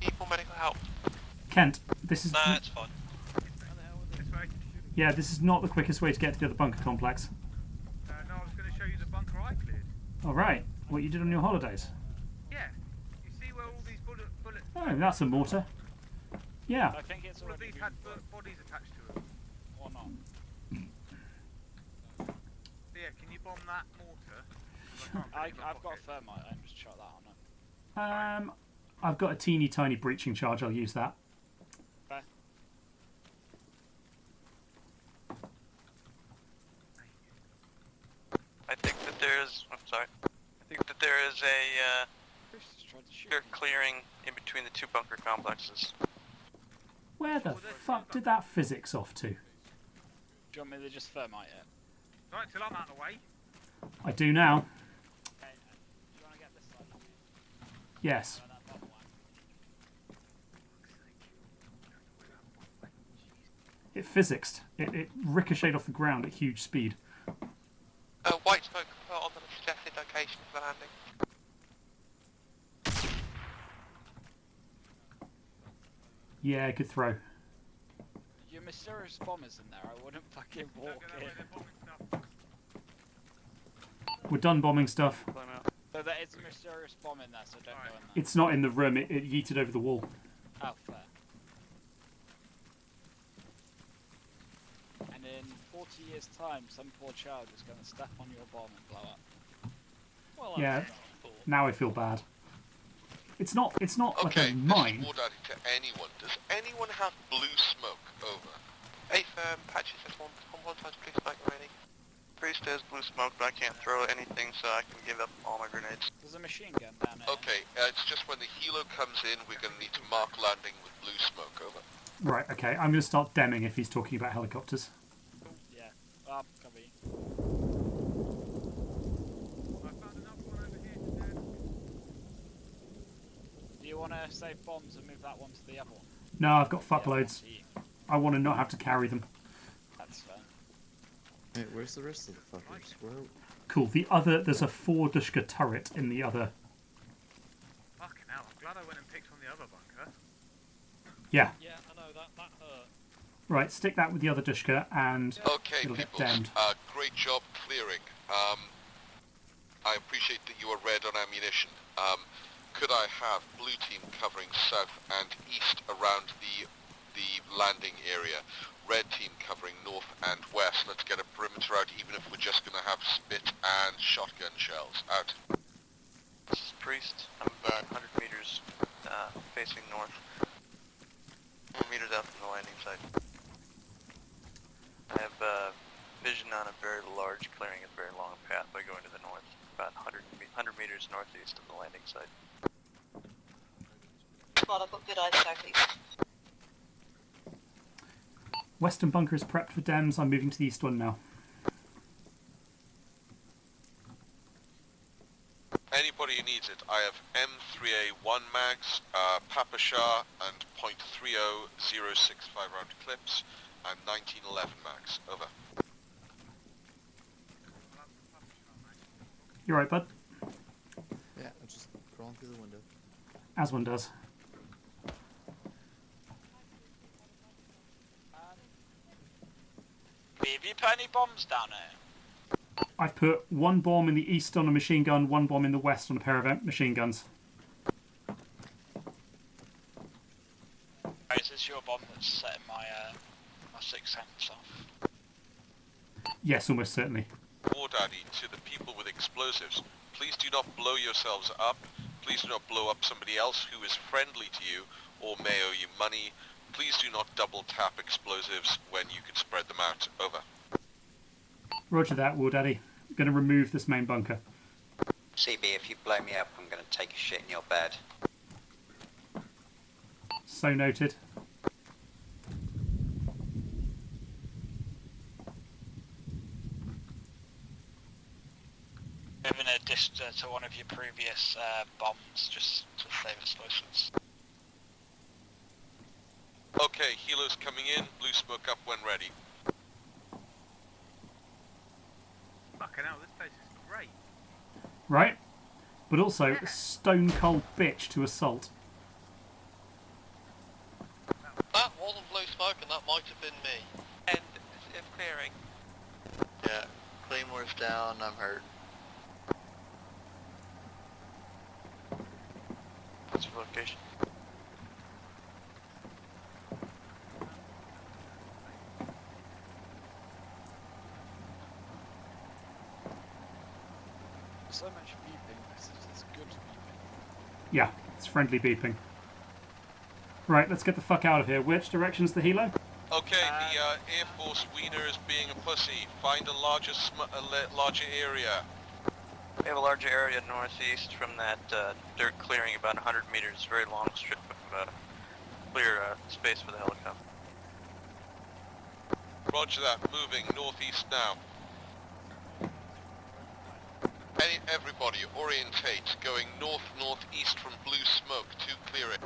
G: Need more medical help.
J: Kent, this is...
L: Nah, it's fine.
D: This way.
J: Yeah, this is not the quickest way to get to the other bunker complex.
D: No, I was going to show you the bunker I cleared.
J: Alright, what you did on your holidays.
D: Yeah. You see where all these bullets...
J: Oh, that's a mortar. Yeah.
Q: I think it's
D: All of
Q: already
D: these had bodies attached to them.
Q: or not.
D: Yeah, can you bomb that mortar? 'Cause I can't fit it in my
Q: I've got
D: pocket.
Q: thermite. I can just shot that on it.
J: I've got a teeny tiny breaching charge, I'll use that.
Q: Fair.
P: I think that there's... I'm sorry. I think that there is a clear clearing in between the two bunker complexes.
J: Where the fuck did that physics off to?
Q: Do you want me to just thermite it?
D: Right, till I'm out of the way.
J: I do now.
Q: Okay, do you want to get this side?
J: Yes.
Q: That bottom one.
J: It physicsed. It ricocheted off the ground at huge speed.
G: White smoke put on the suggested location for landing.
J: Yeah, good throw.
Q: Your mysterious bombers in there. I wouldn't fucking walk in.
J: We're done bombing stuff.
Q: So there is a mysterious bomb in there, so don't go in there.
J: It's not in the room, it yeeted over the wall.
Q: Oh, fair. And in 40 years' time, some poor child is going to step on your bomb and blow up. Well,
J: Yeah, now I feel bad. It's not like
K: Okay,
J: a
K: this
J: mine.
K: is Wardaddy to anyone. Does anyone have blue smoke? Over.
G: Hey, patches, just one side, please, like ready.
P: Priest has blue smoke, but I can't throw anything, so I can give up all my grenades.
Q: There's a machine gun down there.
K: Okay, it's just when the helo comes in, we're going to need to mark landing with blue smoke. Over.
J: Right, okay. I'm going to start demming if he's talking about helicopters.
Q: Yeah. Copy. Do you want to save bombs and move that one to the other one?
J: No, I've got fuckloads. I want to not have to carry them.
Q: That's fair.
F: Wait, where's the rest of the fuckers? Where?
J: Cool. There's a 4-Dushka turret in the other.
D: Fucking hell, I'm glad I went and picked on the other bunker.
J: Yeah.
R: Yeah, I know, that hurt.
J: Right, stick that with the other Dushka and
K: Okay,
J: it'll get
K: people.
J: demmed.
K: Great job clearing. I appreciate that you are red on ammunition. Could I have blue team covering south and east around the landing area? Red team covering north and west. Let's get a perimeter out, even if we're just going to have spit and shotgun shells. Out.
P: This is Priest. I'm about 100 meters facing north. 100 meters out from the landing site. I have vision on a very large clearing, a very long path by going to the north, about 100 meters northeast of the landing site.
S: Well, I've got good eyes southeast.
J: Western bunker is prepped for dems. I'm moving to the east one now.
K: Anybody who needs it, I have M3A1 mags, Papa Shah, and .30065 round clips, and 1911 mags. Over.
J: You alright, bud?
F: Yeah, I'm just crawling through the window.
J: As one does.
O: Have you put any bombs down here?
J: I've put one bomb in the east on a machine gun, one bomb in the west on a pair of machine guns.
O: Is this your bomb that's setting my my 6 cents off?
J: Yes, almost certainly.
K: War Daddy, to the people with explosives, please do not blow yourselves up. Please do not blow up somebody else who is friendly to you or may owe you money. Please do not double tap explosives when you can spread them out. Over.
J: Roger that, War Daddy. I'm going to remove this main bunker.
N: CB, if you blow me up, I'm going to take a shit in your bed.
J: So noted.
O: Moving a dish to one of your previous bombs, just to save explosives.
K: Okay, helos coming in. Blue smoke up when ready.
D: Fucking hell, this place is great.
J: Right? But also a stone cold bitch to assault.
L: That wasn't blue smoke, and that might have been me.
O: And if clearing.
M: Yeah, Claymore's down, I'm hurt.
P: What's your location?
Q: So much beeping. This is good beeping.
J: Yeah, it's friendly beeping. Right, let's get the fuck out of here. Which direction's the helo?
K: Okay, the Air Force Wiener is being a pussy. Find a larger area.
P: We have a larger area northeast from that dirt clearing, about 100 meters, very long strip of clear space for the helicopter.
K: Roger that, moving northeast now. Everybody, orientate, going north-northeast from blue smoke to clear it.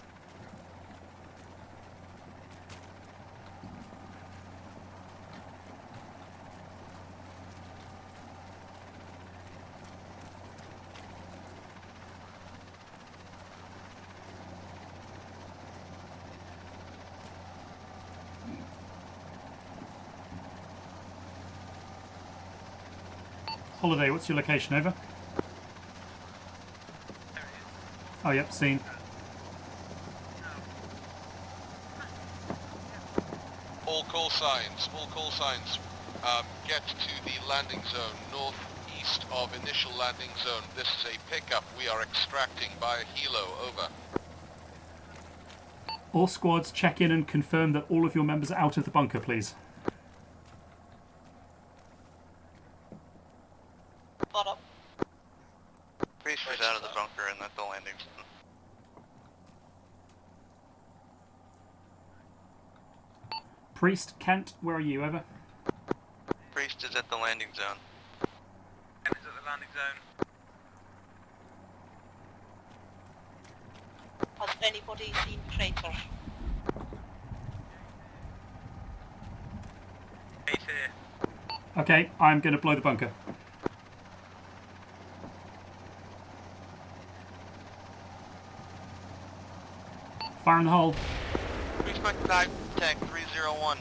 J: Holiday, what's your location? Over. Oh, yep, seen.
K: All call signs, get to the landing zone, northeast of initial landing zone. This is a pickup. We are extracting by a helo. Over.
J: All squads, check in and confirm that all of your members are out of the bunker, please. Priest, Kent, where are you? Over.
P: Priest is at the landing zone.
D: Kent is at the landing zone.
S: Has anybody seen Traitor?
D: He's here.
J: Okay, I'm going to blow the bunker. Fire in the hole.
P: Respect dive tag 301.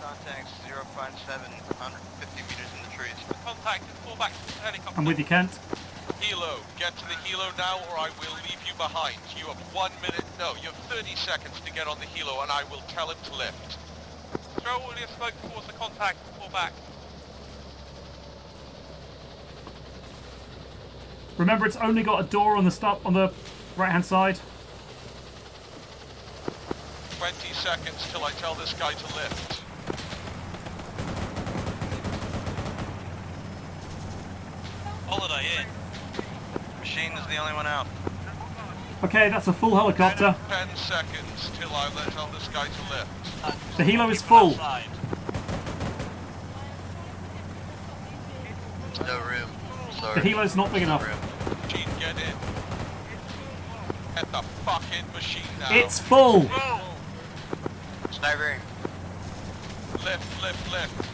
P: Contacts 057, 150 meters in the trees.
O: Contact, fall back to the helicopter.
J: I'm with you, Kent.
K: Helo, get to the helo now or I will leave you behind. You have 1 minute, no, you have 30 seconds to get on the helo and I will tell him to lift.
O: Throw all your smoke towards the contact and fall back.
J: Remember, it's only got a door on the right-hand side.
K: 20 seconds till I tell this guy to lift.
P: Holiday in. Machine is the only one out.
J: Okay, that's a full helicopter.
K: 10 seconds till I tell this guy to lift.
J: The helo is full.
M: No room.
J: The
M: Sorry.
J: helo's not big enough.
K: Machine, get in. Get the fucking machine now.
J: It's full.
M: Sniper.
K: Lift, lift, lift.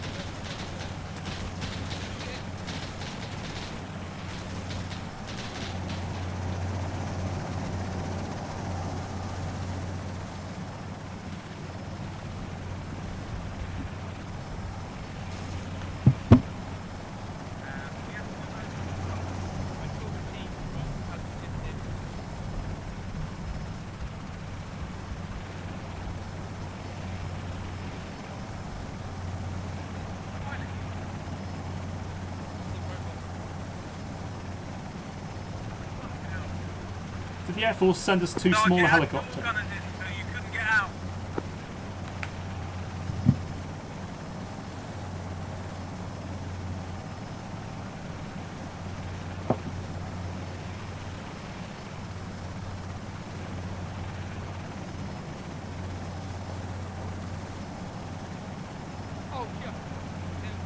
J: Did the Air Force send us two smaller helicopters?
D: Gunners in, so you couldn't get out.
O: Oh, yeah.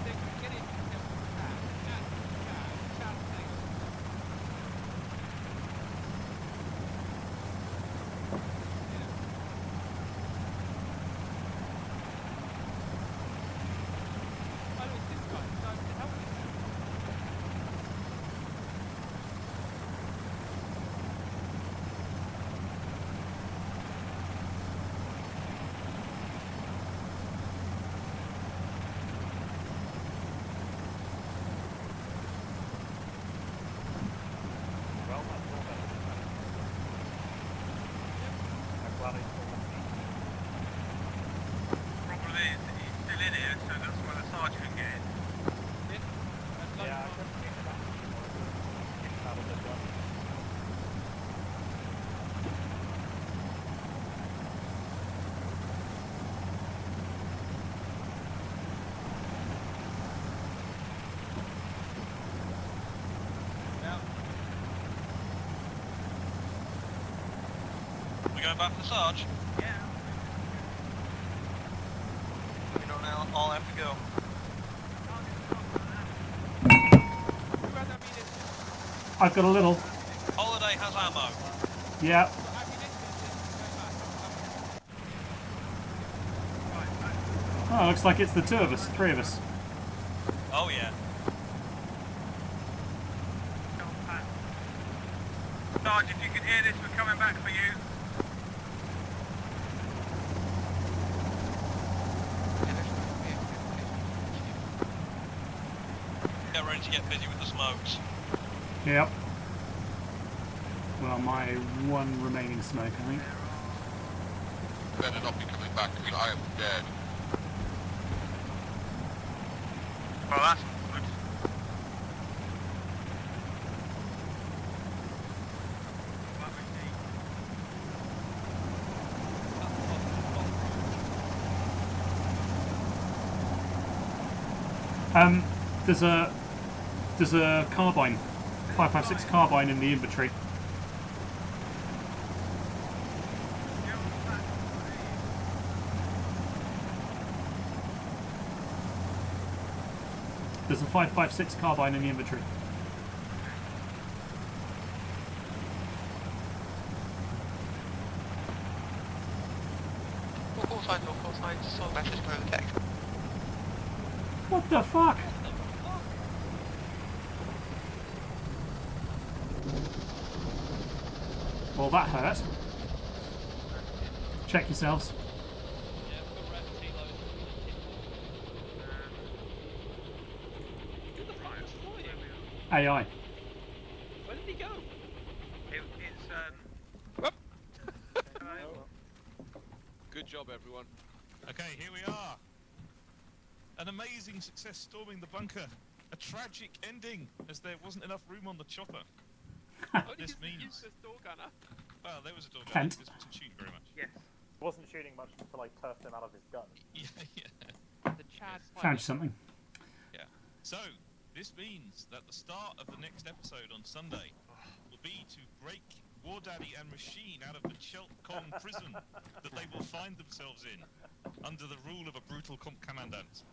O: They can get in.
D: Problem is, he's still in here, so that's why the sergeant can get in.
R: Yeah, I couldn't get that anymore. Getting out of the gun.
P: We going back for the Sarge?
D: Yeah.
P: We don't all have to go.
J: I've got a little.
P: Holiday has ammo.
J: Yeah. Oh, looks like it's the two of us, three of us.
P: Oh yeah.
D: Sarge, if you can hear this, we're coming back for you.
P: Get ready to get busy with the smokes.
J: Yep. Well, my one remaining smoke, I think.
K: Better not be coming back because I am dead.
D: Well, that's good.
J: There's a carbine, 5.56 carbine in the inventory. There's a 5.56 carbine in the inventory.
I: All signs, sort of message over text.
J: What the fuck? Well, that hurt. Check yourselves. AI.
O: Where did he go?
E: Good job, everyone.
A: Okay, here we are. An amazing success storming the bunker. A tragic ending, as there wasn't enough room on the chopper. This means...
O: door gunner.
A: Well, there was a door gunner.
J: Kent?
A: This wasn't shooting very much.
R: Yes. Wasn't shooting much until I turfed him out of his gun.
A: Yeah.
O: The Chad
J: Found something.
A: Yeah. So, this means that the start of the next episode on Sunday will be to break War Daddy and Machine out of the Cheltcon prison that they will find themselves in, under the rule of a brutal commandant.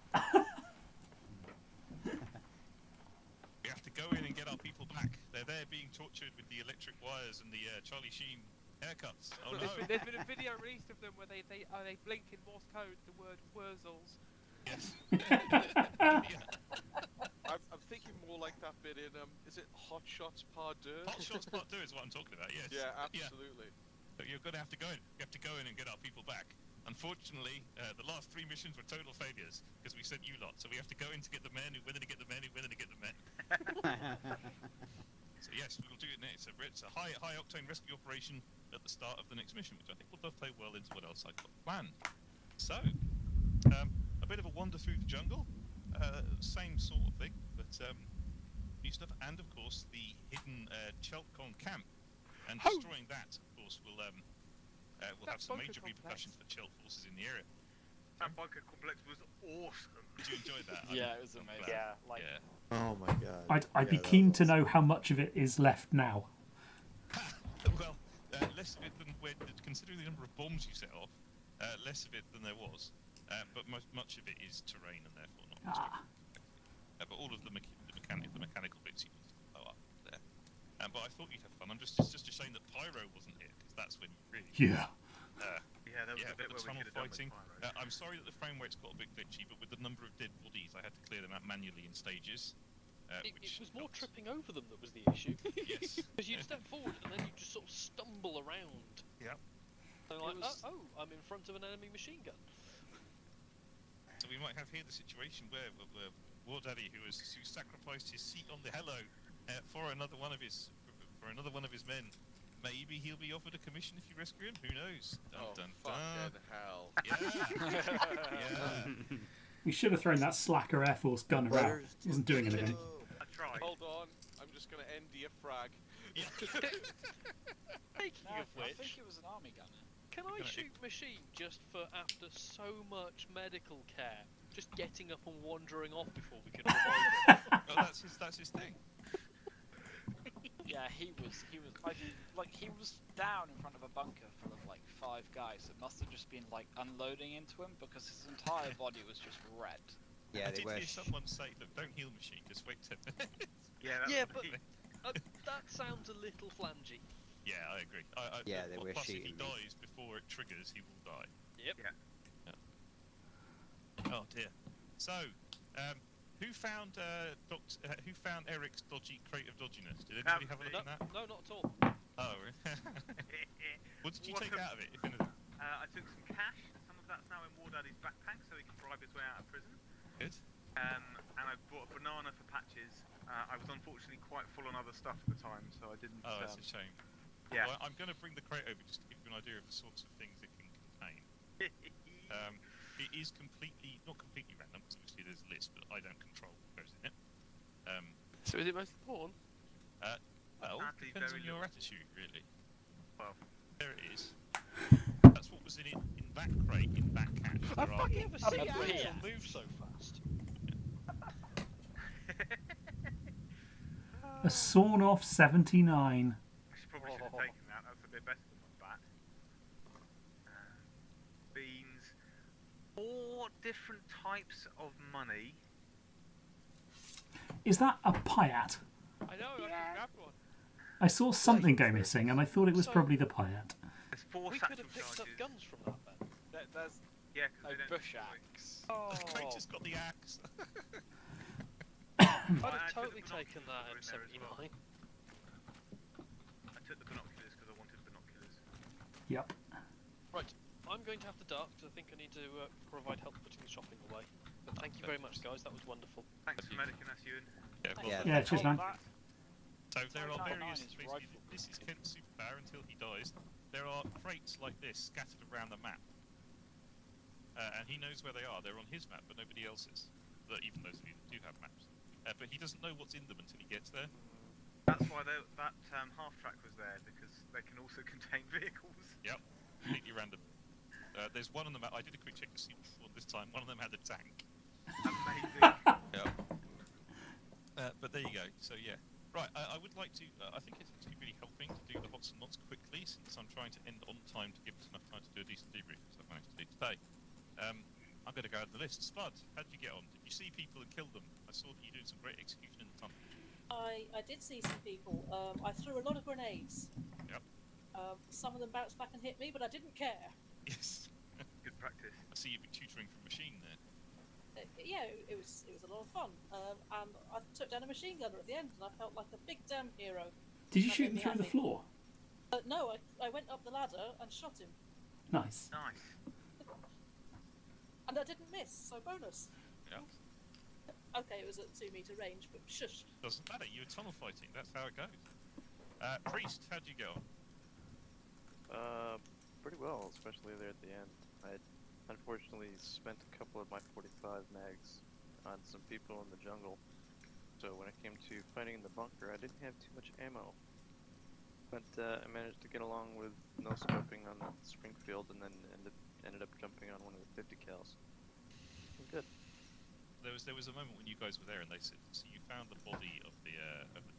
A: We have to go in and get our people back. They're there being tortured with the electric wires and the Charlie Sheen haircuts. Oh no.
O: There's been a video released of them where they blink in Morse code the word Wurzels.
A: Yes.
E: I'm thinking more like that bit in, is it Hot Shots Part 2?
A: Hot Shots Part 2 is what I'm talking about, yes.
E: Yeah, absolutely.
A: But you're going to have to go in. You have to go in and get our people back. Unfortunately, the last 3 missions were total failures, because we sent you lot. So we have to go in to get the men, who whether to get the men, who whether to get the men. So yes, we will do it next. It's a high octane rescue operation at the start of the next mission, which I think will dovetail well into what else I've got planned. So, a bit of a wander through the jungle, same sort of thing, but new stuff, and of course the hidden Cheltcon camp, and destroying that, of course, will have some major repercussions for Chelt forces in the area.
D: That bunker complex was awesome.
A: Did you enjoy that?
Q: Yeah, it was amazing.
R: Yeah, like.
A: Yeah.
F: Oh my god.
J: I'd be keen to know how much of it is left now.
A: Well, less of it than considering the number of bombs you set off, less of it than there was. But much of it is terrain and therefore not much. But all of the mechanical bits you need to blow up there. But I thought you'd have fun. It's just a shame that Pyro wasn't here, because that's when you really...
J: Yeah.
D: Yeah, that was a bit
A: the
D: where
A: tunnel
D: we could have
A: fighting.
D: done with Pyro.
A: I'm sorry that the frame rate's got a bit glitchy, but with the number of dead bodies, I had to clear them out manually in stages.
T: It was more tripping over them that was the issue.
A: Yes.
T: Because you'd step forward and then you just sort of stumble around.
A: Yeah.
T: And like, oh, I'm in front of an enemy machine gun.
A: So we might have here the situation where War Daddy, who sacrificed his seat on the Hello for another one of his men. Maybe he'll be offered a commission if you rescue him. Who knows? Dun,
E: Fucking hell.
A: Yeah. Yeah.
J: We should have thrown that slacker Air Force gunner out. He wasn't doing anything.
D: I tried.
E: Hold on, I'm just going to end the frag.
T: Speaking of
Q: I
T: which,
Q: think it was an army gunner.
T: can I shoot machine just for after so much medical care, just getting up and wandering off before we can revive him?
A: Well, that's his thing.
Q: Yeah, he was down in front of a bunker full of like 5 guys. It must have just been like unloading into him because his entire body was just red.
F: Yeah,
A: I
F: they
A: did
F: were.
A: hear someone say, look, don't heal machine, just wait 10 minutes.
T: Yeah, but that sounds a little flangy.
A: Yeah, I agree.
F: Yeah, they were
A: plus if he
F: shooting me.
A: dies before it triggers, he will die.
T: Yep.
A: Yeah. Oh dear. So, who found Eric's dodgy crate of dodginess? Did anybody have a look at that?
T: No, not at all.
A: Oh, really? What did you take out of it, if anything?
D: I took some cash. Some of that's now in War Daddy's backpack, so he can bribe his way out of prison.
A: Good.
D: And I bought a banana for patches. I was unfortunately quite full on other stuff at the time, so I didn't.
A: Oh, that's a shame.
D: Yeah.
A: Well, I'm going to bring the crate over just to give you an idea of the sorts of things it can contain. It is not completely random, because obviously there's a list, but I don't control what goes in it.
T: So is it mostly porn?
A: Well, depends on your attitude, really.
D: Well,
A: there it is. That's what was in it in that crate, in that cache.
T: I've
A: There are
T: fucking never
A: more.
T: seen Rachel move so fast.
J: A sawn off 79.
D: Probably should have taken that. That's a bit better than my bat. Beans. 4 different types of money.
J: Is that a Pyat?
T: I know, I just grabbed one.
J: I saw something go missing and I thought it was probably the Pyat.
D: There's 4
T: We
D: satchel
T: could have picked up
D: charges.
T: guns from that then.
Q: There's
D: Yeah,
Q: a
D: because they don't
Q: bush
D: destroy.
Q: axe.
T: Oh,
A: Craig just got the axe.
T: I'd
D: I
T: have
D: took
T: totally
D: the
T: taken that
D: binoculars in there as well.
T: M79.
D: I took the binoculars because I wanted binoculars.
J: Yep.
T: Right, I'm going to have to duck because I think I need to provide help putting the shopping away. But thank you very much, guys. That was wonderful.
D: Thanks for medicing us, Ewan.
A: Yeah, well
F: Yeah.
A: done.
J: Yeah, cheers, man.
A: So there are
Q: 99
A: various.
Q: is
A: Basically,
Q: rifle.
A: this is Kent's superpower until he dies. There are crates like this scattered around the map, and he knows where they are. They're on his map, but nobody else's. Even those of you that do have maps. But he doesn't know what's in them until he gets there.
D: That's why that half track was there, because they can also contain vehicles.
A: Yep, completely random. There's one on the map. I did a quick check to see which one this time. One of them had a tank.
D: Amazing.
A: Yeah. But there you go. So yeah. Right, I would like to. I think it's actually really helping to do the hots and nots quickly, since I'm trying to end on time to give us enough time to do a decent debrief, as I've managed to do today. I'm going to go down the list. Spud, how did you get on? Did you see people and kill them? I saw that you did some great execution in the tunnel.
C: I did see some people. I threw a lot of grenades.
A: Yep.
C: Some of them bounced back and hit me, but I didn't care.
A: Yes.
D: Good practice.
A: I see you've been tutoring from machine there.
C: Yeah, it was a lot of fun. And I took down a machine gunner at the end, and I felt like a big damn hero.
J: Did you
C: That
J: shoot
C: made
J: him
C: me
J: through the
C: happy.
J: floor?
C: No, I went up the ladder and shot him.
J: Nice.
D: Nice.
C: And I didn't miss, so bonus.
A: Yeah.
C: Okay, it was at 2 meter range, but shush.
A: Doesn't matter. You were tunnel fighting. That's how it goes. Priest, how'd you go on?
B: Pretty well, especially there at the end. I unfortunately spent a couple of my 45 mags on some people in the jungle. So when it came to fighting in the bunker, I didn't have too much ammo. But I managed to get along with no scoping on the Springfield, and then ended up jumping on one of the 50 cals. Good.
A: There was a moment when you guys were there, and they said, "So you found the body of the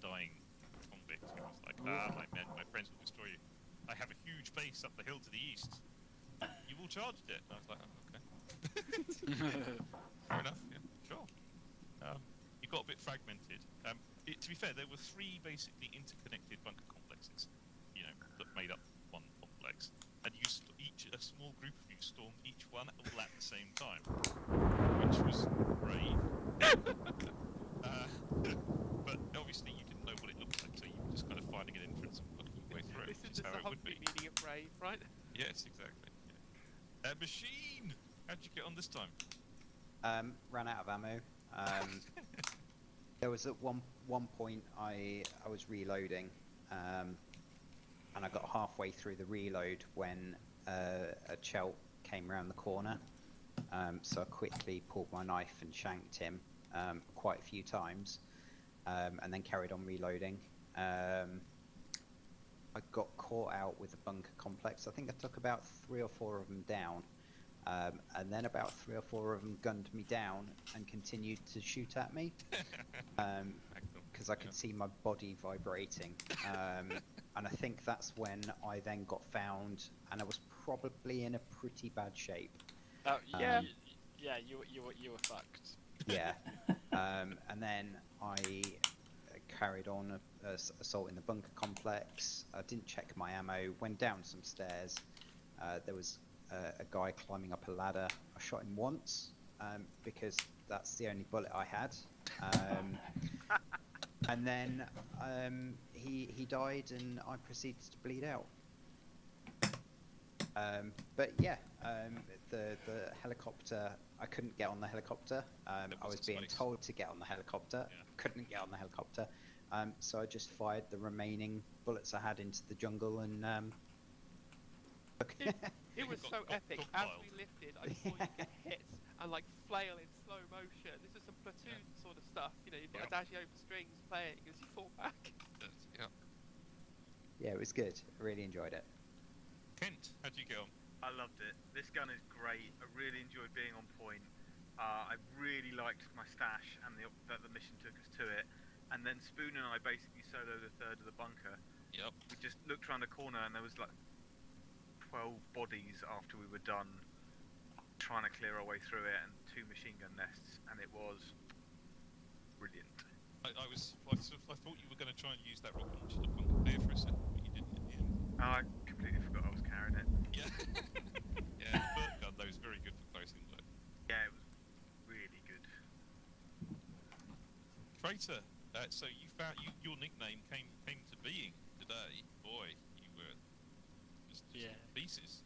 A: dying convict." Who was like, my friends will destroy you. I have a huge base up the hill to the east. You all charged it." And I was like, "Oh, okay." Fair enough. Yeah, sure. You got a bit fragmented. To be fair, there were 3 basically interconnected bunker complexes, that made up one complex, and a small group of you stormed each one all at the same time, which was brave. But obviously you didn't know what it looked like, so you were just kind of finding an entrance and working your way through it,
T: This
A: which
T: is
A: is
T: just
A: how
T: the
A: it would
T: hungry
A: be.
T: meaning of brave, right?
A: Yes, exactly. Yeah. Machine, how'd you get on this time?
N: Ran out of ammo. There was at one point I was reloading, and I got halfway through the reload when a Chelt came around the corner. So I quickly pulled my knife and shanked him quite a few times, and then carried on reloading. I got caught out with a bunker complex. I think I took about 3 or 4 of them down. And then about 3 or 4 of them gunned me down and continued to shoot at me, because I could see my body vibrating. And I think that's when I then got found, and I was probably in a pretty bad shape.
Q: Oh yeah, you were fucked.
N: Yeah. And then I carried on assault in the bunker complex. I didn't check my ammo. Went down some stairs. There was a guy climbing up a ladder. I shot him once because that's the only bullet I had, and then he died, and I proceeded to bleed out. But yeah, the helicopter, I couldn't get on the helicopter. I was being told to get on the helicopter. Couldn't get on the helicopter, so I just fired the remaining bullets I had into the jungle, and
T: It was so epic. As we lifted, I saw you get hit and like flail in slow motion. This is some platoon sort of stuff. You've got Adagio for strings playing as you fall back.
N: yeah, it was good. I really enjoyed it.
A: Kent, how'd you get on?
D: I loved it. This gun is great. I really enjoyed being on point. I really liked my stash and that the mission took us to it. And and then Spoon and I basically soloed a third of the bunker.
A: Yep.
D: We just looked around the corner and there was like 12 bodies after we were done trying to clear our way through it, and 2 machine gun nests, and it was brilliant.
A: I thought you were going to try and use that rocket launcher to bunker clear for a second, but you didn't in the end.
D: I completely forgot I was carrying it.
A: Yeah. Yeah, the Burt gun though is very good for close in work.
D: Yeah, it was really good.
A: Crater, so you found your nickname came to being today. Boy, you were just pieces.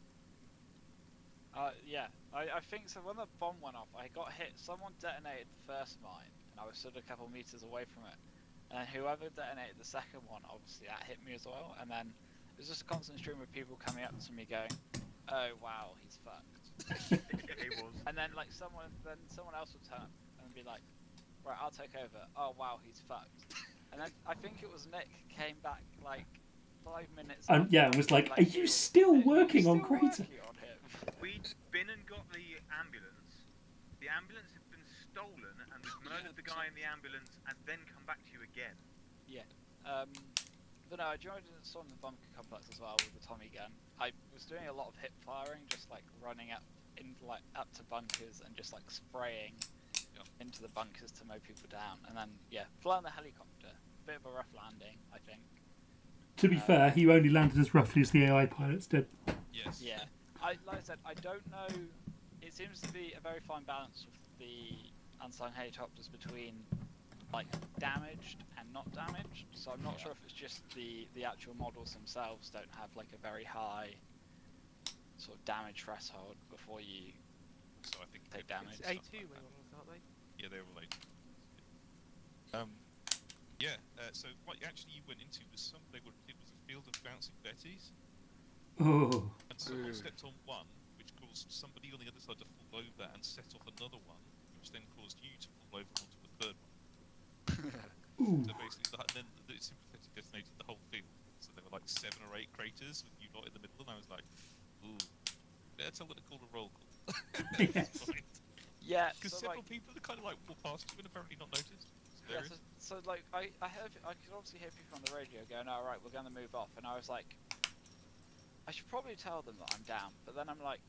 Q: Yeah, I think so. When the bomb went off, I got hit. Someone detonated the first mine, and I was stood a couple meters away from it. And whoever detonated the second one, obviously that hit me as well. And then it was just a constant stream of people coming up to me going, "Oh wow, he's fucked."
D: It was.
Q: And then like someone else would turn up and be like, "Right, I'll take over." "Oh wow, he's fucked." And then I think it was Nick came back like 5 minutes.
J: Yeah, it was like, "Are you still working on Crater?"
D: We'd been and got the ambulance. The ambulance had been stolen, and we'd murdered the guy in the ambulance, and then come back to you again.
Q: Yeah. But no, I joined in the bunker complex as well with the Tommy gun. I was doing a lot of hip firing, just like running up to bunkers and just like spraying into the bunkers to mow people down, and then flying the helicopter. Bit of a rough landing, I think.
J: To be fair, he only landed as roughly as the AI pilots did.
A: Yes.
Q: Yeah. Like I said, I don't know. It seems to be a very fine balance with the unsung helicopters between like damaged and not damaged. So I'm not sure if it's just the actual models themselves don't have like a very high sort of damage threshold before you take damage.
T: It's A2 models, aren't they?
A: Yeah, they're all A2. So what actually you went into was it was a field of bouncing Bettys.
J: Oh.
A: And someone stepped on one, which caused somebody on the other side to fall over and set off another one, which then caused you to fall over onto the third one. So basically, then it sympathetically detonated the whole field. So there were like 7 or 8 craters with you lot in the middle, and I was like, ooh, better tell them to call a roll call.
J: Yes.
Q: Yeah.
A: Because several people are kind of like walk past you and apparently not noticed.
Q: Yeah, so like I could obviously hear people on the radio going, "Oh right, we're going to move off," and I was like, I should probably tell them that I'm down, but then I'm like,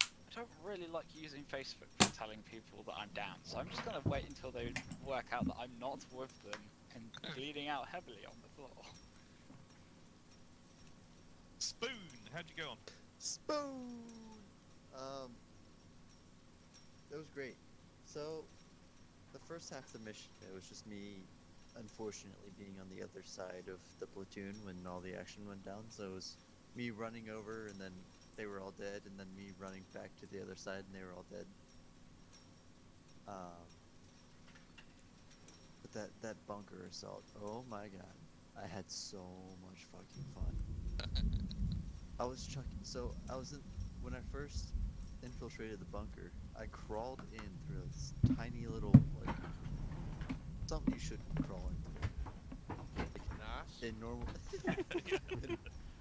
Q: I don't really like using Facebook for telling people that I'm down, so I'm just going to wait until they work out that I'm not with them and bleeding out heavily on the floor.
A: Spoon, how'd you go on?
F: Spoon! That was great. So, the first half of the mission, it was just me, unfortunately, being on the other side of the platoon when all the action went down, so it was me running over, and then they were all dead, and then me running back to the other side, and they were all dead. But that bunker assault, oh my god, I had so much fucking fun. I was when I first infiltrated the bunker, I crawled in through this tiny little, like, something you shouldn't crawl into. Like, in normal...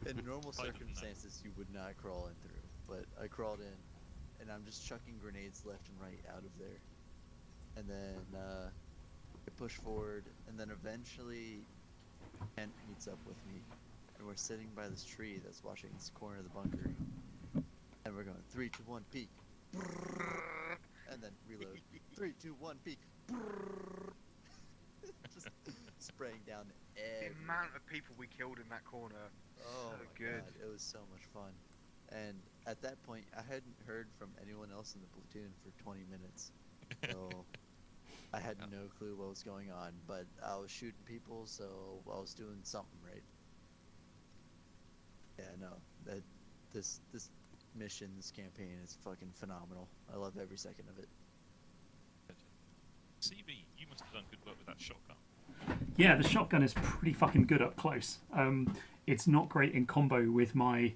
F: In normal circumstances, you would not crawl in through, but I crawled in, and I'm just chucking grenades left and right out of there. And then I push forward, and then eventually Kent meets up with me, and we're sitting by this tree that's watching this corner of the bunker, and we're going 3, 2, 1, peek, and then reload. 3, 2, 1, peek. Just spraying down everything.
D: The amount of people we killed in that corner.
F: Oh
D: so
F: my
D: good.
F: god, it was so much fun. And at that point, I hadn't heard from anyone else in the platoon for 20 minutes. So I had no clue what was going on, but I was shooting people, so I was doing something right. Yeah, no, this mission, this campaign is fucking phenomenal. I love every second of it.
A: CB, you must have done good work with that shotgun.
J: Yeah, the shotgun is pretty fucking good up close. It's not great in combo with my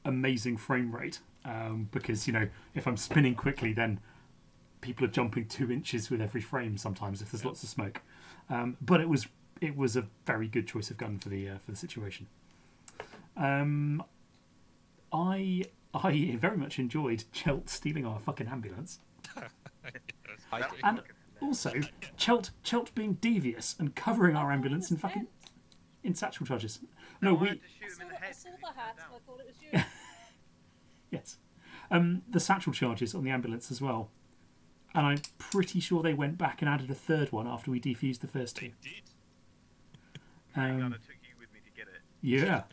J: amazing frame rate because, you know, if I'm spinning quickly, then people are jumping 2 inches with every frame sometimes if there's lots of smoke. But it was a very good choice of gun for the situation. I very much enjoyed Chelt stealing our fucking ambulance. Also, Chelt being devious and covering our ambulance in satchel charges. No, we.
C: I saw the hat and I thought it was you.
J: Yes. The satchel charges on the ambulance as well. And I'm pretty sure they went back and added a third one after we defused the first two.
D: They did. I took you with me to get it.
J: Yeah.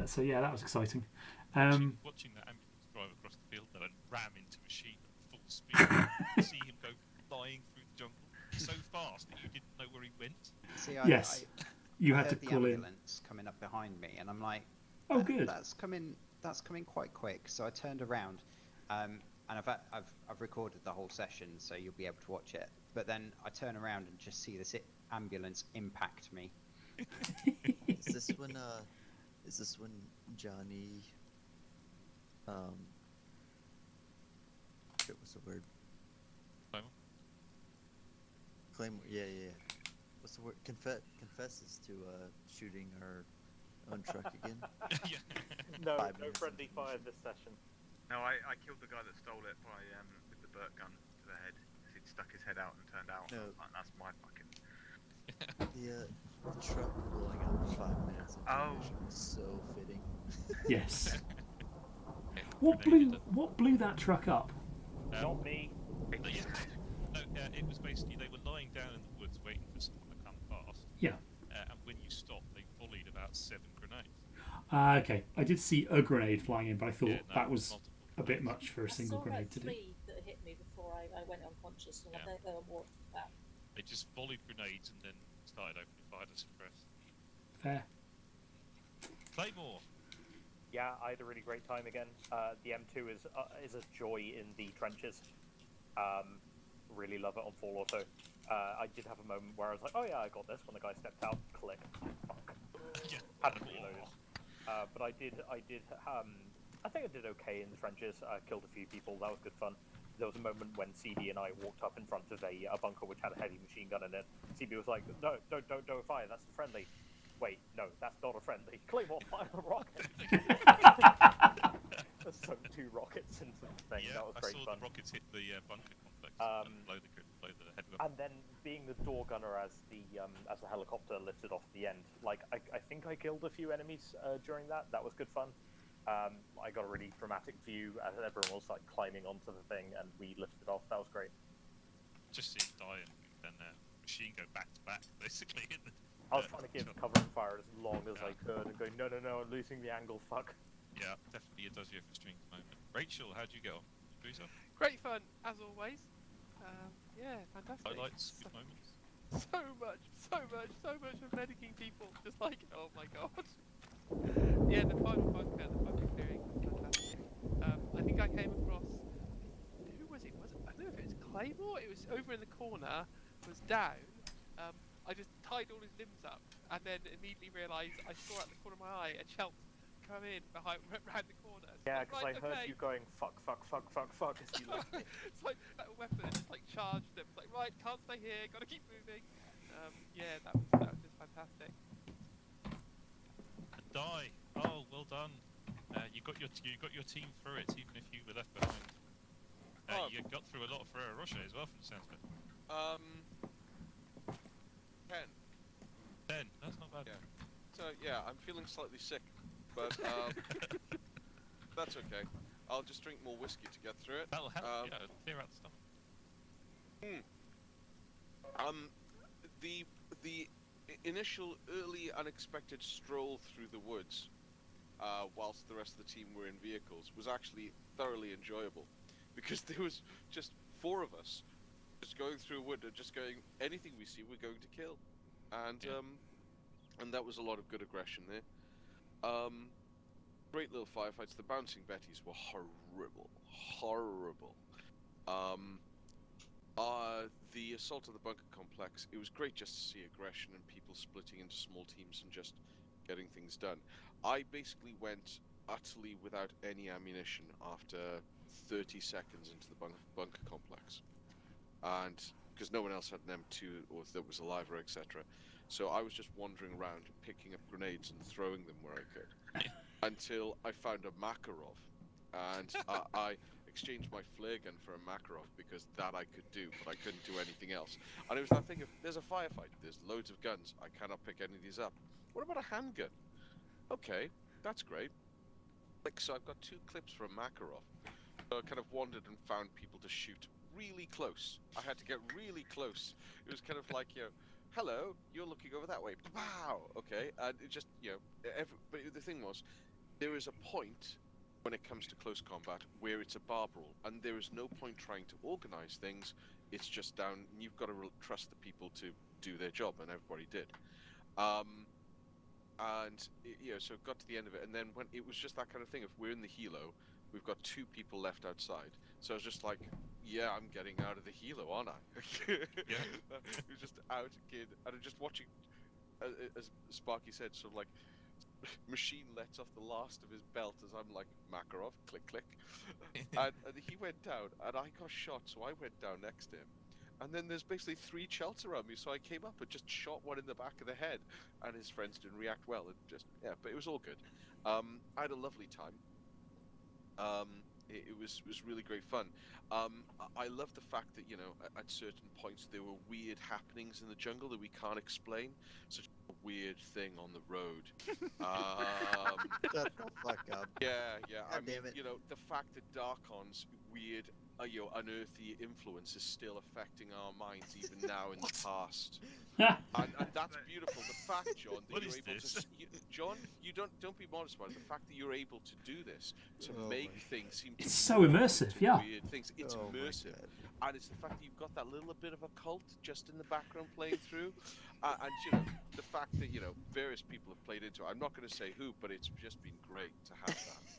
J: So yeah, that was exciting.
A: Watching that ambulance drive across the field though and ram into a sheep at full speed, see him go flying through the jungle so fast that you didn't know where he went.
N: See,
J: you
N: I
J: had to
N: heard
J: pull
N: the
J: in.
N: ambulance coming up behind me, and I'm like,
J: "Oh, good.
N: That's coming quite quick." So I turned around, and I've recorded the whole session, so you'll be able to watch it. But then I turn around and just see this ambulance impact me.
F: Is this when Johnny shit, what's the word? Claymore, yeah. What's the word? Confesses to shooting our own truck again?
R: No friendly fire this session.
D: No, I killed the guy that stole it by with the Burt gun to the head. He'd stuck his head out and turned out.
F: No.
D: Like, that's my fucking.
F: The truck blowing up 5 minutes into the mission was so fitting.
J: Yes. What blew that truck up?
R: Not me.
A: It was basically they were lying down in the woods waiting for someone to come past.
J: Yeah.
A: And when you stopped, they volleyed about 7 grenades.
J: Okay, I did see a grenade flying in, but I thought that was a bit much for a single grenade to do.
C: I saw about 3 that hit me before I went unconscious, and they were more than that.
A: They just volleyed grenades and then started opening fire to suppress.
J: Fair.
A: Claymore.
R: Yeah, I had a really great time again. The M2 is a joy in the trenches. Really love it on full auto. I did have a moment where I was like, oh yeah, I got this, when the guy stepped out, click. Fuck. Had to reload. But I think I did okay in the trenches. I killed a few people, that was good fun. There was a moment when CB and I walked up in front of a bunker which had a heavy machine gun in it. CB was like, no, don't fire, that's a friendly. Wait, no, that's not a friendly. Claymore, fire a rocket! I sunk 2 rockets into the thing, that was great fun.
A: I saw the rockets hit the bunker complex and blow the head of them.
R: And then being the door gunner as the helicopter lifted off the end, like I think I killed a few enemies during that. That was good fun. I got a really dramatic view as everyone was like climbing onto the thing, and we lifted off. That was great.
A: Just see him die and then machine go back to back, basically.
R: I was trying to give cover and fire as long as I could, and going, no, I'm losing the angle. Fuck.
A: Yeah, definitely it does you a frustrating moment. Rachel, how'd you get on? Do yourself?
T: Great fun, as always. Yeah, fantastic.
A: Highlights, good moments.
T: So much of medicing people. Just like, oh my god. Yeah, the final bunker clearing was fantastic. I think I came across. Who was it? I don't know if it was Claymore. It was over in the corner. Was down. I just tied all his limbs up, and then immediately realised I saw at the corner of my eye a Chelt come in behind the corner. So
R: yeah, because I heard you going fuck as you left me.
T: It's like that weapon just like charged them. It's like, right, can't stay here, gotta keep moving. Yeah, that was just fantastic.
A: A die. Oh, well done. You got your team through it, even if you were left behind. You got through a lot of Ferrero Rocher as well, from the sounds of it. 10. That's not bad.
E: Yeah. So yeah, I'm feeling slightly sick, but that's okay. I'll just drink more whiskey to get through it.
A: That'll help. Clear out the stuff.
E: The initial early unexpected stroll through the woods, whilst the rest of the team were in vehicles, was actually thoroughly enjoyable, because there was just 4 of us just going through a wood and just going, anything we see we're going to kill, and that was a lot of good aggression there. Great little firefights. The bouncing Bettys were horrible. The assault of the bunker complex, it was great just to see aggression and people splitting into small teams and just getting things done. I basically went utterly without any ammunition after 30 seconds into the bunker complex, and because no one else had an M2 or that was alive or etc. So I was just wandering around picking up grenades and throwing them where I could until I found a Makarov, and I exchanged my flare gun for a Makarov because that I could do, but I couldn't do anything else. And it was that thing of, there's a firefight, there's loads of guns, I cannot pick any of these up. What about a handgun? Okay, that's great. Like, so I've got 2 clips for a Makarov. So I kind of wandered and found people to shoot really close. I had to get really close. It was kind of like, you know, hello, you're looking over that way. Wow, okay. And it just, you know, but the thing was, there is a point when it comes to close combat where it's a barb rule, and there is no point trying to organize things. It's just down, you've got to trust the people to do their job, and everybody did. And you know, so it got to the end of it, and then when it was just that kind of thing, if we're in the helo, we've got 2 people left outside. So I was just like, yeah, I'm getting out of the helo, aren't I?
A: Yeah.
E: It was just out again, and I'm just watching, as Sparky said, sort of like, Machine lets off the last of his belt as I'm like, Makarov, click, click. and he went down, and I got shot, so I went down next to him. And then there's basically 3 Chelts around me, so I came up and just shot one in the back of the head, and his friends didn't react well. It just, yeah, but it was all good. I had a lovely time. It was really great fun. I love the fact that, you know, at certain points there were weird happenings in the jungle that we can't explain. Such a weird thing on the road.
F: Shut the fuck up.
E: Yeah. I
F: God
E: mean,
F: damn it.
E: you know, the fact that Darkon's weird, you know, unearthly influence is still affecting our minds even now in the past. and that's beautiful. The fact, John, that
A: What
E: you're
A: is
E: able
A: this?
E: to, John, you don't be modest about it. The fact that you're able to do this, to make things seem to
J: It's so immersive,
E: to
J: yeah.
E: weird things. It's
F: Oh my
E: immersive,
F: God.
E: and it's the fact that you've got that little bit of a cult just in the background playing through, and you know the fact that, you know, various people have played into it. I'm not going to say who, but it's just been great to have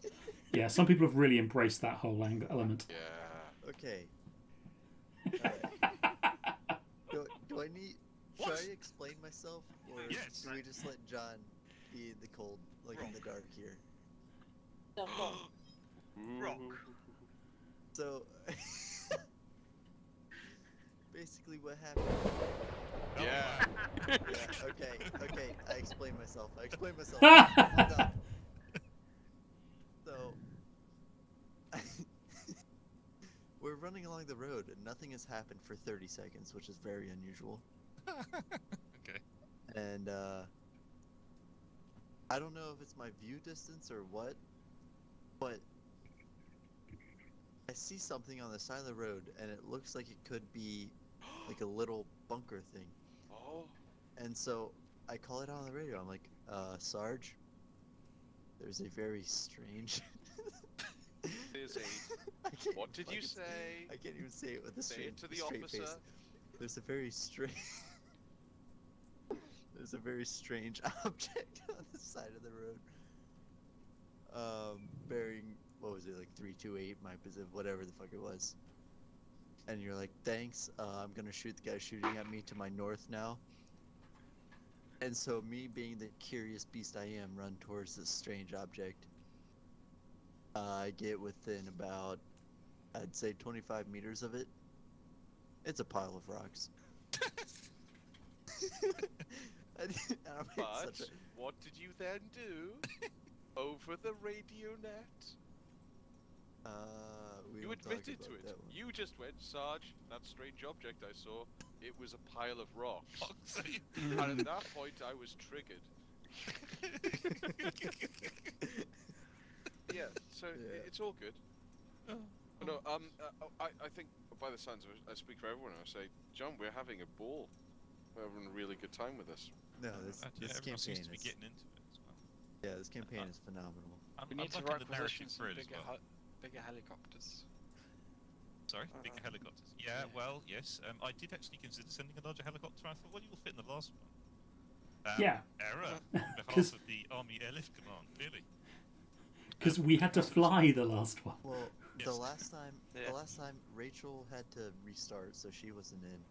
E: that.
J: Yeah, some people have really embraced that whole element.
E: Yeah.
F: Okay. Do I need... Should I explain myself? Or
A: Yes.
F: do we just let John be in the cold, like in the dark here?
C: No, go on.
D: Rock.
F: So... basically what happened...
E: Yeah.
F: Yeah, okay, I explained myself. Hold on. So... we're running along the road and nothing has happened for 30 seconds, which is very unusual.
A: Okay.
F: And I don't know if it's my view distance or what, but I see something on the side of the road and it looks like it could be like a little bunker thing.
E: Oh.
F: And so I call it on the radio. I'm like, Sarge, there's a very strange...
E: There's
F: I can't
E: What did you
F: fucking-
E: say?
F: I can't even say it with a
E: Say
F: straight,
E: it to the
F: straight
E: officer.
F: face. There's a very strange... There's a very strange object on the side of the road. Bearing, what was it, like 328, my position, whatever the fuck it was. And you're like, thanks, I'm gonna shoot the guy shooting at me to my north now. And so me being the curious beast I am, run towards this strange object. I get within about, I'd say 25 meters of it. It's a pile of rocks. And I'm in
E: But
F: such a-
E: what did you then do? Over the radio net?
F: we
E: You
F: don't talk
E: admitted
F: about
E: to it.
F: that one.
E: You just went, Sarge, that strange object I saw, it was a pile of rocks. And at that point I was triggered. Yeah, so it's all good. No, I think by the sounds of it, I speak for everyone. I say, John, we're having a ball. We're having a really good time with this.
F: No, this
A: Everyone seems
F: campaign
A: to be
F: is...
A: getting into it as well.
F: Yeah, this campaign is phenomenal.
Q: We need to
A: liking the
Q: requisition
A: narrative
Q: some
A: for it as
Q: bigger,
A: well.
Q: bigger helicopters.
A: Sorry, bigger helicopters. Yeah, well, yes. I did actually consider sending a larger helicopter. I thought, well, you'll fit in the last one.
J: Yeah.
A: Error on behalf of the Army Airlift Command, clearly.
J: Because we had to fly the last one.
F: Well,
A: Yes.
F: the last time Rachel had to restart, so she wasn't in,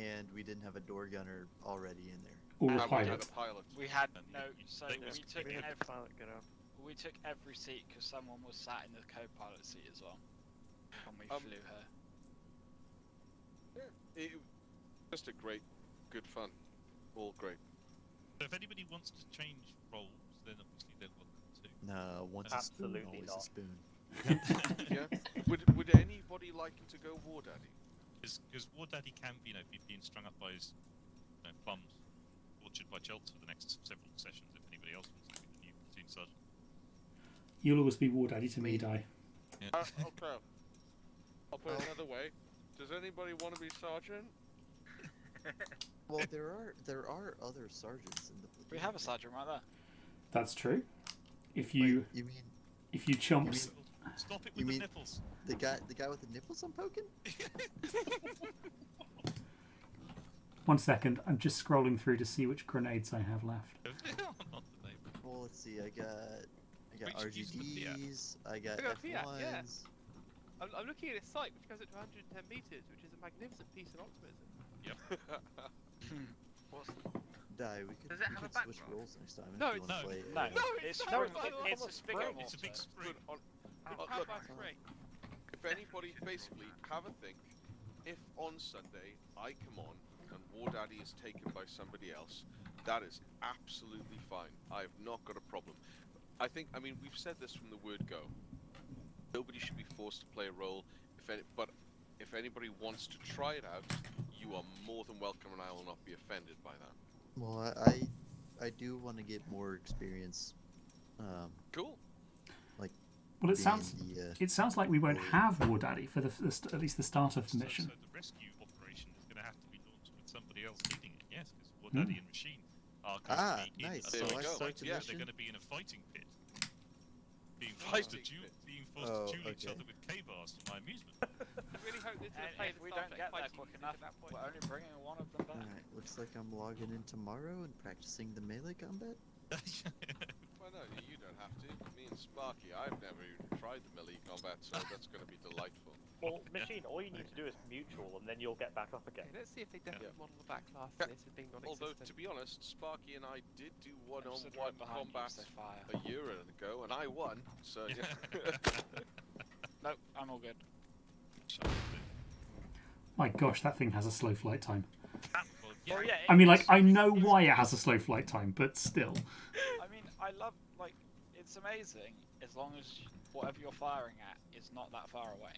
F: and we didn't have a door gunner already in there.
J: Or a
E: And we had
J: pilot.
E: a pilot.
Q: We had
A: And
Q: no,
A: you-
Q: so
A: they
Q: we
A: just-
Q: took
B: We had
Q: every
B: the pilot get out.
Q: we took every seat because someone was sat in the co-pilot seat as well when we flew her.
E: It, just a great, good fun. All great.
A: So if anybody wants to change roles, then obviously they're welcome to.
F: No, once a spoon,
R: Absolutely
F: always
R: not.
F: a spoon.
E: Yeah. Would anybody like to go War Daddy?
A: Because War Daddy can, be being strung up by his plums, orchard by Chelts for the next several sessions. If anybody else wants to be the new platoon sergeant.
J: You'll always be War Daddy to me, Di.
A: Yeah.
E: Okay. I'll put it another way. Does anybody want to be sergeant?
F: Well, there are other sergeants in the platoon.
Q: We have a sergeant right there.
J: That's true. If you
F: Wait, you mean
J: if you chumps.
A: Stop it
F: you
A: with the
F: mean
A: nipples.
F: the guy with the nipples I'm poking?
J: 1 second, I'm just scrolling through to see which grenades I have left.
F: Well, let's see. I got
A: Which use them with the app?
F: RGDs. I got
T: I got Fiat,
F: F1s.
T: yeah. I'm looking at his site, which goes up to 110 meters, which is a magnificent piece of optimism.
A: Yep.
F: Die. We could,
T: Does it
F: we
T: have a
F: could switch
T: backdrop?
F: roles next time.
T: No,
F: if you
T: it's
F: wanna
A: no.
F: play.
Q: No,
T: it's
Q: it's
T: not.
Q: it's a big
T: Spring.
A: It's a big spring.
E: Look, if anybody, basically, have a think. If on Sunday I come on and War Daddy is taken by somebody else, that is absolutely fine. I have not got a problem. I mean, we've said this from the word go. Nobody should be forced to play a role. But if anybody wants to try it out, you are more than welcome, and I will not be offended by that.
F: Well, I do want to get more experience.
E: Cool.
F: Like.
J: Well, it
F: being
J: sounds
F: the,
J: it sounds like we won't have War Daddy for at least the start of the mission.
A: So the rescue operation is going to have to be launched with somebody else leading it. Yes, because War Daddy and Machine are going to be
F: nice.
A: in
F: So
A: a
F: I start the
A: they're
F: mission?
A: going to be in a fighting pit, being forced to duel each other with K-bars for my amusement.
T: I really hope this is a
Q: And
T: play
Q: if we don't get there quick enough, we're only bringing one of them back.
F: Alright, looks like I'm logging in tomorrow and practicing the melee combat.
E: Well, no, you don't have to. Me and Sparky, I've never even tried the melee combat, so that's going to be delightful.
R: Well, Machine, all you need to do is mutual, and then you'll get back up again.
T: Okay, let's see if they definitely model the back class for this as being non-existent.
E: Although, to be honest, Sparky and I did do
Q: Stood
E: one-on-one
Q: right behind you,
E: combat
Q: so fire.
E: a year ago, and I won, so yeah.
Q: Nope, I'm all good.
J: My gosh, that thing has a slow flight time.
Q: Oh, yeah,
J: I mean, like, I know why it has a slow flight time, but still.
Q: I mean, I love, like, it's amazing as long as whatever you're firing at is not that far away.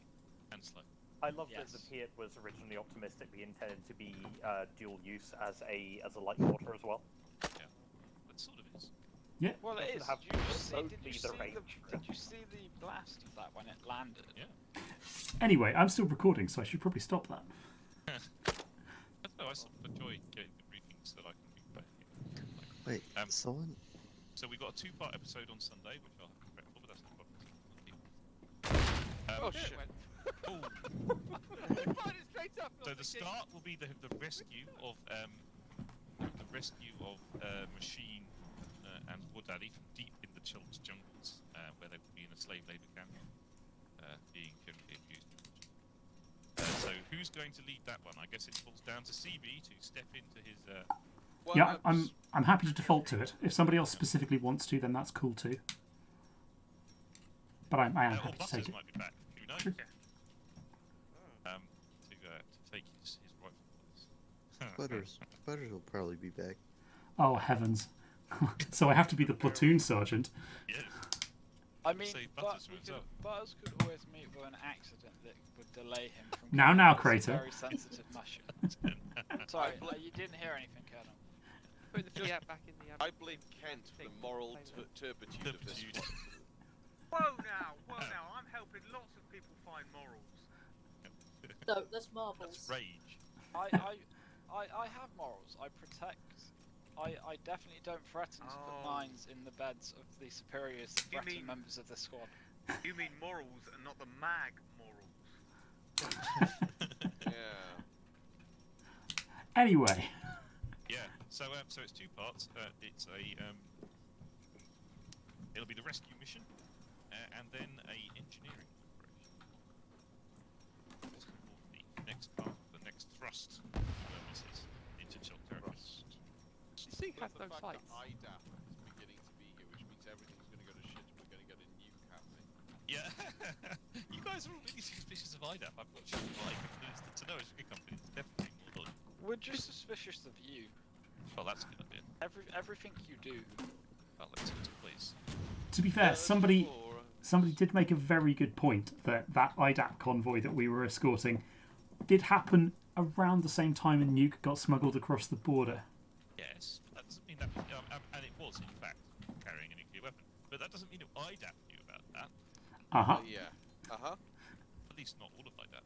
A: And slow.
R: I love that
Q: Yes.
R: the Piat was originally optimistically intended to be dual use as a light mortar as well.
A: Yeah, but sort of is.
J: Yeah.
Q: Well, it is.
R: Have
Q: Did you see
R: remotely the range.
Q: did you see the blast of that when it landed?
A: Yeah.
J: Anyway, I'm still recording, so I should probably stop that.
A: No, I sort of enjoy getting the briefings that I can be back here.
F: Wait, someone.
A: So we got a 2-part episode on Sunday, which I'll have to prep for, but that's not a problem.
T: Oh shit!
A: So the start will be the rescue of Machine and War Daddy from deep in the Chilts jungles, where they will be in a slave labour camp, being generally abused. So who's going to lead that one? I guess it falls down to CB to step into his.
J: Yeah, I'm happy to default to it. If somebody else specifically wants to, then that's cool too. But I am happy to take it.
A: Might be back. Who knows?
J: Sure.
A: To take his rightful place.
F: Butters will probably be back.
J: Oh heavens! So I have to be the platoon sergeant.
A: Yes.
Q: I mean,
A: Save
Q: but
A: Butters for himself.
Q: Butters could always meet with an accident that would delay him from.
J: Now,
Q: getting this
J: Crater.
Q: Very sensitive mushroom. Sorry, you didn't hear anything, Colonel.
T: Put the Fiat back in the.
E: I blame Kent for the moral turpitude of this.
D: Whoa now, I'm helping lots of people find morals.
C: No, that's marbles.
A: That's rage.
Q: I have morals. I protect. I definitely don't threaten to put mines in the beds of the superiors that
D: You
Q: threaten
D: mean-
Q: members of the squad.
D: You mean morals and not the mag morals.
E: Yeah.
J: Anyway.
A: Yeah. So it's 2 parts. It's it'll be the rescue mission, and then a engineering operation. The next part, the next thrust, into Chult territory.
T: You see, has no
E: the fact
T: sights.
E: that IDAP is beginning to be here, which means everything's going to go to shit and we're going to get a nuke happening.
A: Yeah. You guys are all really suspicious of IDAP. I'm not sure why, because it's the Tanoa company. It's definitely more dodgy.
Q: We're just suspicious of you.
A: Well, that's good idea.
Q: Everything you do.
A: Well, let's please.
J: To be fair, somebody somebody did make a very good point that that IDAP convoy that we were escorting did happen around the same time a nuke got smuggled across the border.
A: Yes, but that doesn't mean that, and it was in fact carrying a nuclear weapon. But that doesn't mean that IDAP knew about that.
E: Yeah. Uh-huh.
A: At least not all of IDAP.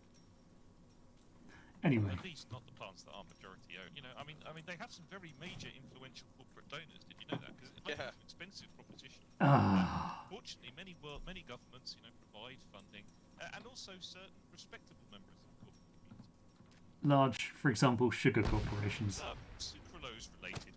J: Anyway.
A: At least not the plants that are majority owned. You know, I mean, they have some very major influential corporate donors. Did you know that? Because it might be an expensive proposition. Fortunately, many governments, you know, provide funding, and also certain respectable members of the corporate community.
J: Large, for example, sugar corporations.
A: Sucralose-related